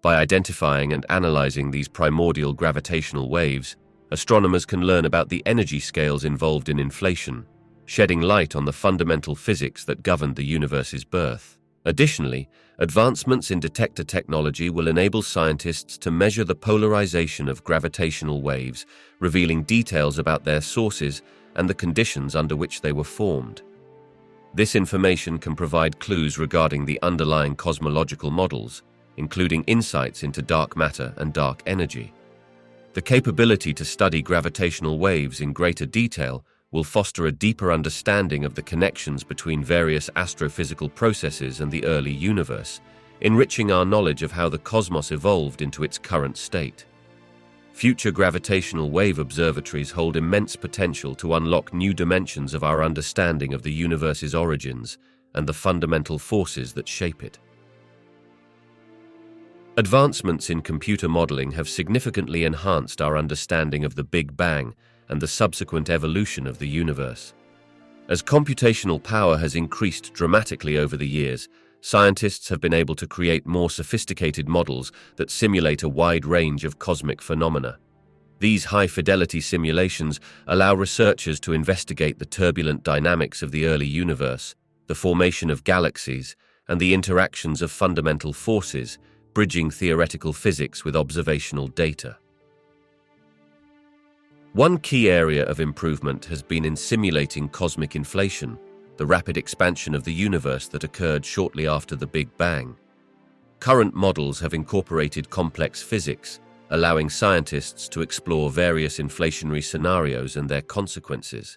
By identifying and analyzing these primordial gravitational waves, astronomers can learn about the energy scales involved in inflation, shedding light on the fundamental physics that governed the universe's birth. Additionally, advancements in detector technology will enable scientists to measure the polarization of gravitational waves, revealing details about their sources and the conditions under which they were formed. This information can provide clues regarding the underlying cosmological models, including insights into dark matter and dark energy. The capability to study gravitational waves in greater detail will foster a deeper understanding of the connections between various astrophysical processes and the early universe, enriching our knowledge of how the cosmos evolved into its current state. Future gravitational wave observatories hold immense potential to unlock new dimensions of our understanding of the universe's origins and the fundamental forces that shape it. Advancements in computer modeling have significantly enhanced our understanding of the Big Bang and the subsequent evolution of the universe. As computational power has increased dramatically over the years, scientists have been able to create more sophisticated models that simulate a wide range of cosmic phenomena. These high-fidelity simulations allow researchers to investigate the turbulent dynamics of the early universe, the formation of galaxies, and the interactions of fundamental forces, bridging theoretical physics with observational data. One key area of improvement has been in simulating cosmic inflation, the rapid expansion of the universe that occurred shortly after the Big Bang. Current models have incorporated complex physics, allowing scientists to explore various inflationary scenarios and their consequences.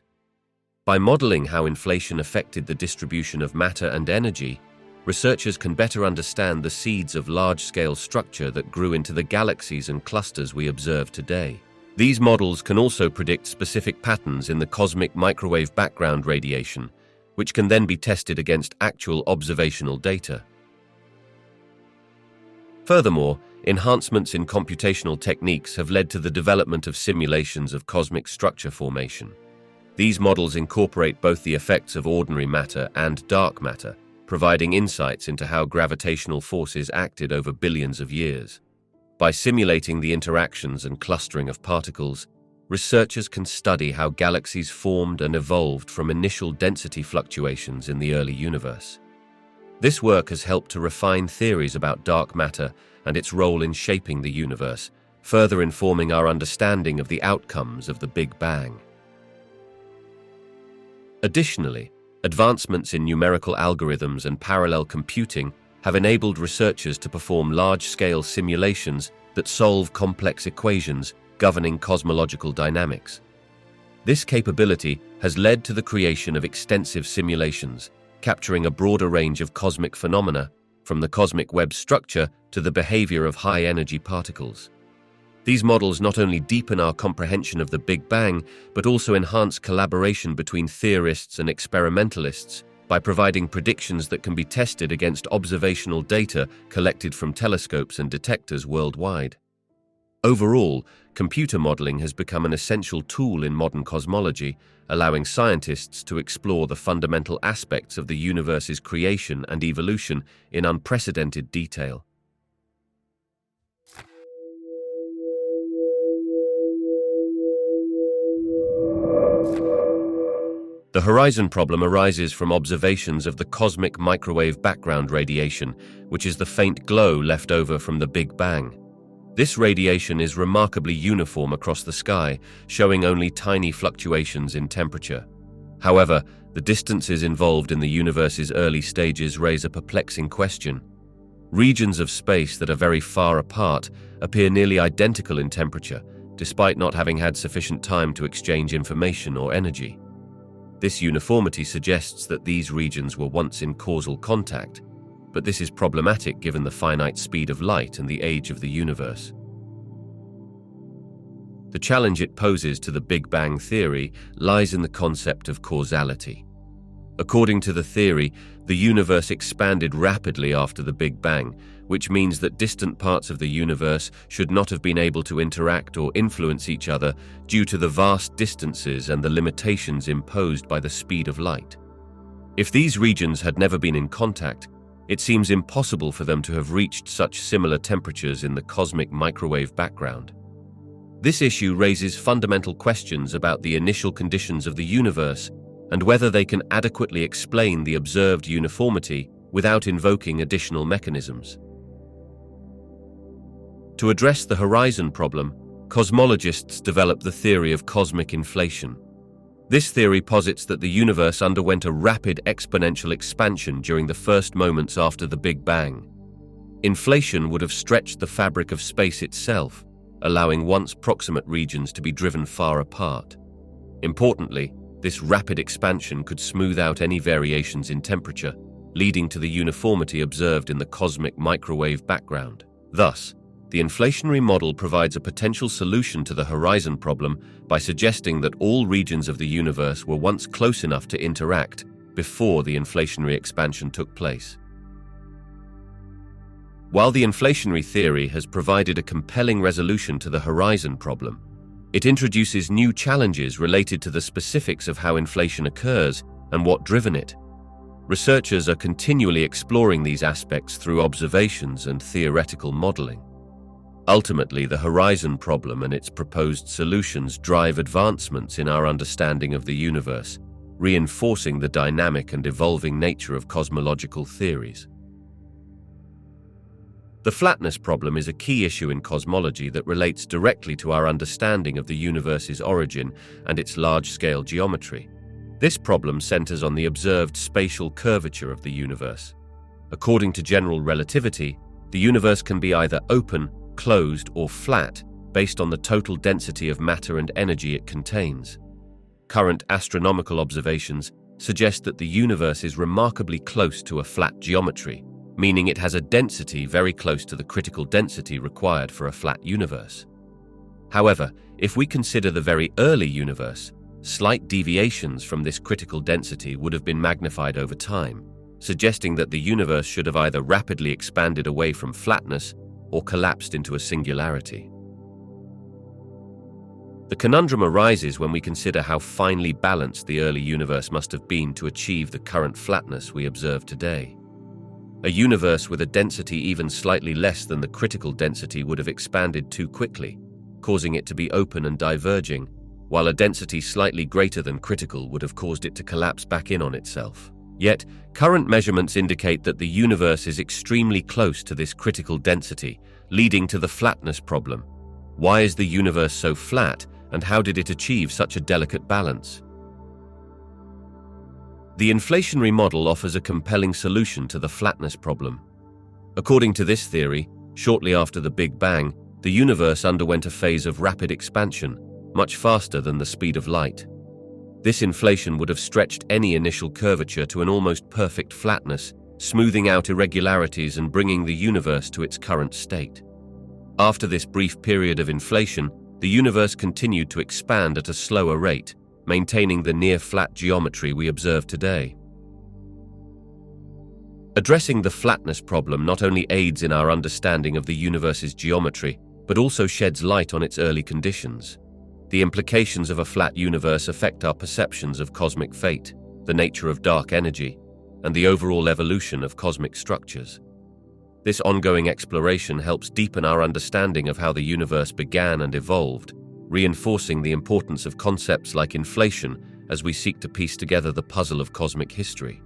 By modeling how inflation affected the distribution of matter and energy, researchers can better understand the seeds of large-scale structure that grew into the galaxies and clusters we observe today. These models can also predict specific patterns in the cosmic microwave background radiation, which can then be tested against actual observational data. Furthermore, enhancements in computational techniques have led to the development of simulations of cosmic structure formation. These models incorporate both the effects of ordinary matter and dark matter, providing insights into how gravitational forces acted over billions of years. By simulating the interactions and clustering of particles, researchers can study how galaxies formed and evolved from initial density fluctuations in the early universe. This work has helped to refine theories about dark matter and its role in shaping the universe, further informing our understanding of the outcomes of the Big Bang. Additionally, advancements in numerical algorithms and parallel computing have enabled researchers to perform large-scale simulations that solve complex equations governing cosmological dynamics. This capability has led to the creation of extensive simulations, capturing a broader range of cosmic phenomena, from the cosmic web structure to the behavior of high-energy particles. These models not only deepen our comprehension of the Big Bang, but also enhance collaboration between theorists and experimentalists by providing predictions that can be tested against observational data collected from telescopes and detectors worldwide. Overall, computer modeling has become an essential tool in modern cosmology, allowing scientists to explore the fundamental aspects of the universe's creation and evolution in unprecedented detail. The horizon problem arises from observations of the cosmic microwave background radiation, which is the faint glow left over from the Big Bang. This radiation is remarkably uniform across the sky, showing only tiny fluctuations in temperature. However, the distances involved in the universe's early stages raise a perplexing question. Regions of space that are very far apart appear nearly identical in temperature, despite not having had sufficient time to exchange information or energy. This uniformity suggests that these regions were once in causal contact, but this is problematic given the finite speed of light and the age of the universe. The challenge it poses to the Big Bang theory lies in the concept of causality. According to the theory, the universe expanded rapidly after the Big Bang, which means that distant parts of the universe should not have been able to interact or influence each other due to the vast distances and the limitations imposed by the speed of light. If these regions had never been in contact, it seems impossible for them to have reached such similar temperatures in the cosmic microwave background. This issue raises fundamental questions about the initial conditions of the universe and whether they can adequately explain the observed uniformity without invoking additional mechanisms. To address the horizon problem, cosmologists developed the theory of cosmic inflation. This theory posits that the universe underwent a rapid exponential expansion during the first moments after the Big Bang. Inflation would have stretched the fabric of space itself, allowing once proximate regions to be driven far apart. Importantly, this rapid expansion could smooth out any variations in temperature, leading to the uniformity observed in the cosmic microwave background. Thus, the inflationary model provides a potential solution to the horizon problem by suggesting that all regions of the universe were once close enough to interact before the inflationary expansion took place. While the inflationary theory has provided a compelling resolution to the horizon problem, it introduces new challenges related to the specifics of how inflation occurs and what driven it. Researchers are continually exploring these aspects through observations and theoretical modeling. Ultimately, the horizon problem and its proposed solutions drive advancements in our understanding of the universe, reinforcing the dynamic and evolving nature of cosmological theories. The flatness problem is a key issue in cosmology that relates directly to our understanding of the universe's origin and its large-scale geometry. This problem centers on the observed spatial curvature of the universe. According to general relativity, the universe can be either open, closed, or flat based on the total density of matter and energy it contains. Current astronomical observations suggest that the universe is remarkably close to a flat geometry, meaning it has a density very close to the critical density required for a flat universe. However, if we consider the very early universe, slight deviations from this critical density would have been magnified over time, suggesting that the universe should have either rapidly expanded away from flatness or collapsed into a singularity. The conundrum arises when we consider how finely balanced the early universe must have been to achieve the current flatness we observe today. A universe with a density even slightly less than the critical density would have expanded too quickly, causing it to be open and diverging, while a density slightly greater than critical would have caused it to collapse back in on itself. Yet, current measurements indicate that the universe is extremely close to this critical density, leading to the flatness problem. Why is the universe so flat, and how did it achieve such a delicate balance? The inflationary model offers a compelling solution to the flatness problem. According to this theory, shortly after the Big Bang, the universe underwent a phase of rapid expansion, much faster than the speed of light. This inflation would have stretched any initial curvature to an almost perfect flatness, smoothing out irregularities and bringing the universe to its current state. After this brief period of inflation, the universe continued to expand at a slower rate, maintaining the near-flat geometry we observe today. Addressing the flatness problem not only aids in our understanding of the universe's geometry, but also sheds light on its early conditions. The implications of a flat universe affect our perceptions of cosmic fate, the nature of dark energy, and the overall evolution of cosmic structures. This ongoing exploration helps deepen our understanding of how the universe began and evolved, reinforcing the importance of concepts like inflation as we seek to piece together the puzzle of cosmic history.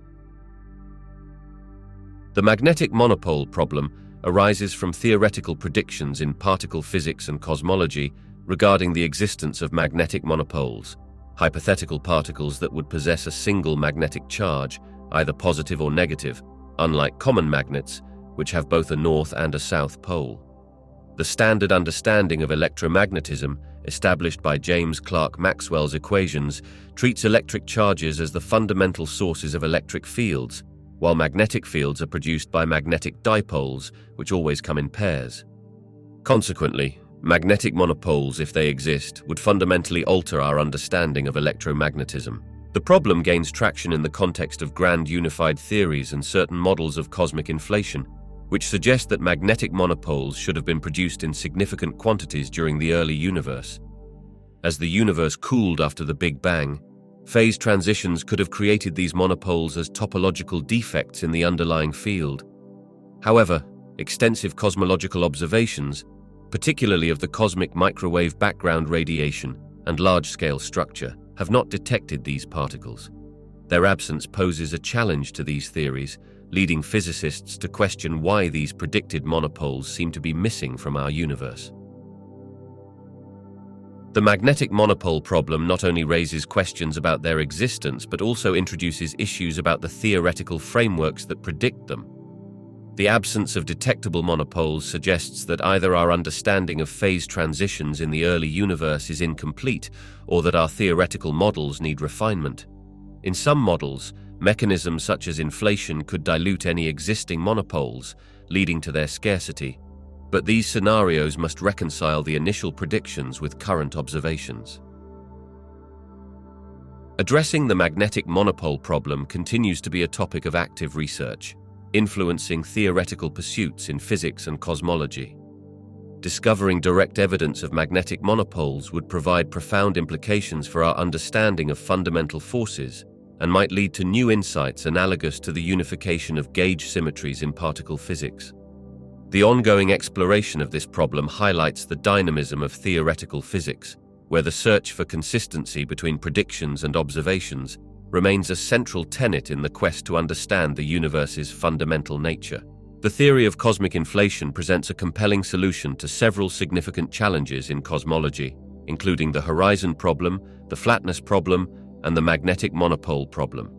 The magnetic monopole problem arises from theoretical predictions in particle physics and cosmology regarding the existence of magnetic monopoles, hypothetical particles that would possess a single magnetic charge, either positive or negative, unlike common magnets, which have both a north and a south pole. The standard understanding of electromagnetism, established by James Clerk Maxwell's equations, treats electric charges as the fundamental sources of electric fields, while magnetic fields are produced by magnetic dipoles, which always come in pairs. Consequently, magnetic monopoles, if they exist, would fundamentally alter our understanding of electromagnetism. The problem gains traction in the context of grand unified theories and certain models of cosmic inflation, which suggest that magnetic monopoles should have been produced in significant quantities during the early universe. As the universe cooled after the Big Bang, phase transitions could have created these monopoles as topological defects in the underlying field. However, extensive cosmological observations, particularly of the cosmic microwave background radiation and large-scale structure, have not detected these particles. Their absence poses a challenge to these theories, leading physicists to question why these predicted monopoles seem to be missing from our universe. The magnetic monopole problem not only raises questions about their existence, but also introduces issues about the theoretical frameworks that predict them. The absence of detectable monopoles suggests that either our understanding of phase transitions in the early universe is incomplete, or that our theoretical models need refinement. In some models, mechanisms such as inflation could dilute any existing monopoles, leading to their scarcity. But these scenarios must reconcile the initial predictions with current observations. Addressing the magnetic monopole problem continues to be a topic of active research, influencing theoretical pursuits in physics and cosmology. Discovering direct evidence of magnetic monopoles would provide profound implications for our understanding of fundamental forces and might lead to new insights analogous to the unification of gauge symmetries in particle physics. The ongoing exploration of this problem highlights the dynamism of theoretical physics, where the search for consistency between predictions and observations remains a central tenet in the quest to understand the universe's fundamental nature. The theory of cosmic inflation presents a compelling solution to several significant challenges in cosmology, including the horizon problem, the flatness problem, and the magnetic monopole problem.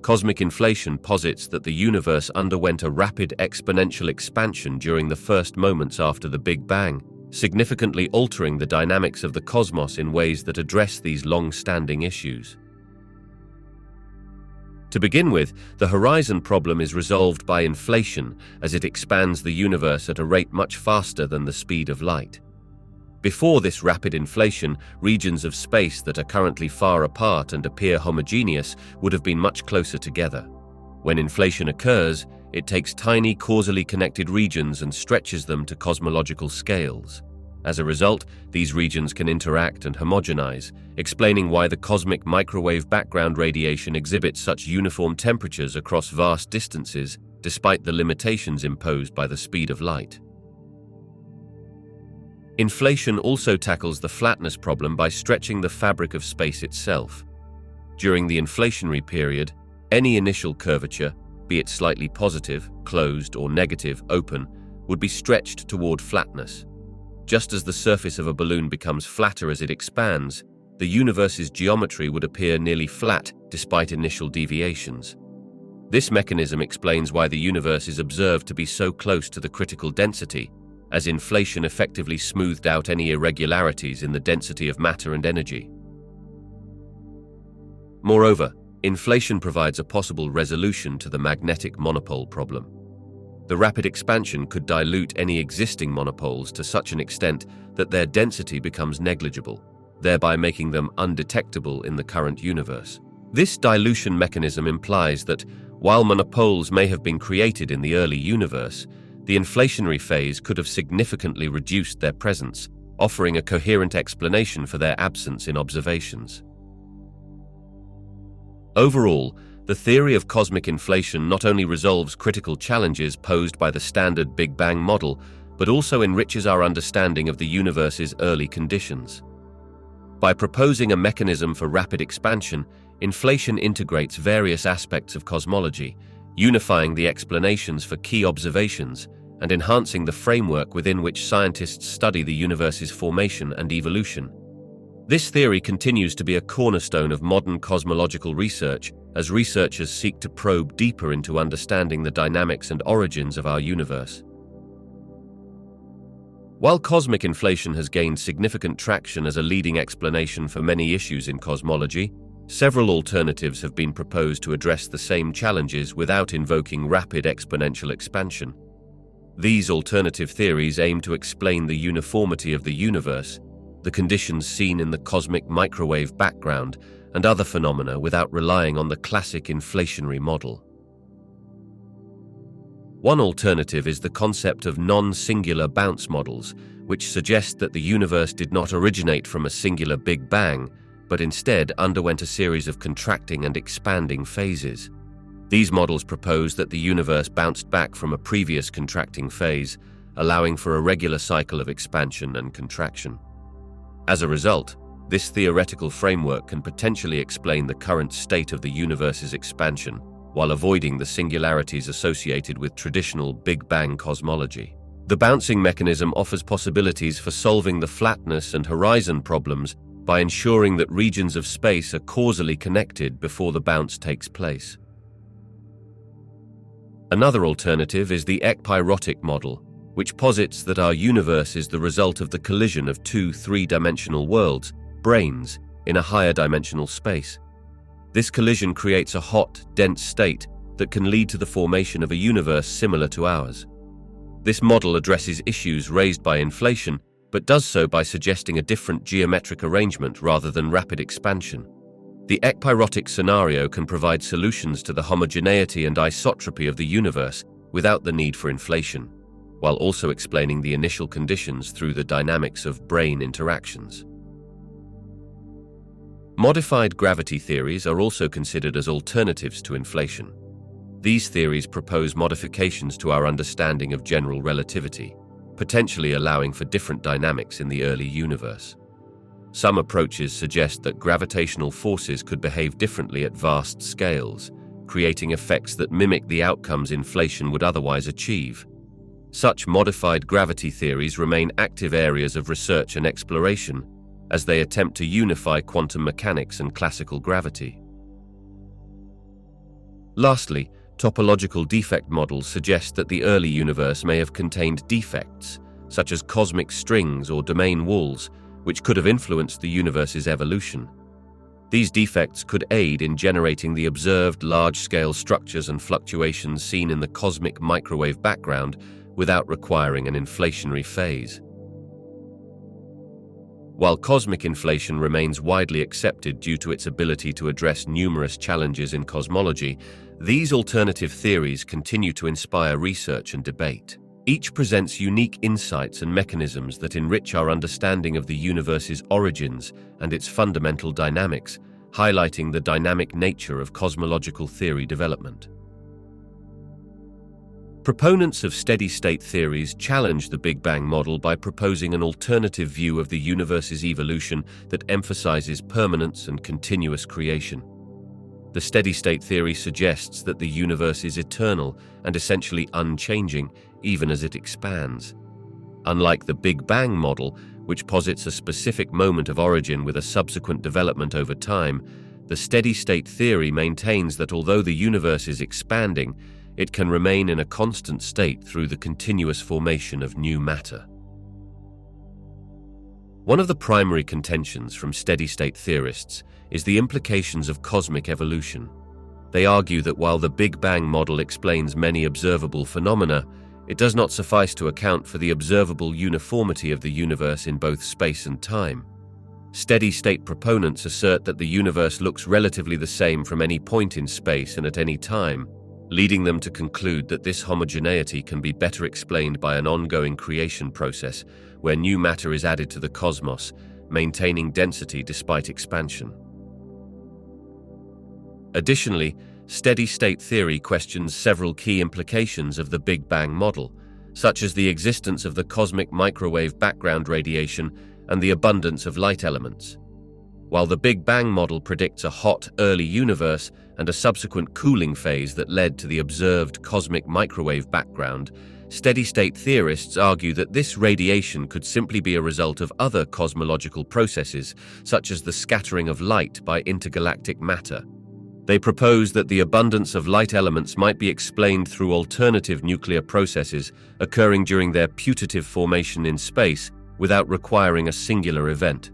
Cosmic inflation posits that the universe underwent a rapid exponential expansion during the first moments after the Big Bang, significantly altering the dynamics of the cosmos in ways that address these long-standing issues. To begin with, the horizon problem is resolved by inflation as it expands the universe at a rate much faster than the speed of light. Before this rapid inflation, regions of space that are currently far apart and appear homogeneous would have been much closer together. When inflation occurs, it takes tiny causally connected regions and stretches them to cosmological scales. As a result, these regions can interact and homogenize, explaining why the cosmic microwave background radiation exhibits such uniform temperatures across vast distances despite the limitations imposed by the speed of light. Inflation also tackles the flatness problem by stretching the fabric of space itself. During the inflationary period, any initial curvature, be it slightly positive, closed, or negative, open, would be stretched toward flatness. Just as the surface of a balloon becomes flatter as it expands, the universe's geometry would appear nearly flat despite initial deviations. This mechanism explains why the universe is observed to be so close to the critical density, as inflation effectively smoothed out any irregularities in the density of matter and energy. Moreover, inflation provides a possible resolution to the magnetic monopole problem. The rapid expansion could dilute any existing monopoles to such an extent that their density becomes negligible, thereby making them undetectable in the current universe. This dilution mechanism implies that, while monopoles may have been created in the early universe, the inflationary phase could have significantly reduced their presence, offering a coherent explanation for their absence in observations. Overall, the theory of cosmic inflation not only resolves critical challenges posed by the standard Big Bang model, but also enriches our understanding of the universe's early conditions. By proposing a mechanism for rapid expansion, inflation integrates various aspects of cosmology, unifying the explanations for key observations and enhancing the framework within which scientists study the universe's formation and evolution. This theory continues to be a cornerstone of modern cosmological research as researchers seek to probe deeper into understanding the dynamics and origins of our universe. While cosmic inflation has gained significant traction as a leading explanation for many issues in cosmology, several alternatives have been proposed to address the same challenges without invoking rapid exponential expansion. These alternative theories aim to explain the uniformity of the universe, the conditions seen in the cosmic microwave background, and other phenomena without relying on the classic inflationary model. One alternative is the concept of non-singular bounce models, which suggest that the universe did not originate from a singular Big Bang, but instead underwent a series of contracting and expanding phases. These models propose that the universe bounced back from a previous contracting phase, allowing for a regular cycle of expansion and contraction. As a result, this theoretical framework can potentially explain the current state of the universe's expansion, while avoiding the singularities associated with traditional Big Bang cosmology. The bouncing mechanism offers possibilities for solving the flatness and horizon problems by ensuring that regions of space are causally connected before the bounce takes place. Another alternative is the ekpyrotic model, which posits that our universe is the result of the collision of two three-dimensional worlds, branes, in a higher dimensional space. This collision creates a hot, dense state that can lead to the formation of a universe similar to ours. This model addresses issues raised by inflation, but does so by suggesting a different geometric arrangement rather than rapid expansion. The ekpyrotic scenario can provide solutions to the homogeneity and isotropy of the universe without the need for inflation, while also explaining the initial conditions through the dynamics of brane interactions. Modified gravity theories are also considered as alternatives to inflation. These theories propose modifications to our understanding of general relativity, potentially allowing for different dynamics in the early universe. Some approaches suggest that gravitational forces could behave differently at vast scales, creating effects that mimic the outcomes inflation would otherwise achieve. Such modified gravity theories remain active areas of research and exploration as they attempt to unify quantum mechanics and classical gravity. Lastly, topological defect models suggest that the early universe may have contained defects, such as cosmic strings or domain walls, which could have influenced the universe's evolution. These defects could aid in generating the observed large-scale structures and fluctuations seen in the cosmic microwave background without requiring an inflationary phase. While cosmic inflation remains widely accepted due to its ability to address numerous challenges in cosmology, these alternative theories continue to inspire research and debate. Each presents unique insights and mechanisms that enrich our understanding of the universe's origins and its fundamental dynamics, highlighting the dynamic nature of cosmological theory development. Proponents of steady-state theories challenge the Big Bang model by proposing an alternative view of the universe's evolution that emphasizes permanence and continuous creation. The steady-state theory suggests that the universe is eternal and essentially unchanging, even as it expands. Unlike the Big Bang model, which posits a specific moment of origin with a subsequent development over time, the steady-state theory maintains that although the universe is expanding, it can remain in a constant state through the continuous formation of new matter. One of the primary contentions from steady-state theorists is the implications of cosmic evolution. They argue that while the Big Bang model explains many observable phenomena, it does not suffice to account for the observable uniformity of the universe in both space and time. Steady-state proponents assert that the universe looks relatively the same from any point in space and at any time, leading them to conclude that this homogeneity can be better explained by an ongoing creation process where new matter is added to the cosmos, maintaining density despite expansion. Additionally, steady-state theory questions several key implications of the Big Bang model, such as the existence of the cosmic microwave background radiation and the abundance of light elements. While the Big Bang model predicts a hot, early universe and a subsequent cooling phase that led to the observed cosmic microwave background, steady-state theorists argue that this radiation could simply be a result of other cosmological processes, such as the scattering of light by intergalactic matter. They propose that the abundance of light elements might be explained through alternative nuclear processes occurring during their putative formation in space without requiring a singular event.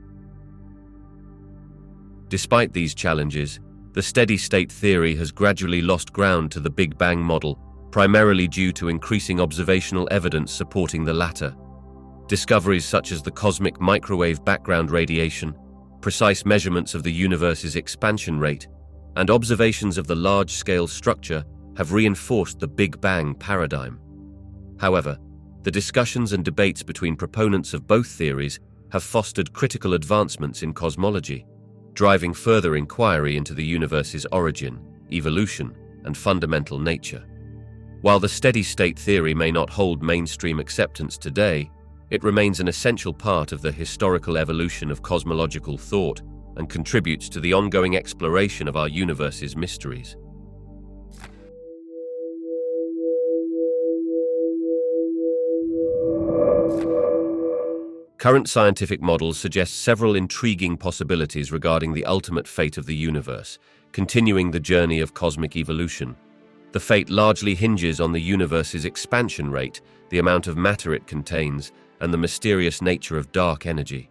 Despite these challenges, the steady-state theory has gradually lost ground to the Big Bang model, primarily due to increasing observational evidence supporting the latter. Discoveries such as the cosmic microwave background radiation, precise measurements of the universe's expansion rate, and observations of the large-scale structure have reinforced the Big Bang paradigm. However, the discussions and debates between proponents of both theories have fostered critical advancements in cosmology, driving further inquiry into the universe's origin, evolution, and fundamental nature. While the steady-state theory may not hold mainstream acceptance today, it remains an essential part of the historical evolution of cosmological thought and contributes to the ongoing exploration of our universe's mysteries. Current scientific models suggest several intriguing possibilities regarding the ultimate fate of the universe, continuing the journey of cosmic evolution. The fate largely hinges on the universe's expansion rate, the amount of matter it contains, and the mysterious nature of dark energy.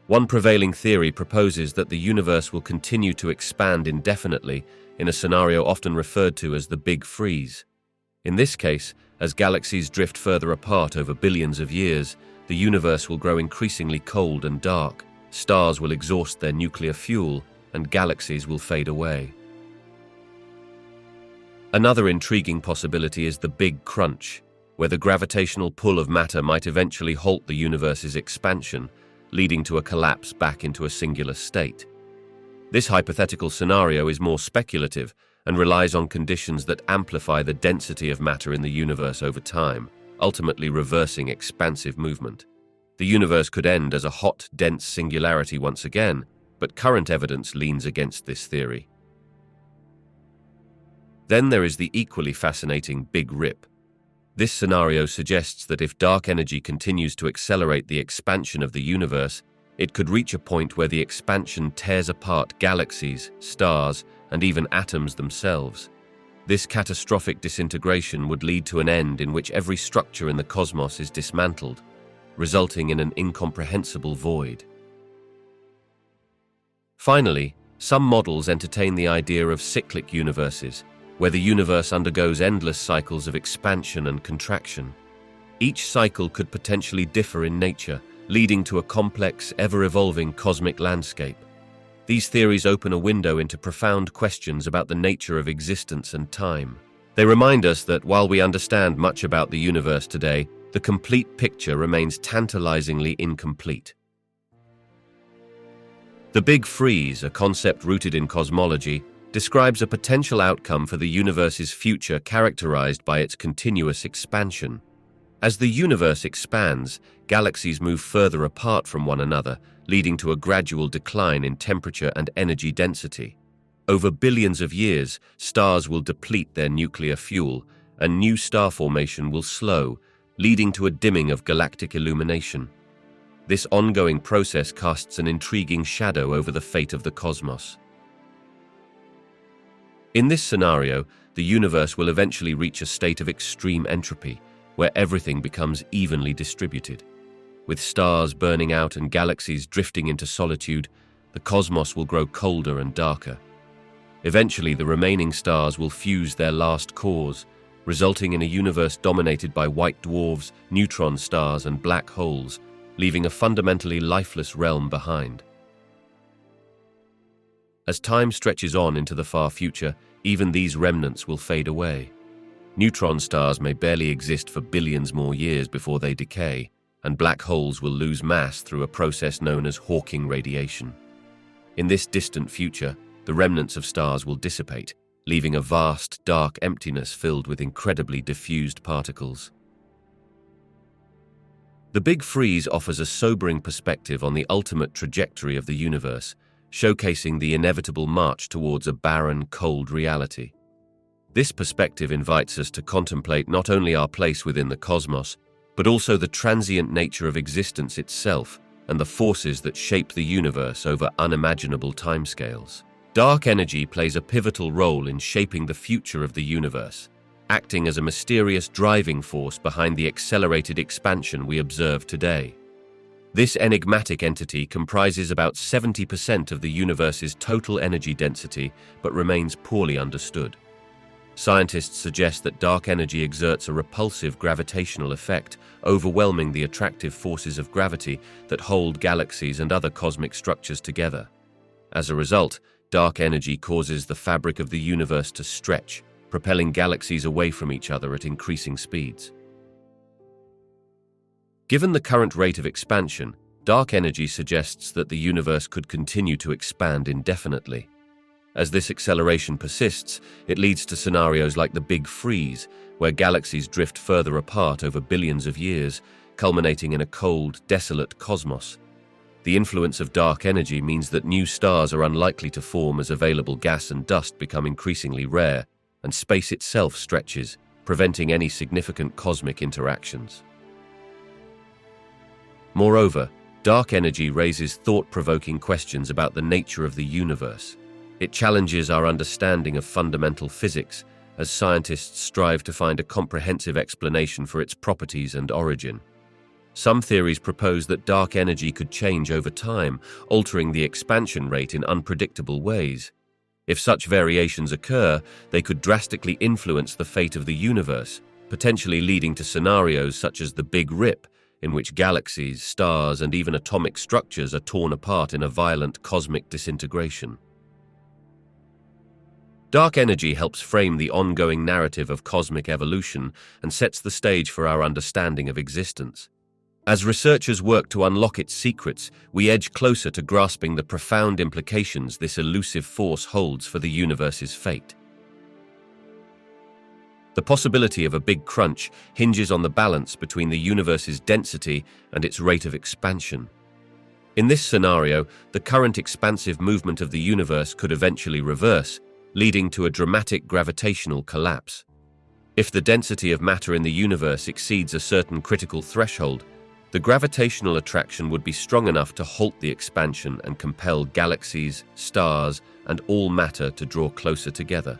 One prevailing theory proposes that the universe will continue to expand indefinitely in a scenario often referred to as the Big Freeze. In this case, as galaxies drift further apart over billions of years, the universe will grow increasingly cold and dark, stars will exhaust their nuclear fuel, and galaxies will fade away. Another intriguing possibility is the Big Crunch, where the gravitational pull of matter might eventually halt the universe's expansion, leading to a collapse back into a singular state. This hypothetical scenario is more speculative and relies on conditions that amplify the density of matter in the universe over time, ultimately reversing expansive movement. The universe could end as a hot, dense singularity once again, but current evidence leans against this theory. Then there is the equally fascinating Big Rip. This scenario suggests that if dark energy continues to accelerate the expansion of the universe, it could reach a point where the expansion tears apart galaxies, stars, and even atoms themselves. This catastrophic disintegration would lead to an end in which every structure in the cosmos is dismantled, resulting in an incomprehensible void. Finally, some models entertain the idea of cyclic universes, where the universe undergoes endless cycles of expansion and contraction. Each cycle could potentially differ in nature, leading to a complex, ever-evolving cosmic landscape. These theories open a window into profound questions about the nature of existence and time. They remind us that while we understand much about the universe today, the complete picture remains tantalizingly incomplete. The Big Freeze, a concept rooted in cosmology, describes a potential outcome for the universe's future characterized by its continuous expansion. As the universe expands, galaxies move further apart from one another, leading to a gradual decline in temperature and energy density. Over billions of years, stars will deplete their nuclear fuel, and new star formation will slow, leading to a dimming of galactic illumination. This ongoing process casts an intriguing shadow over the fate of the cosmos. In this scenario, the universe will eventually reach a state of extreme entropy, where everything becomes evenly distributed. With stars burning out and galaxies drifting into solitude, the cosmos will grow colder and darker. Eventually, the remaining stars will fuse their last cores, resulting in a universe dominated by white dwarfs, neutron stars, and black holes, leaving a fundamentally lifeless realm behind. As time stretches on into the far future, even these remnants will fade away. Neutron stars may barely exist for billions more years before they decay, and black holes will lose mass through a process known as Hawking radiation. In this distant future, the remnants of stars will dissipate, leaving a vast, dark emptiness filled with incredibly diffused particles. The Big Freeze offers a sobering perspective on the ultimate trajectory of the universe, showcasing the inevitable march towards a barren, cold reality. This perspective invites us to contemplate not only our place within the cosmos, but also the transient nature of existence itself and the forces that shape the universe over unimaginable timescales. Dark energy plays a pivotal role in shaping the future of the universe, acting as a mysterious driving force behind the accelerated expansion we observe today. This enigmatic entity comprises about 70% of the universe's total energy density, but remains poorly understood. Scientists suggest that dark energy exerts a repulsive gravitational effect, overwhelming the attractive forces of gravity that hold galaxies and other cosmic structures together. As a result, dark energy causes the fabric of the universe to stretch, propelling galaxies away from each other at increasing speeds. Given the current rate of expansion, dark energy suggests that the universe could continue to expand indefinitely. As this acceleration persists, it leads to scenarios like the Big Freeze, where galaxies drift further apart over billions of years, culminating in a cold, desolate cosmos. The influence of dark energy means that new stars are unlikely to form as available gas and dust become increasingly rare, and space itself stretches, preventing any significant cosmic interactions. Moreover, dark energy raises thought-provoking questions about the nature of the universe. It challenges our understanding of fundamental physics, as scientists strive to find a comprehensive explanation for its properties and origin. Some theories propose that dark energy could change over time, altering the expansion rate in unpredictable ways. If such variations occur, they could drastically influence the fate of the universe, potentially leading to scenarios such as the Big Rip, in which galaxies, stars, and even atomic structures are torn apart in a violent cosmic disintegration. Dark energy helps frame the ongoing narrative of cosmic evolution and sets the stage for our understanding of existence. As researchers work to unlock its secrets, we edge closer to grasping the profound implications this elusive force holds for the universe's fate. The possibility of a big crunch hinges on the balance between the universe's density and its rate of expansion. In this scenario, the current expansive movement of the universe could eventually reverse, leading to a dramatic gravitational collapse. If the density of matter in the universe exceeds a certain critical threshold, the gravitational attraction would be strong enough to halt the expansion and compel galaxies, stars, and all matter to draw closer together.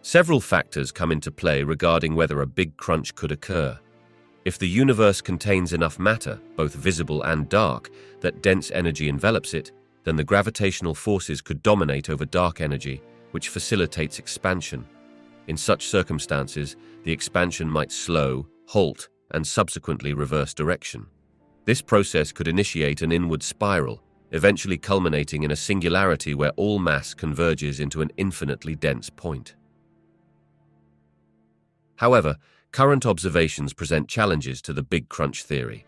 Several factors come into play regarding whether a big crunch could occur. If the universe contains enough matter, both visible and dark, that dense energy envelops it, then the gravitational forces could dominate over dark energy, which facilitates expansion. In such circumstances, the expansion might slow, halt, and subsequently reverse direction. This process could initiate an inward spiral, eventually culminating in a singularity where all mass converges into an infinitely dense point. However, current observations present challenges to the Big Crunch theory.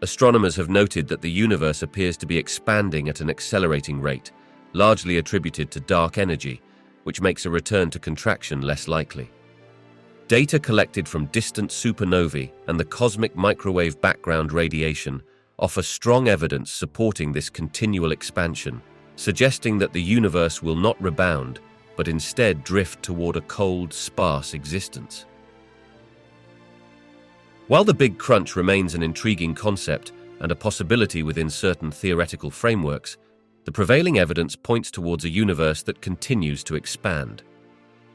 Astronomers have noted that the universe appears to be expanding at an accelerating rate, largely attributed to dark energy, which makes a return to contraction less likely. Data collected from distant supernovae and the cosmic microwave background radiation offer strong evidence supporting this continual expansion, suggesting that the universe will not rebound, but instead drift toward a cold, sparse existence. While the Big Crunch remains an intriguing concept and a possibility within certain theoretical frameworks, the prevailing evidence points towards a universe that continues to expand.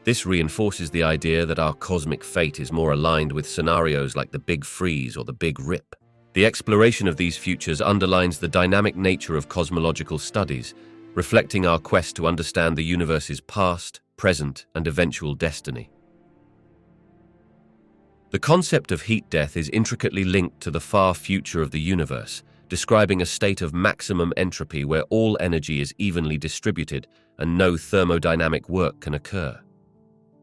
This reinforces the idea that our cosmic fate is more aligned with scenarios like the Big Freeze or the Big Rip. The exploration of these futures underlines the dynamic nature of cosmological studies, reflecting our quest to understand the universe's past, present, and eventual destiny. The concept of heat death is intricately linked to the far future of the universe, describing a state of maximum entropy where all energy is evenly distributed and no thermodynamic work can occur.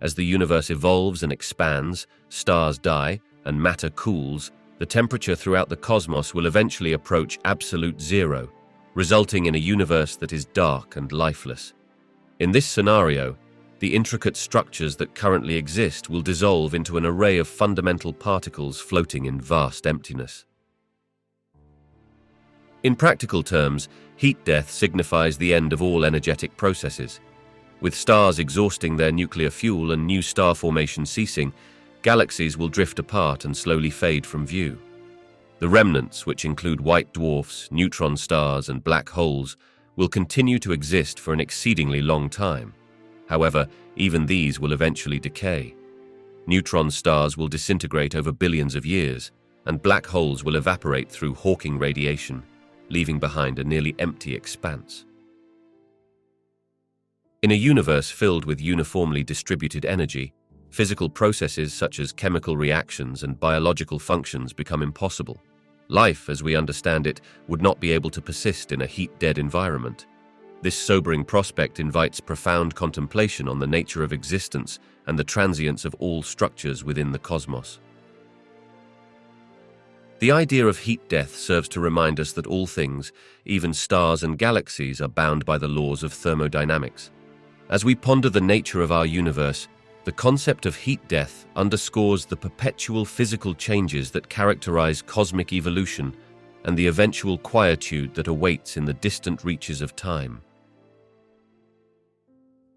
As the universe evolves and expands, stars die, and matter cools, the temperature throughout the cosmos will eventually approach absolute zero, resulting in a universe that is dark and lifeless. In this scenario, the intricate structures that currently exist will dissolve into an array of fundamental particles floating in vast emptiness. In practical terms, heat death signifies the end of all energetic processes. With stars exhausting their nuclear fuel and new star formation ceasing, galaxies will drift apart and slowly fade from view. The remnants, which include white dwarfs, neutron stars, and black holes, will continue to exist for an exceedingly long time. However, even these will eventually decay. Neutron stars will disintegrate over billions of years, and black holes will evaporate through Hawking radiation, leaving behind a nearly empty expanse. In a universe filled with uniformly distributed energy, physical processes such as chemical reactions and biological functions become impossible. Life, as we understand it, would not be able to persist in a heat-dead environment. This sobering prospect invites profound contemplation on the nature of existence and the transience of all structures within the cosmos. The idea of heat death serves to remind us that all things, even stars and galaxies, are bound by the laws of thermodynamics. As we ponder the nature of our universe, the concept of heat death underscores the perpetual physical changes that characterize cosmic evolution and the eventual quietude that awaits in the distant reaches of time.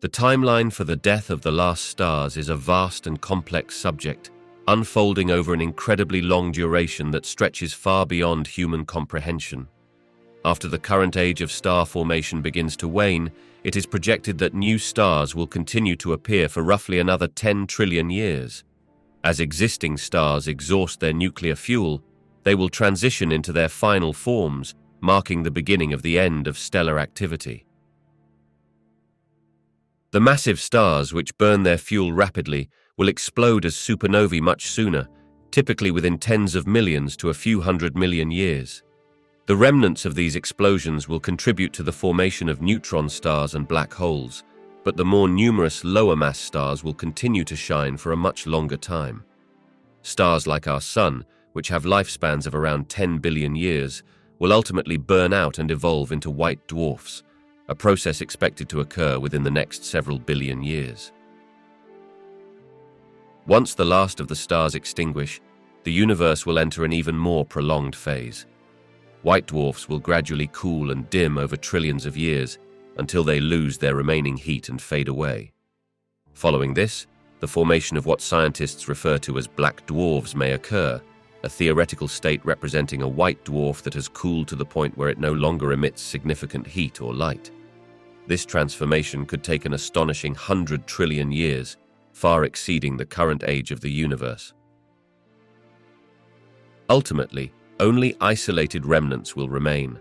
The timeline for the death of the last stars is a vast and complex subject, unfolding over an incredibly long duration that stretches far beyond human comprehension. After the current age of star formation begins to wane, it is projected that new stars will continue to appear for roughly another 10 trillion years. As existing stars exhaust their nuclear fuel, they will transition into their final forms, marking the beginning of the end of stellar activity. The massive stars, which burn their fuel rapidly, will explode as supernovae much sooner, typically within tens of millions to a few hundred million years. The remnants of these explosions will contribute to the formation of neutron stars and black holes, but the more numerous lower-mass stars will continue to shine for a much longer time. Stars like our Sun, which have lifespans of around 10 billion years, will ultimately burn out and evolve into white dwarfs, a process expected to occur within the next several billion years. Once the last of the stars extinguish, the universe will enter an even more prolonged phase. White dwarfs will gradually cool and dim over trillions of years until they lose their remaining heat and fade away. Following this, the formation of what scientists refer to as black dwarfs may occur, a theoretical state representing a white dwarf that has cooled to the point where it no longer emits significant heat or light. This transformation could take an astonishing 100 trillion years, far exceeding the current age of the universe. Ultimately, only isolated remnants will remain,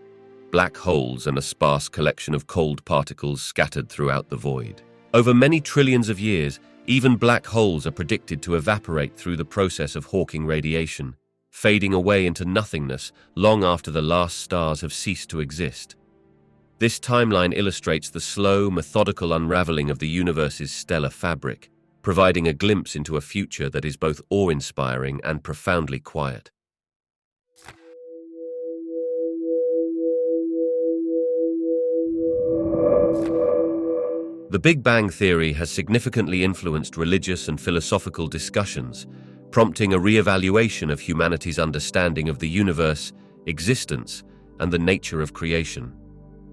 black holes and a sparse collection of cold particles scattered throughout the void. Over many trillions of years, even black holes are predicted to evaporate through the process of Hawking radiation, fading away into nothingness long after the last stars have ceased to exist. This timeline illustrates the slow, methodical unraveling of the universe's stellar fabric, providing a glimpse into a future that is both awe-inspiring and profoundly quiet. The Big Bang Theory has significantly influenced religious and philosophical discussions, prompting a re-evaluation of humanity's understanding of the universe, existence, and the nature of creation.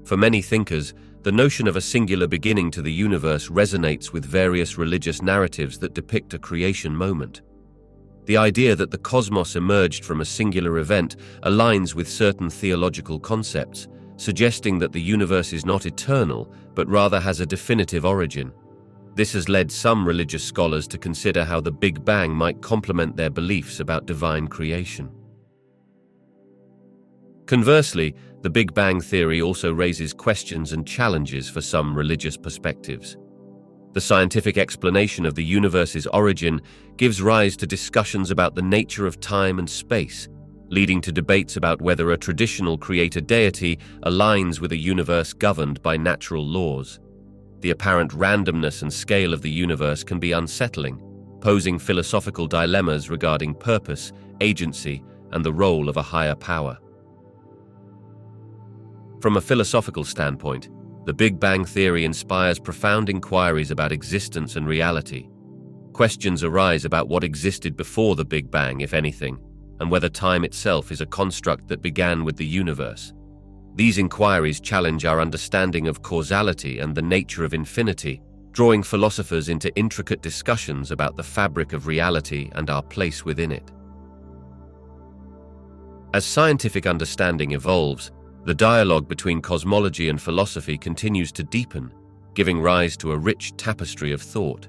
For many thinkers, the notion of a singular beginning to the universe resonates with various religious narratives that depict a creation moment. The idea that the cosmos emerged from a singular event aligns with certain theological concepts, suggesting that the universe is not eternal, but rather has a definitive origin. This has led some religious scholars to consider how the Big Bang might complement their beliefs about divine creation. Conversely, the Big Bang Theory also raises questions and challenges for some religious perspectives. The scientific explanation of the universe's origin gives rise to discussions about the nature of time and space, leading to debates about whether a traditional creator deity aligns with a universe governed by natural laws. The apparent randomness and scale of the universe can be unsettling, posing philosophical dilemmas regarding purpose, agency, and the role of a higher power. From a philosophical standpoint, the Big Bang Theory inspires profound inquiries about existence and reality. Questions arise about what existed before the Big Bang, if anything, and whether time itself is a construct that began with the universe. These inquiries challenge our understanding of causality and the nature of infinity, drawing philosophers into intricate discussions about the fabric of reality and our place within it. As scientific understanding evolves, the dialogue between cosmology and philosophy continues to deepen, giving rise to a rich tapestry of thought.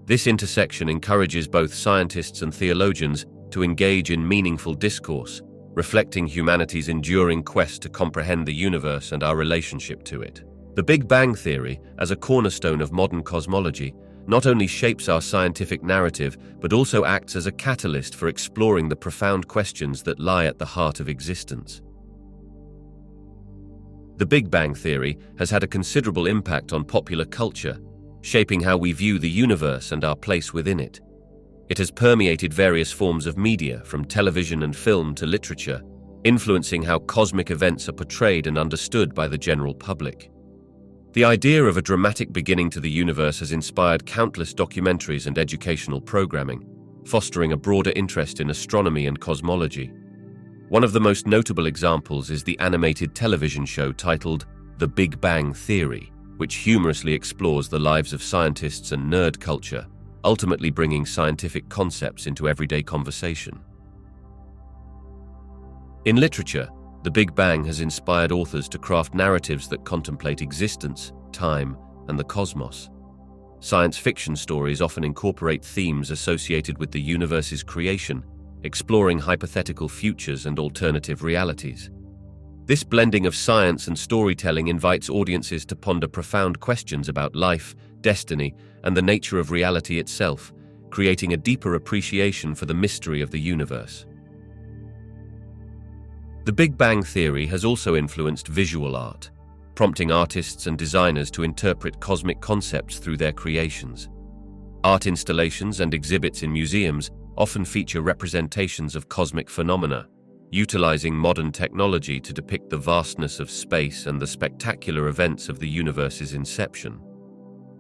This intersection encourages both scientists and theologians to engage in meaningful discourse, reflecting humanity's enduring quest to comprehend the universe and our relationship to it. The Big Bang Theory, as a cornerstone of modern cosmology, not only shapes our scientific narrative, but also acts as a catalyst for exploring the profound questions that lie at the heart of existence. The Big Bang Theory has had a considerable impact on popular culture, shaping how we view the universe and our place within it. It has permeated various forms of media, from television and film to literature, influencing how cosmic events are portrayed and understood by the general public. The idea of a dramatic beginning to the universe has inspired countless documentaries and educational programming, fostering a broader interest in astronomy and cosmology. One of the most notable examples is the animated television show titled The Big Bang Theory, which humorously explores the lives of scientists and nerd culture, ultimately bringing scientific concepts into everyday conversation. In literature, the Big Bang has inspired authors to craft narratives that contemplate existence, time, and the cosmos. Science fiction stories often incorporate themes associated with the universe's creation, exploring hypothetical futures and alternative realities. This blending of science and storytelling invites audiences to ponder profound questions about life, destiny, and the nature of reality itself, creating a deeper appreciation for the mystery of the universe. The Big Bang Theory has also influenced visual art, prompting artists and designers to interpret cosmic concepts through their creations. Art installations and exhibits in museums often feature representations of cosmic phenomena, utilizing modern technology to depict the vastness of space and the spectacular events of the universe's inception.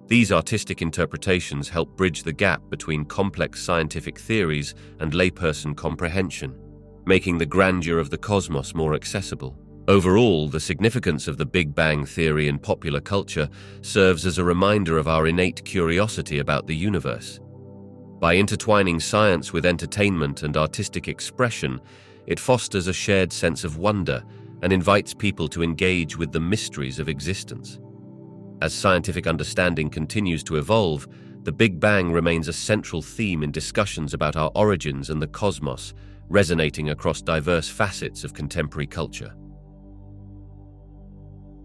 These artistic interpretations help bridge the gap between complex scientific theories and layperson comprehension, making the grandeur of the cosmos more accessible. Overall, the significance of the Big Bang Theory in popular culture serves as a reminder of our innate curiosity about the universe. By intertwining science with entertainment and artistic expression, it fosters a shared sense of wonder and invites people to engage with the mysteries of existence. As scientific understanding continues to evolve, the Big Bang remains a central theme in discussions about our origins and the cosmos, resonating across diverse facets of contemporary culture.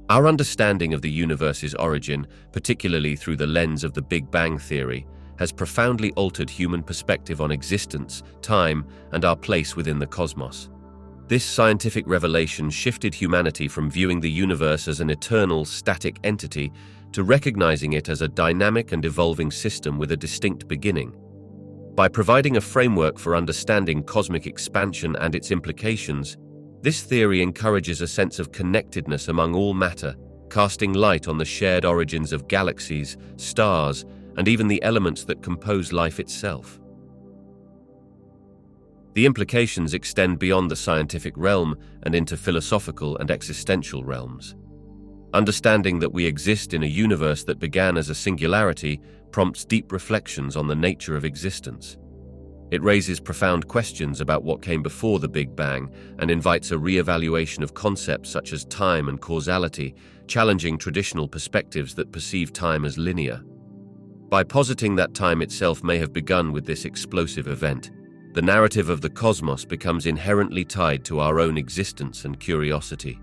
Our understanding of the universe's origin, particularly through the lens of the Big Bang Theory, has profoundly altered human perspective on existence, time, and our place within the cosmos. This scientific revelation shifted humanity from viewing the universe as an eternal, static entity to recognizing it as a dynamic and evolving system with a distinct beginning. By providing a framework for understanding cosmic expansion and its implications, this theory encourages a sense of connectedness among all matter, casting light on the shared origins of galaxies, stars, and even the elements that compose life itself. The implications extend beyond the scientific realm and into philosophical and existential realms. Understanding that we exist in a universe that began as a singularity prompts deep reflections on the nature of existence. It raises profound questions about what came before the Big Bang and invites a re-evaluation of concepts such as time and causality, challenging traditional perspectives that perceive time as linear. By positing that time itself may have begun with this explosive event, the narrative of the cosmos becomes inherently tied to our own existence and curiosity.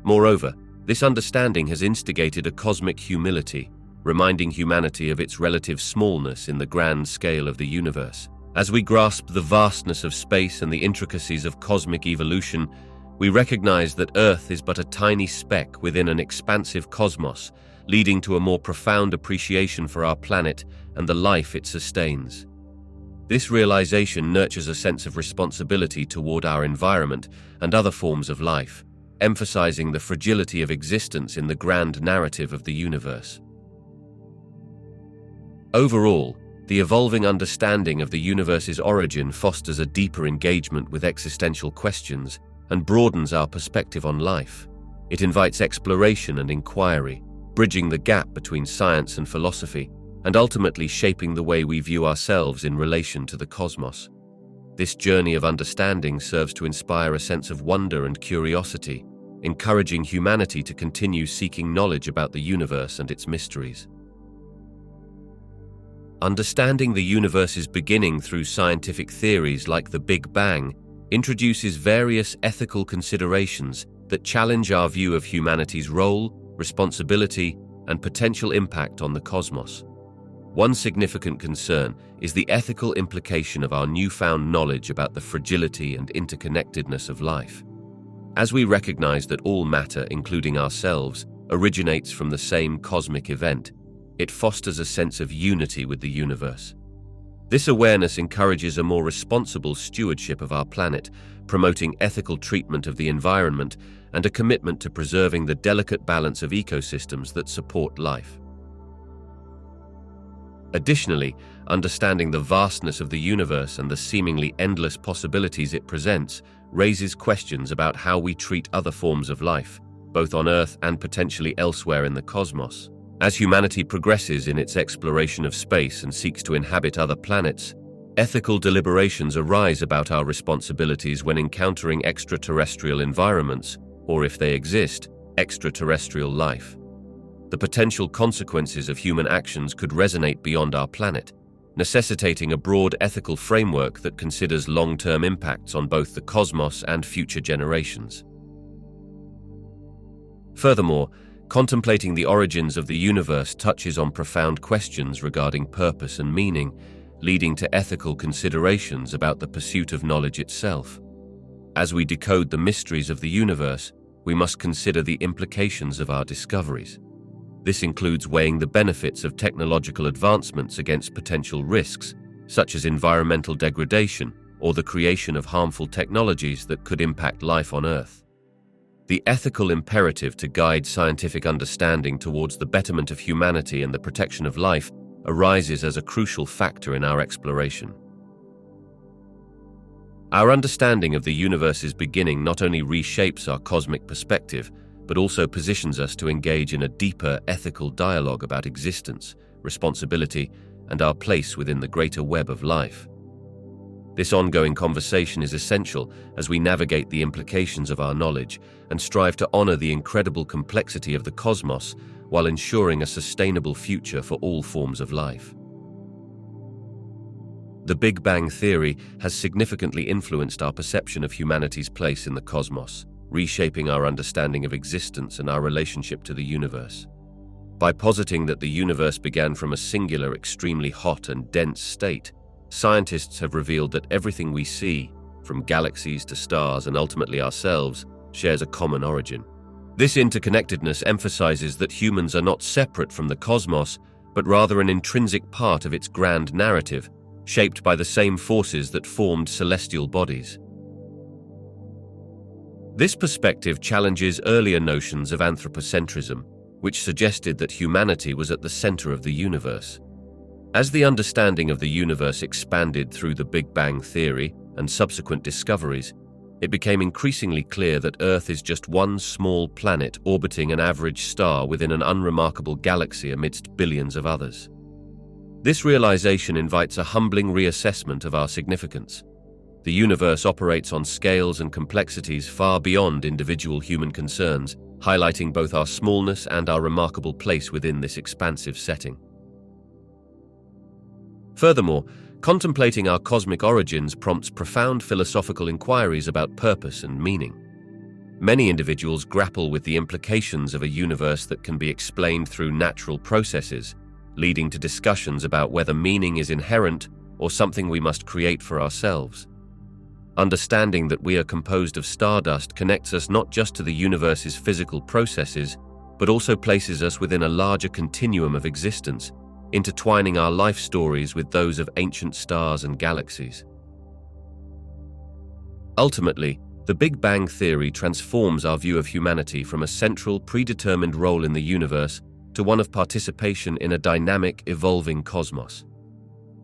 Moreover, this understanding has instigated a cosmic humility, reminding humanity of its relative smallness in the grand scale of the universe. As we grasp the vastness of space and the intricacies of cosmic evolution, we recognize that Earth is but a tiny speck within an expansive cosmos, leading to a more profound appreciation for our planet and the life it sustains. This realization nurtures a sense of responsibility toward our environment and other forms of life, emphasizing the fragility of existence in the grand narrative of the universe. Overall, the evolving understanding of the universe's origin fosters a deeper engagement with existential questions and broadens our perspective on life. It invites exploration and inquiry, bridging the gap between science and philosophy, and ultimately shaping the way we view ourselves in relation to the cosmos. This journey of understanding serves to inspire a sense of wonder and curiosity, encouraging humanity to continue seeking knowledge about the universe and its mysteries. Understanding the universe's beginning through scientific theories like the Big Bang introduces various ethical considerations that challenge our view of humanity's role, responsibility, and potential impact on the cosmos. One significant concern is the ethical implication of our newfound knowledge about the fragility and interconnectedness of life. As we recognize that all matter, including ourselves, originates from the same cosmic event, it fosters a sense of unity with the universe. This awareness encourages a more responsible stewardship of our planet, promoting ethical treatment of the environment and a commitment to preserving the delicate balance of ecosystems that support life. Additionally, understanding the vastness of the universe and the seemingly endless possibilities it presents raises questions about how we treat other forms of life, both on Earth and potentially elsewhere in the cosmos. As humanity progresses in its exploration of space and seeks to inhabit other planets, ethical deliberations arise about our responsibilities when encountering extraterrestrial environments, or if they exist, extraterrestrial life. The potential consequences of human actions could resonate beyond our planet, necessitating a broad ethical framework that considers long-term impacts on both the cosmos and future generations. Furthermore, contemplating the origins of the universe touches on profound questions regarding purpose and meaning, leading to ethical considerations about the pursuit of knowledge itself. As we decode the mysteries of the universe, we must consider the implications of our discoveries. This includes weighing the benefits of technological advancements against potential risks, such as environmental degradation or the creation of harmful technologies that could impact life on Earth. The ethical imperative to guide scientific understanding towards the betterment of humanity and the protection of life arises as a crucial factor in our exploration. Our understanding of the universe's beginning not only reshapes our cosmic perspective, but also positions us to engage in a deeper ethical dialogue about existence, responsibility, and our place within the greater web of life. This ongoing conversation is essential as we navigate the implications of our knowledge and strive to honor the incredible complexity of the cosmos while ensuring a sustainable future for all forms of life. The Big Bang theory has significantly influenced our perception of humanity's place in the cosmos, reshaping our understanding of existence and our relationship to the universe. By positing that the universe began from a singular, extremely hot and dense state, scientists have revealed that everything we see, from galaxies to stars and ultimately ourselves, shares a common origin. This interconnectedness emphasizes that humans are not separate from the cosmos, but rather an intrinsic part of its grand narrative, shaped by the same forces that formed celestial bodies. This perspective challenges earlier notions of anthropocentrism, which suggested that humanity was at the center of the universe. As the understanding of the universe expanded through the Big Bang theory and subsequent discoveries, it became increasingly clear that Earth is just one small planet orbiting an average star within an unremarkable galaxy amidst billions of others. This realization invites a humbling reassessment of our significance. The universe operates on scales and complexities far beyond individual human concerns, highlighting both our smallness and our remarkable place within this expansive setting. Furthermore, contemplating our cosmic origins prompts profound philosophical inquiries about purpose and meaning. Many individuals grapple with the implications of a universe that can be explained through natural processes, leading to discussions about whether meaning is inherent or something we must create for ourselves. Understanding that we are composed of stardust connects us not just to the universe's physical processes, but also places us within a larger continuum of existence, intertwining our life stories with those of ancient stars and galaxies. Ultimately, the Big Bang theory transforms our view of humanity from a central, predetermined role in the universe to one of participation in a dynamic, evolving cosmos.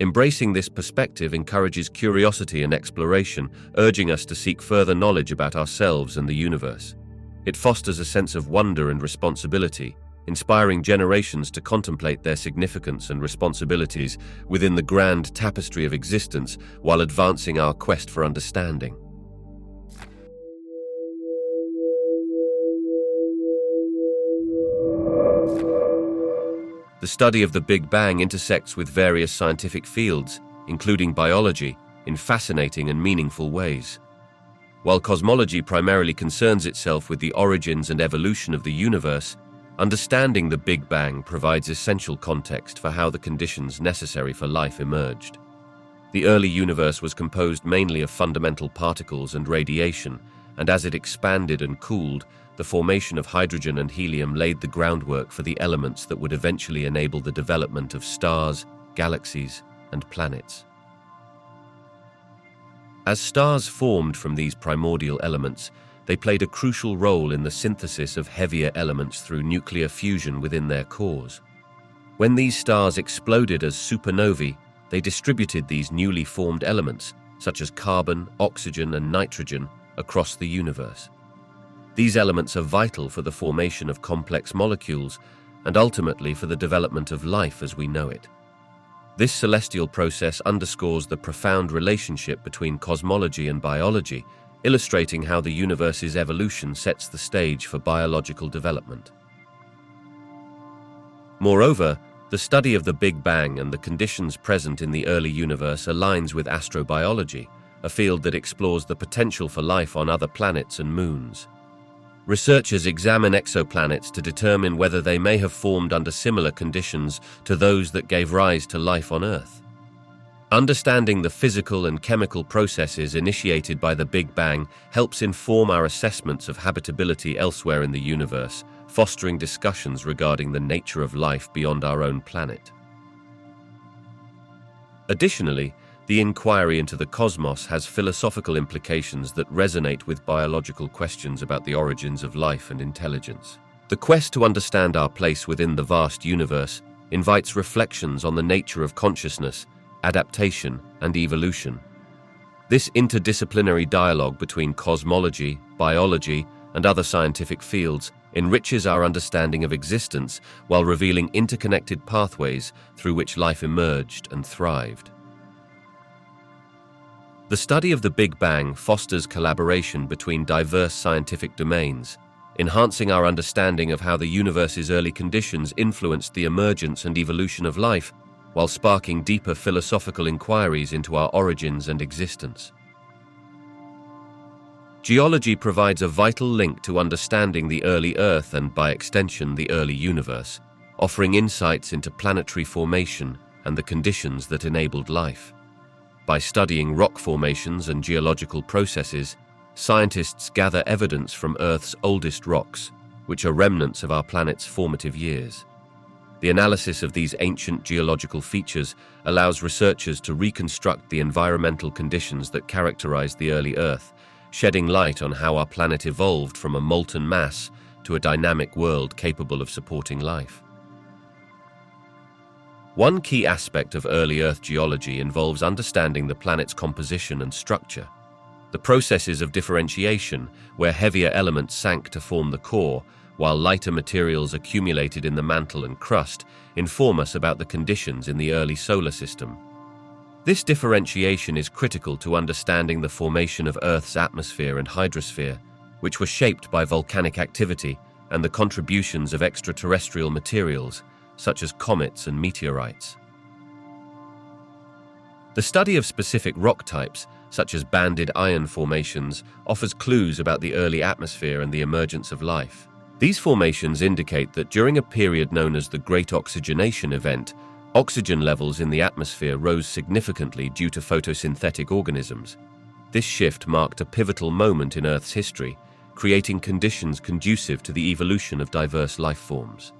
Embracing this perspective encourages curiosity and exploration, urging us to seek further knowledge about ourselves and the universe. It fosters a sense of wonder and responsibility, inspiring generations to contemplate their significance and responsibilities within the grand tapestry of existence while advancing our quest for understanding. The study of the Big Bang intersects with various scientific fields, including biology, in fascinating and meaningful ways. While cosmology primarily concerns itself with the origins and evolution of the universe, understanding the Big Bang provides essential context for how the conditions necessary for life emerged. The early universe was composed mainly of fundamental particles and radiation, and as it expanded and cooled, the formation of hydrogen and helium laid the groundwork for the elements that would eventually enable the development of stars, galaxies, and planets. As stars formed from these primordial elements, they played a crucial role in the synthesis of heavier elements through nuclear fusion within their cores. When these stars exploded as supernovae, they distributed these newly formed elements, such as carbon, oxygen, and nitrogen, across the universe. These elements are vital for the formation of complex molecules and ultimately for the development of life as we know it. This celestial process underscores the profound relationship between cosmology and biology, illustrating how the universe's evolution sets the stage for biological development. Moreover, the study of the Big Bang and the conditions present in the early universe aligns with astrobiology, a field that explores the potential for life on other planets and moons. Researchers examine exoplanets to determine whether they may have formed under similar conditions to those that gave rise to life on Earth. Understanding the physical and chemical processes initiated by the Big Bang helps inform our assessments of habitability elsewhere in the universe, fostering discussions regarding the nature of life beyond our own planet. Additionally, the inquiry into the cosmos has philosophical implications that resonate with biological questions about the origins of life and intelligence. The quest to understand our place within the vast universe invites reflections on the nature of consciousness, adaptation, and evolution. This interdisciplinary dialogue between cosmology, biology, and other scientific fields enriches our understanding of existence while revealing interconnected pathways through which life emerged and thrived. The study of the Big Bang fosters collaboration between diverse scientific domains, enhancing our understanding of how the universe's early conditions influenced the emergence and evolution of life, while sparking deeper philosophical inquiries into our origins and existence. Geology provides a vital link to understanding the early Earth and, by extension, the early universe, offering insights into planetary formation and the conditions that enabled life. By studying rock formations and geological processes, scientists gather evidence from Earth's oldest rocks, which are remnants of our planet's formative years. The analysis of these ancient geological features allows researchers to reconstruct the environmental conditions that characterized the early Earth, shedding light on how our planet evolved from a molten mass to a dynamic world capable of supporting life. One key aspect of early Earth geology involves understanding the planet's composition and structure. The processes of differentiation, where heavier elements sank to form the core, while lighter materials accumulated in the mantle and crust, inform us about the conditions in the early solar system. This differentiation is critical to understanding the formation of Earth's atmosphere and hydrosphere, which were shaped by volcanic activity and the contributions of extraterrestrial materials, such as comets and meteorites. The study of specific rock types, such as banded iron formations, offers clues about the early atmosphere and the emergence of life. These formations indicate that during a period known as the Great Oxygenation Event, oxygen levels in the atmosphere rose significantly due to photosynthetic organisms. This shift marked a pivotal moment in Earth's history, creating conditions conducive to the evolution of diverse life forms.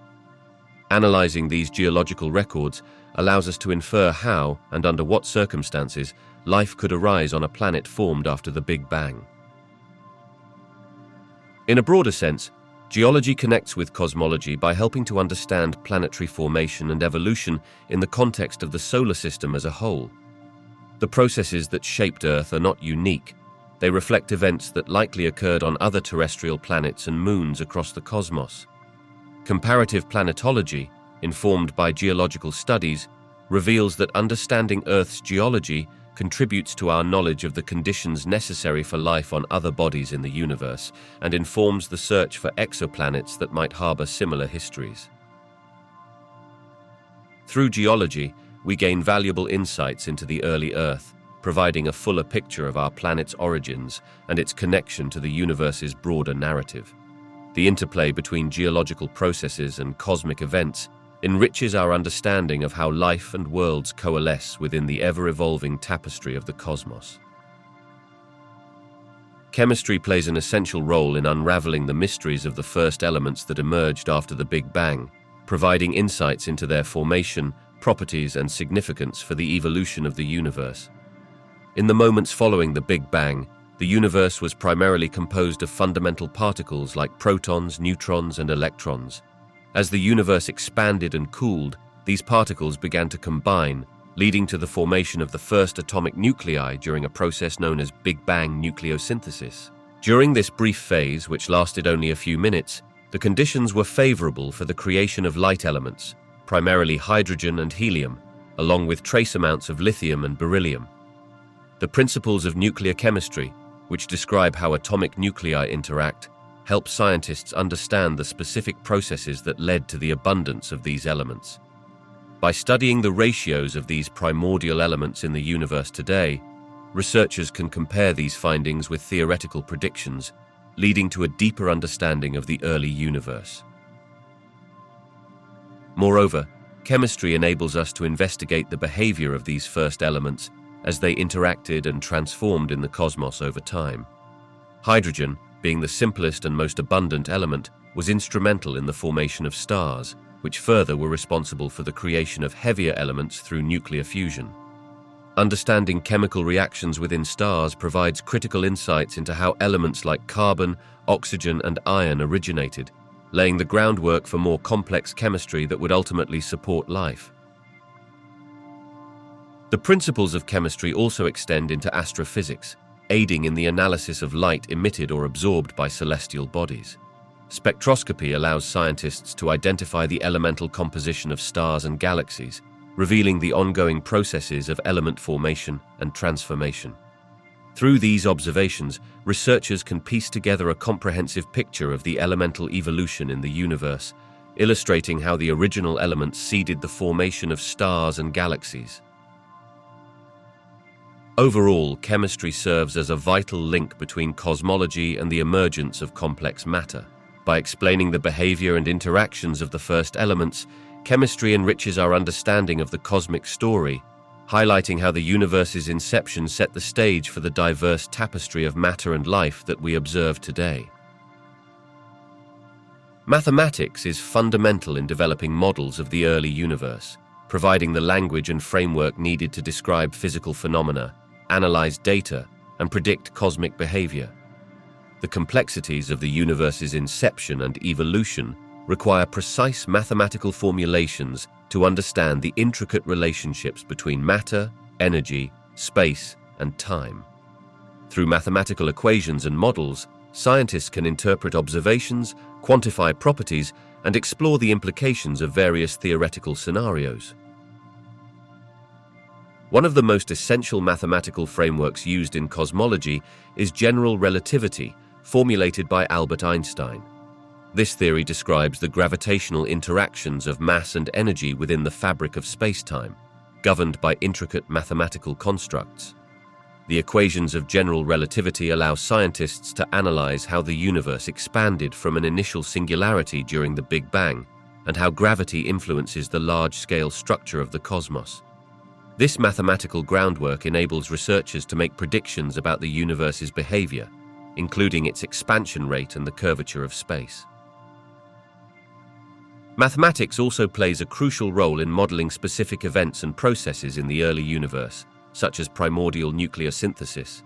Analyzing these geological records allows us to infer how and under what circumstances life could arise on a planet formed after the Big Bang. In a broader sense, geology connects with cosmology by helping to understand planetary formation and evolution in the context of the solar system as a whole. The processes that shaped Earth are not unique. They reflect events that likely occurred on other terrestrial planets and moons across the cosmos. Comparative planetology, informed by geological studies, reveals that understanding Earth's geology contributes to our knowledge of the conditions necessary for life on other bodies in the universe and informs the search for exoplanets that might harbor similar histories. Through geology, we gain valuable insights into the early Earth, providing a fuller picture of our planet's origins and its connection to the universe's broader narrative. The interplay between geological processes and cosmic events enriches our understanding of how life and worlds coalesce within the ever-evolving tapestry of the cosmos. Chemistry plays an essential role in unraveling the mysteries of the first elements that emerged after the Big Bang, providing insights into their formation, properties, and significance for the evolution of the universe. In the moments following the Big Bang, the universe was primarily composed of fundamental particles like protons, neutrons, and electrons. As the universe expanded and cooled, these particles began to combine, leading to the formation of the first atomic nuclei during a process known as Big Bang nucleosynthesis. During this brief phase, which lasted only a few minutes, the conditions were favorable for the creation of light elements, primarily hydrogen and helium, along with trace amounts of lithium and beryllium. The principles of nuclear chemistry, which describe how atomic nuclei interact, help scientists understand the specific processes that led to the abundance of these elements. By studying the ratios of these primordial elements in the universe today, researchers can compare these findings with theoretical predictions, leading to a deeper understanding of the early universe. Moreover, chemistry enables us to investigate the behavior of these first elements as they interacted and transformed in the cosmos over time. Hydrogen, being the simplest and most abundant element, was instrumental in the formation of stars, which further were responsible for the creation of heavier elements through nuclear fusion. Understanding chemical reactions within stars provides critical insights into how elements like carbon, oxygen, and iron originated, laying the groundwork for more complex chemistry that would ultimately support life. The principles of chemistry also extend into astrophysics, aiding in the analysis of light emitted or absorbed by celestial bodies. Spectroscopy allows scientists to identify the elemental composition of stars and galaxies, revealing the ongoing processes of element formation and transformation. Through these observations, researchers can piece together a comprehensive picture of the elemental evolution in the universe, illustrating how the original elements seeded the formation of stars and galaxies. Overall, chemistry serves as a vital link between cosmology and the emergence of complex matter. By explaining the behavior and interactions of the first elements, chemistry enriches our understanding of the cosmic story, highlighting how the universe's inception set the stage for the diverse tapestry of matter and life that we observe today. Mathematics is fundamental in developing models of the early universe, providing the language and framework needed to describe physical phenomena, analyze data, and predict cosmic behavior. The complexities of the universe's inception and evolution require precise mathematical formulations to understand the intricate relationships between matter, energy, space, and time. Through mathematical equations and models, scientists can interpret observations, quantify properties, and explore the implications of various theoretical scenarios. One of the most essential mathematical frameworks used in cosmology is general relativity, formulated by Albert Einstein. This theory describes the gravitational interactions of mass and energy within the fabric of space-time, governed by intricate mathematical constructs. The equations of general relativity allow scientists to analyze how the universe expanded from an initial singularity during the Big Bang and how gravity influences the large-scale structure of the cosmos. This mathematical groundwork enables researchers to make predictions about the universe's behavior, including its expansion rate and the curvature of space. Mathematics also plays a crucial role in modeling specific events and processes in the early universe, such as primordial nucleosynthesis.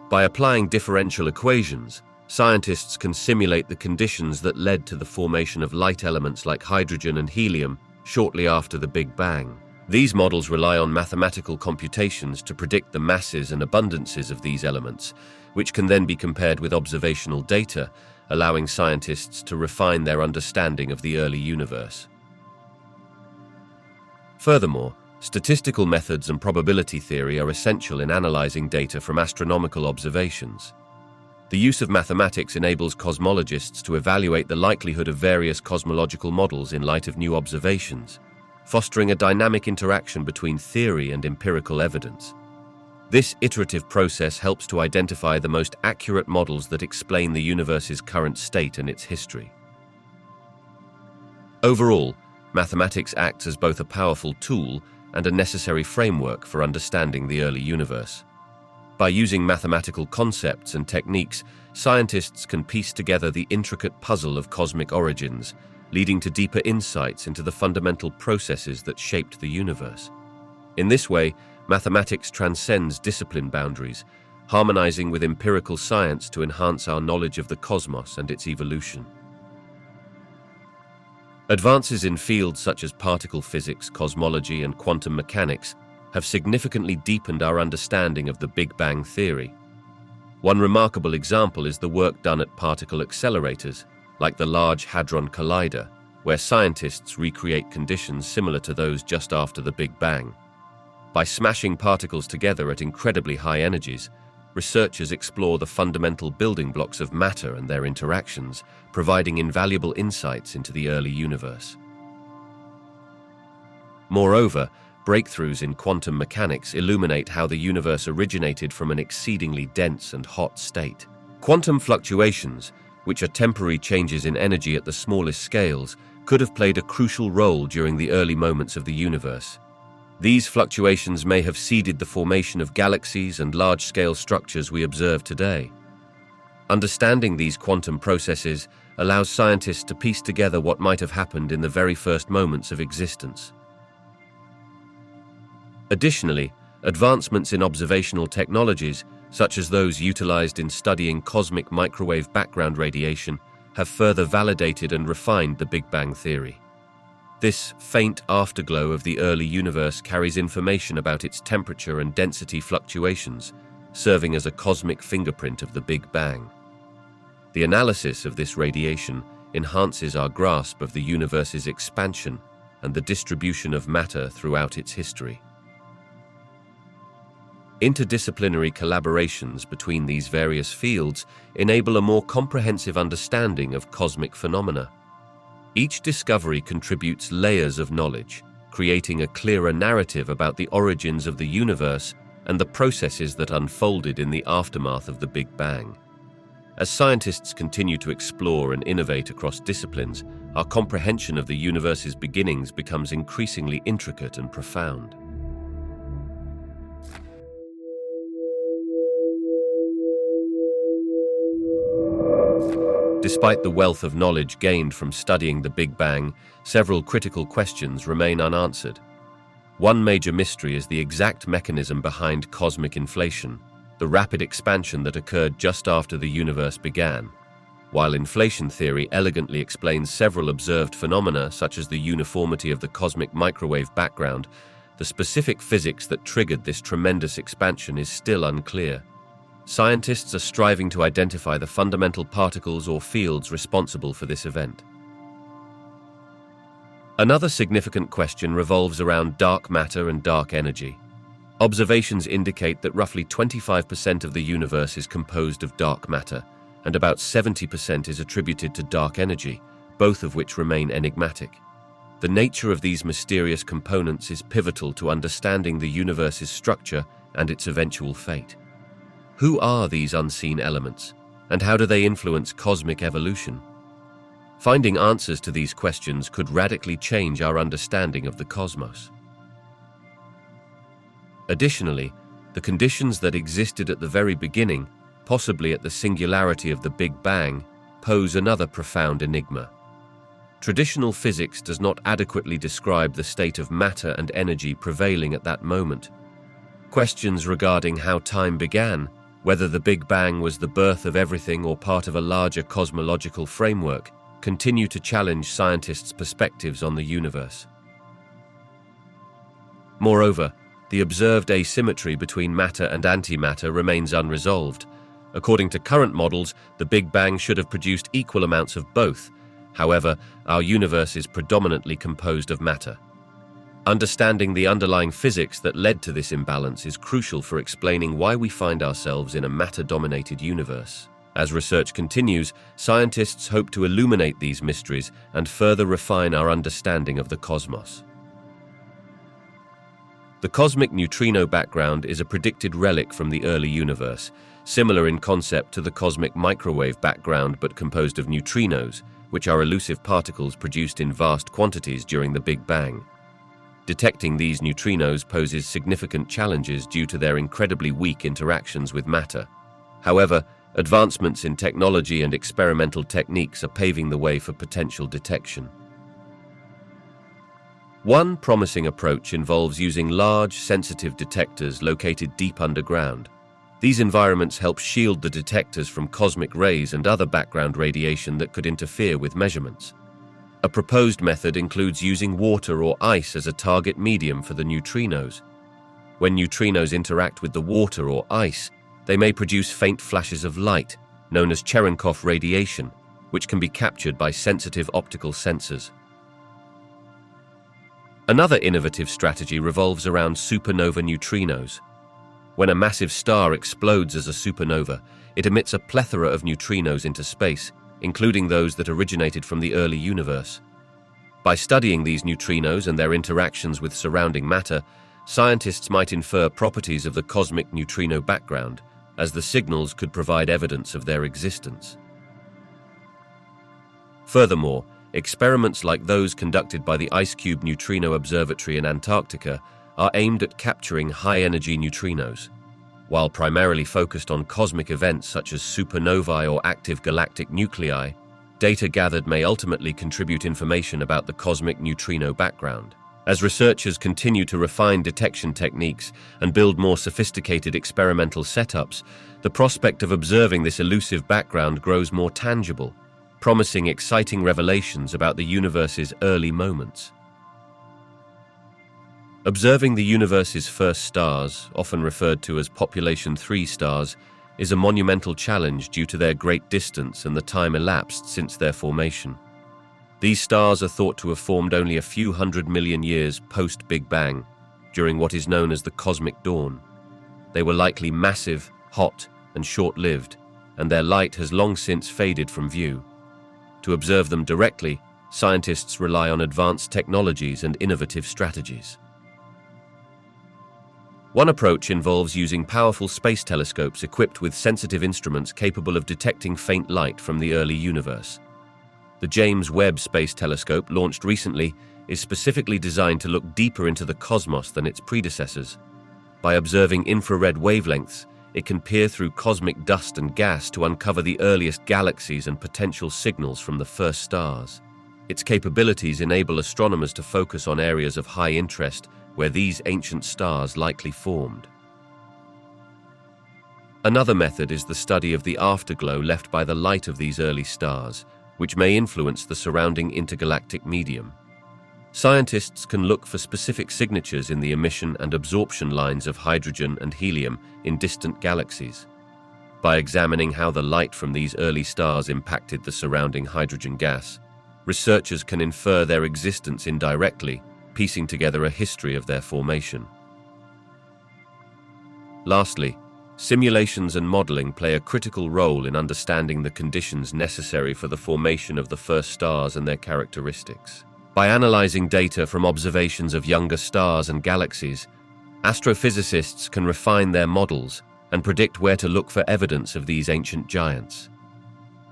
By applying differential equations, scientists can simulate the conditions that led to the formation of light elements like hydrogen and helium shortly after the Big Bang. These models rely on mathematical computations to predict the masses and abundances of these elements, which can then be compared with observational data, allowing scientists to refine their understanding of the early universe. Furthermore, statistical methods and probability theory are essential in analyzing data from astronomical observations. The use of mathematics enables cosmologists to evaluate the likelihood of various cosmological models in light of new observations, fostering a dynamic interaction between theory and empirical evidence. This iterative process helps to identify the most accurate models that explain the universe's current state and its history. Overall, mathematics acts as both a powerful tool and a necessary framework for understanding the early universe. By using mathematical concepts and techniques, scientists can piece together the intricate puzzle of cosmic origins, leading to deeper insights into the fundamental processes that shaped the universe. In this way, mathematics transcends discipline boundaries, harmonizing with empirical science to enhance our knowledge of the cosmos and its evolution. Advances in fields such as particle physics, cosmology, and quantum mechanics have significantly deepened our understanding of the Big Bang theory. One remarkable example is the work done at particle accelerators, like the Large Hadron Collider, where scientists recreate conditions similar to those just after the Big Bang. By smashing particles together at incredibly high energies, researchers explore the fundamental building blocks of matter and their interactions, providing invaluable insights into the early universe. Moreover, breakthroughs in quantum mechanics illuminate how the universe originated from an exceedingly dense and hot state. Quantum fluctuations, which are temporary changes in energy at the smallest scales, could have played a crucial role during the early moments of the universe. These fluctuations may have seeded the formation of galaxies and large-scale structures we observe today. Understanding these quantum processes allows scientists to piece together what might have happened in the very first moments of existence. Additionally, advancements in observational technologies, such as those utilized in studying cosmic microwave background radiation, have further validated and refined the Big Bang theory. This faint afterglow of the early universe carries information about its temperature and density fluctuations, serving as a cosmic fingerprint of the Big Bang. The analysis of this radiation enhances our grasp of the universe's expansion and the distribution of matter throughout its history. Interdisciplinary collaborations between these various fields enable a more comprehensive understanding of cosmic phenomena. Each discovery contributes layers of knowledge, creating a clearer narrative about the origins of the universe and the processes that unfolded in the aftermath of the Big Bang. As scientists continue to explore and innovate across disciplines, our comprehension of the universe's beginnings becomes increasingly intricate and profound. Despite the wealth of knowledge gained from studying the Big Bang, several critical questions remain unanswered. One major mystery is the exact mechanism behind cosmic inflation. the rapid expansion that occurred just after the universe began, while inflation theory elegantly explains several observed phenomena such as the uniformity of the cosmic microwave background. The specific physics that triggered this tremendous expansion is still unclear. Scientists are striving to identify the fundamental particles or fields responsible for this event. Another significant question revolves around dark matter and dark energy. Observations indicate that roughly 25% of the universe is composed of dark matter, and about 70% is attributed to dark energy, both of which remain enigmatic. The nature of these mysterious components is pivotal to understanding the universe's structure and its eventual fate. Who are these unseen elements, and how do they influence cosmic evolution? Finding answers to these questions could radically change our understanding of the cosmos. Additionally, the conditions that existed at the very beginning, possibly at the singularity of the Big Bang, pose another profound enigma. Traditional physics does not adequately describe the state of matter and energy prevailing at that moment. Questions regarding how time began, whether the Big Bang was the birth of everything or part of a larger cosmological framework, continue to challenge scientists' perspectives on the universe. Moreover, the observed asymmetry between matter and antimatter remains unresolved. According to current models, the Big Bang should have produced equal amounts of both. However, our universe is predominantly composed of matter. Understanding the underlying physics that led to this imbalance is crucial for explaining why we find ourselves in a matter-dominated universe. As research continues, scientists hope to illuminate these mysteries and further refine our understanding of the cosmos. The cosmic neutrino background is a predicted relic from the early universe, similar in concept to the cosmic microwave background but composed of neutrinos, which are elusive particles produced in vast quantities during the Big Bang. Detecting these neutrinos poses significant challenges due to their incredibly weak interactions with matter. However, advancements in technology and experimental techniques are paving the way for potential detection. One promising approach involves using large, sensitive detectors located deep underground. These environments help shield the detectors from cosmic rays and other background radiation that could interfere with measurements. A proposed method includes using water or ice as a target medium for the neutrinos. When neutrinos interact with the water or ice, they may produce faint flashes of light, known as Cherenkov radiation, which can be captured by sensitive optical sensors. Another innovative strategy revolves around supernova neutrinos. When a massive star explodes as a supernova, it emits a plethora of neutrinos into space, including those that originated from the early universe. By studying these neutrinos and their interactions with surrounding matter, scientists might infer properties of the cosmic neutrino background, as the signals could provide evidence of their existence. Furthermore, experiments like those conducted by the IceCube Neutrino Observatory in Antarctica are aimed at capturing high-energy neutrinos. While primarily focused on cosmic events such as supernovae or active galactic nuclei, data gathered may ultimately contribute information about the cosmic neutrino background. As researchers continue to refine detection techniques and build more sophisticated experimental setups, the prospect of observing this elusive background grows more tangible, promising exciting revelations about the universe's early moments. Observing the universe's first stars, often referred to as population 3 stars, is a monumental challenge due to their great distance and the time elapsed since their formation. These stars are thought to have formed only a few 100 million years post-Big Bang, during what is known as the cosmic dawn. They were likely massive, hot, and short-lived, and their light has long since faded from view. To observe them directly, scientists rely on advanced technologies and innovative strategies. One approach involves using powerful space telescopes equipped with sensitive instruments capable of detecting faint light from the early universe. The James Webb Space Telescope, launched recently, is specifically designed to look deeper into the cosmos than its predecessors. By observing infrared wavelengths, it can peer through cosmic dust and gas to uncover the earliest galaxies and potential signals from the first stars. Its capabilities enable astronomers to focus on areas of high interest where these ancient stars likely formed. Another method is the study of the afterglow left by the light of these early stars, which may influence the surrounding intergalactic medium. Scientists can look for specific signatures in the emission and absorption lines of hydrogen and helium in distant galaxies. By examining how the light from these early stars impacted the surrounding hydrogen gas, researchers can infer their existence indirectly, piecing together a history of their formation. Lastly, simulations and modeling play a critical role in understanding the conditions necessary for the formation of the first stars and their characteristics. By analyzing data from observations of younger stars and galaxies, astrophysicists can refine their models and predict where to look for evidence of these ancient giants.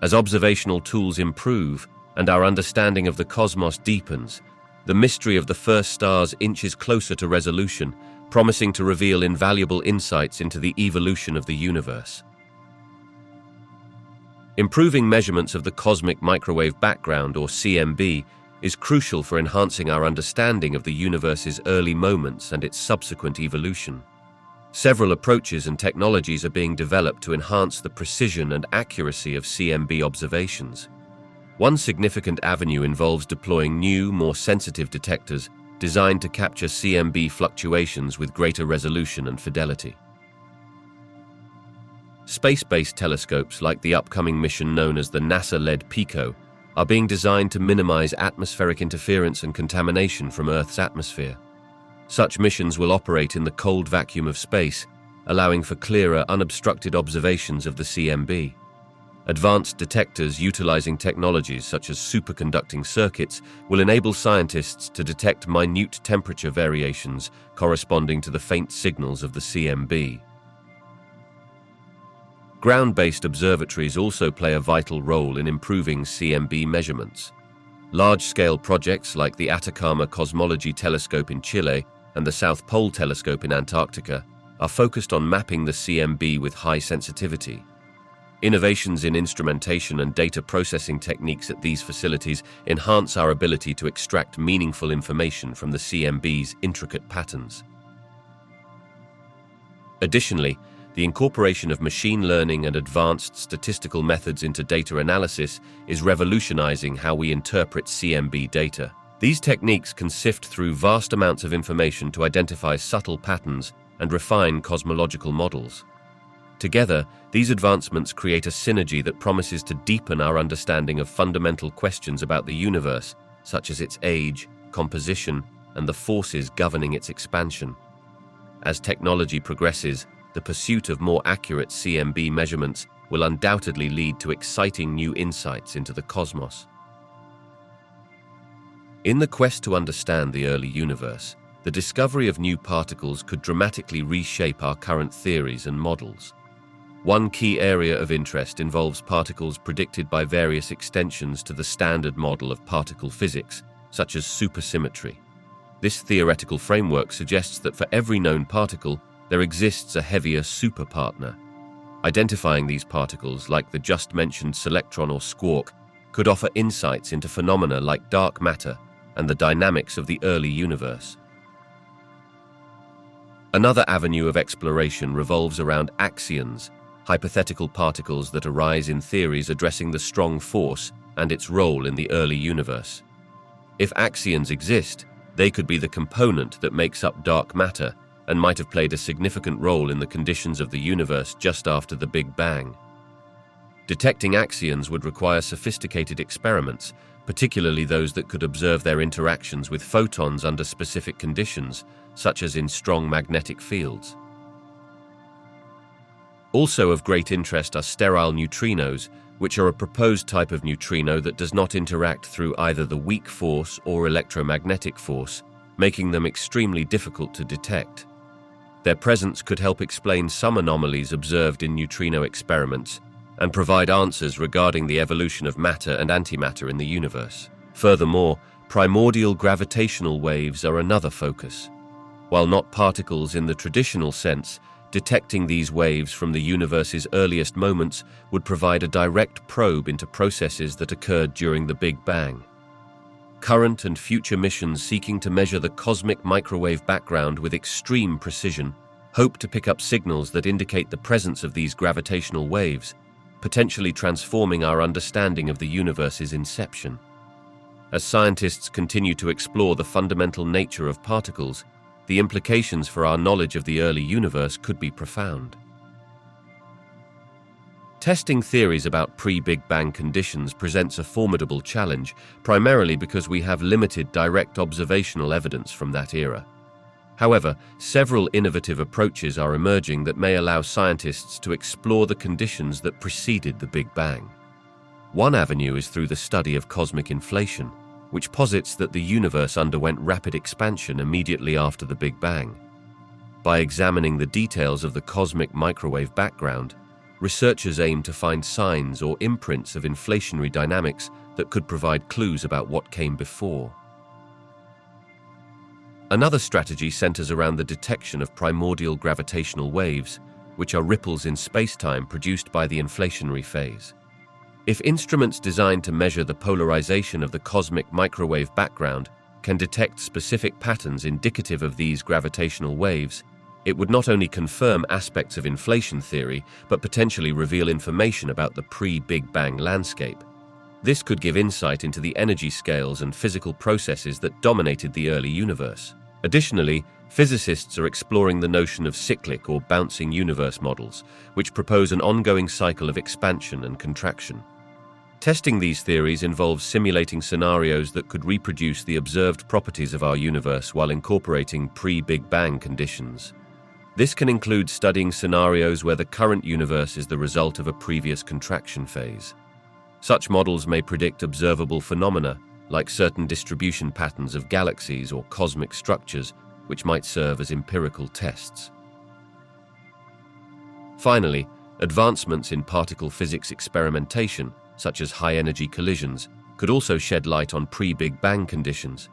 As observational tools improve and our understanding of the cosmos deepens, the mystery of the first stars inches closer to resolution, promising to reveal invaluable insights into the evolution of the universe. Improving measurements of the cosmic microwave background, or CMB, is crucial for enhancing our understanding of the universe's early moments and its subsequent evolution. Several approaches and technologies are being developed to enhance the precision and accuracy of CMB observations. One significant avenue involves deploying new, more sensitive detectors designed to capture CMB fluctuations with greater resolution and fidelity. Space-based telescopes like the upcoming mission known as the NASA-led PICO are being designed to minimize atmospheric interference and contamination from Earth's atmosphere. Such missions will operate in the cold vacuum of space, allowing for clearer, unobstructed observations of the CMB. Advanced detectors utilizing technologies such as superconducting circuits will enable scientists to detect minute temperature variations corresponding to the faint signals of the CMB. Ground-based observatories also play a vital role in improving CMB measurements. Large-scale projects like the Atacama Cosmology Telescope in Chile and the South Pole Telescope in Antarctica are focused on mapping the CMB with high sensitivity. Innovations in instrumentation and data processing techniques at these facilities enhance our ability to extract meaningful information from the CMB's intricate patterns. Additionally, the incorporation of machine learning and advanced statistical methods into data analysis is revolutionizing how we interpret CMB data. These techniques can sift through vast amounts of information to identify subtle patterns and refine cosmological models. Together, these advancements create a synergy that promises to deepen our understanding of fundamental questions about the universe, such as its age, composition, and the forces governing its expansion. As technology progresses, the pursuit of more accurate CMB measurements will undoubtedly lead to exciting new insights into the cosmos. In the quest to understand the early universe, the discovery of new particles could dramatically reshape our current theories and models. One key area of interest involves particles predicted by various extensions to the standard model of particle physics, such as supersymmetry. This theoretical framework suggests that for every known particle, there exists a heavier superpartner. Identifying these particles, like the just-mentioned selectron or squark, could offer insights into phenomena like dark matter and the dynamics of the early universe. Another avenue of exploration revolves around axions, hypothetical particles that arise in theories addressing the strong force and its role in the early universe. If axions exist, they could be the component that makes up dark matter and might have played a significant role in the conditions of the universe just after the Big Bang. Detecting axions would require sophisticated experiments, particularly those that could observe their interactions with photons under specific conditions, such as in strong magnetic fields. Also of great interest are sterile neutrinos, which are a proposed type of neutrino that does not interact through either the weak force or electromagnetic force, making them extremely difficult to detect. Their presence could help explain some anomalies observed in neutrino experiments and provide answers regarding the evolution of matter and antimatter in the universe. Furthermore, primordial gravitational waves are another focus. While not particles in the traditional sense, detecting these waves from the universe's earliest moments would provide a direct probe into processes that occurred during the Big Bang. Current and future missions seeking to measure the cosmic microwave background with extreme precision hope to pick up signals that indicate the presence of these gravitational waves, potentially transforming our understanding of the universe's inception. As scientists continue to explore the fundamental nature of particles, the implications for our knowledge of the early universe could be profound. Testing theories about pre-Big Bang conditions presents a formidable challenge, primarily because we have limited direct observational evidence from that era. However, several innovative approaches are emerging that may allow scientists to explore the conditions that preceded the Big Bang. One avenue is through the study of cosmic inflation, which posits that the universe underwent rapid expansion immediately after the Big Bang. By examining the details of the cosmic microwave background, researchers aim to find signs or imprints of inflationary dynamics that could provide clues about what came before. Another strategy centers around the detection of primordial gravitational waves, which are ripples in spacetime produced by the inflationary phase. If instruments designed to measure the polarization of the cosmic microwave background can detect specific patterns indicative of these gravitational waves, it would not only confirm aspects of inflation theory, but potentially reveal information about the pre-Big Bang landscape. This could give insight into the energy scales and physical processes that dominated the early universe. Additionally, physicists are exploring the notion of cyclic or bouncing universe models, which propose an ongoing cycle of expansion and contraction. Testing these theories involves simulating scenarios that could reproduce the observed properties of our universe while incorporating pre-Big Bang conditions. This can include studying scenarios where the current universe is the result of a previous contraction phase. Such models may predict observable phenomena, like certain distribution patterns of galaxies or cosmic structures, which might serve as empirical tests. Finally, advancements in particle physics experimentation, such as high-energy collisions, could also shed light on pre-Big Bang conditions.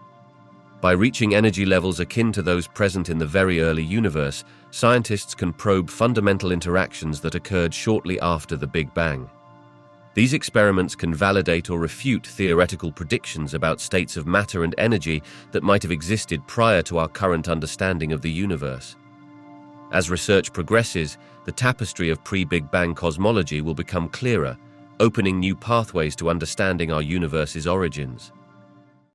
By reaching energy levels akin to those present in the very early universe, scientists can probe fundamental interactions that occurred shortly after the Big Bang. These experiments can validate or refute theoretical predictions about states of matter and energy that might have existed prior to our current understanding of the universe. As research progresses, the tapestry of pre-Big Bang cosmology will become clearer, opening new pathways to understanding our universe's origins.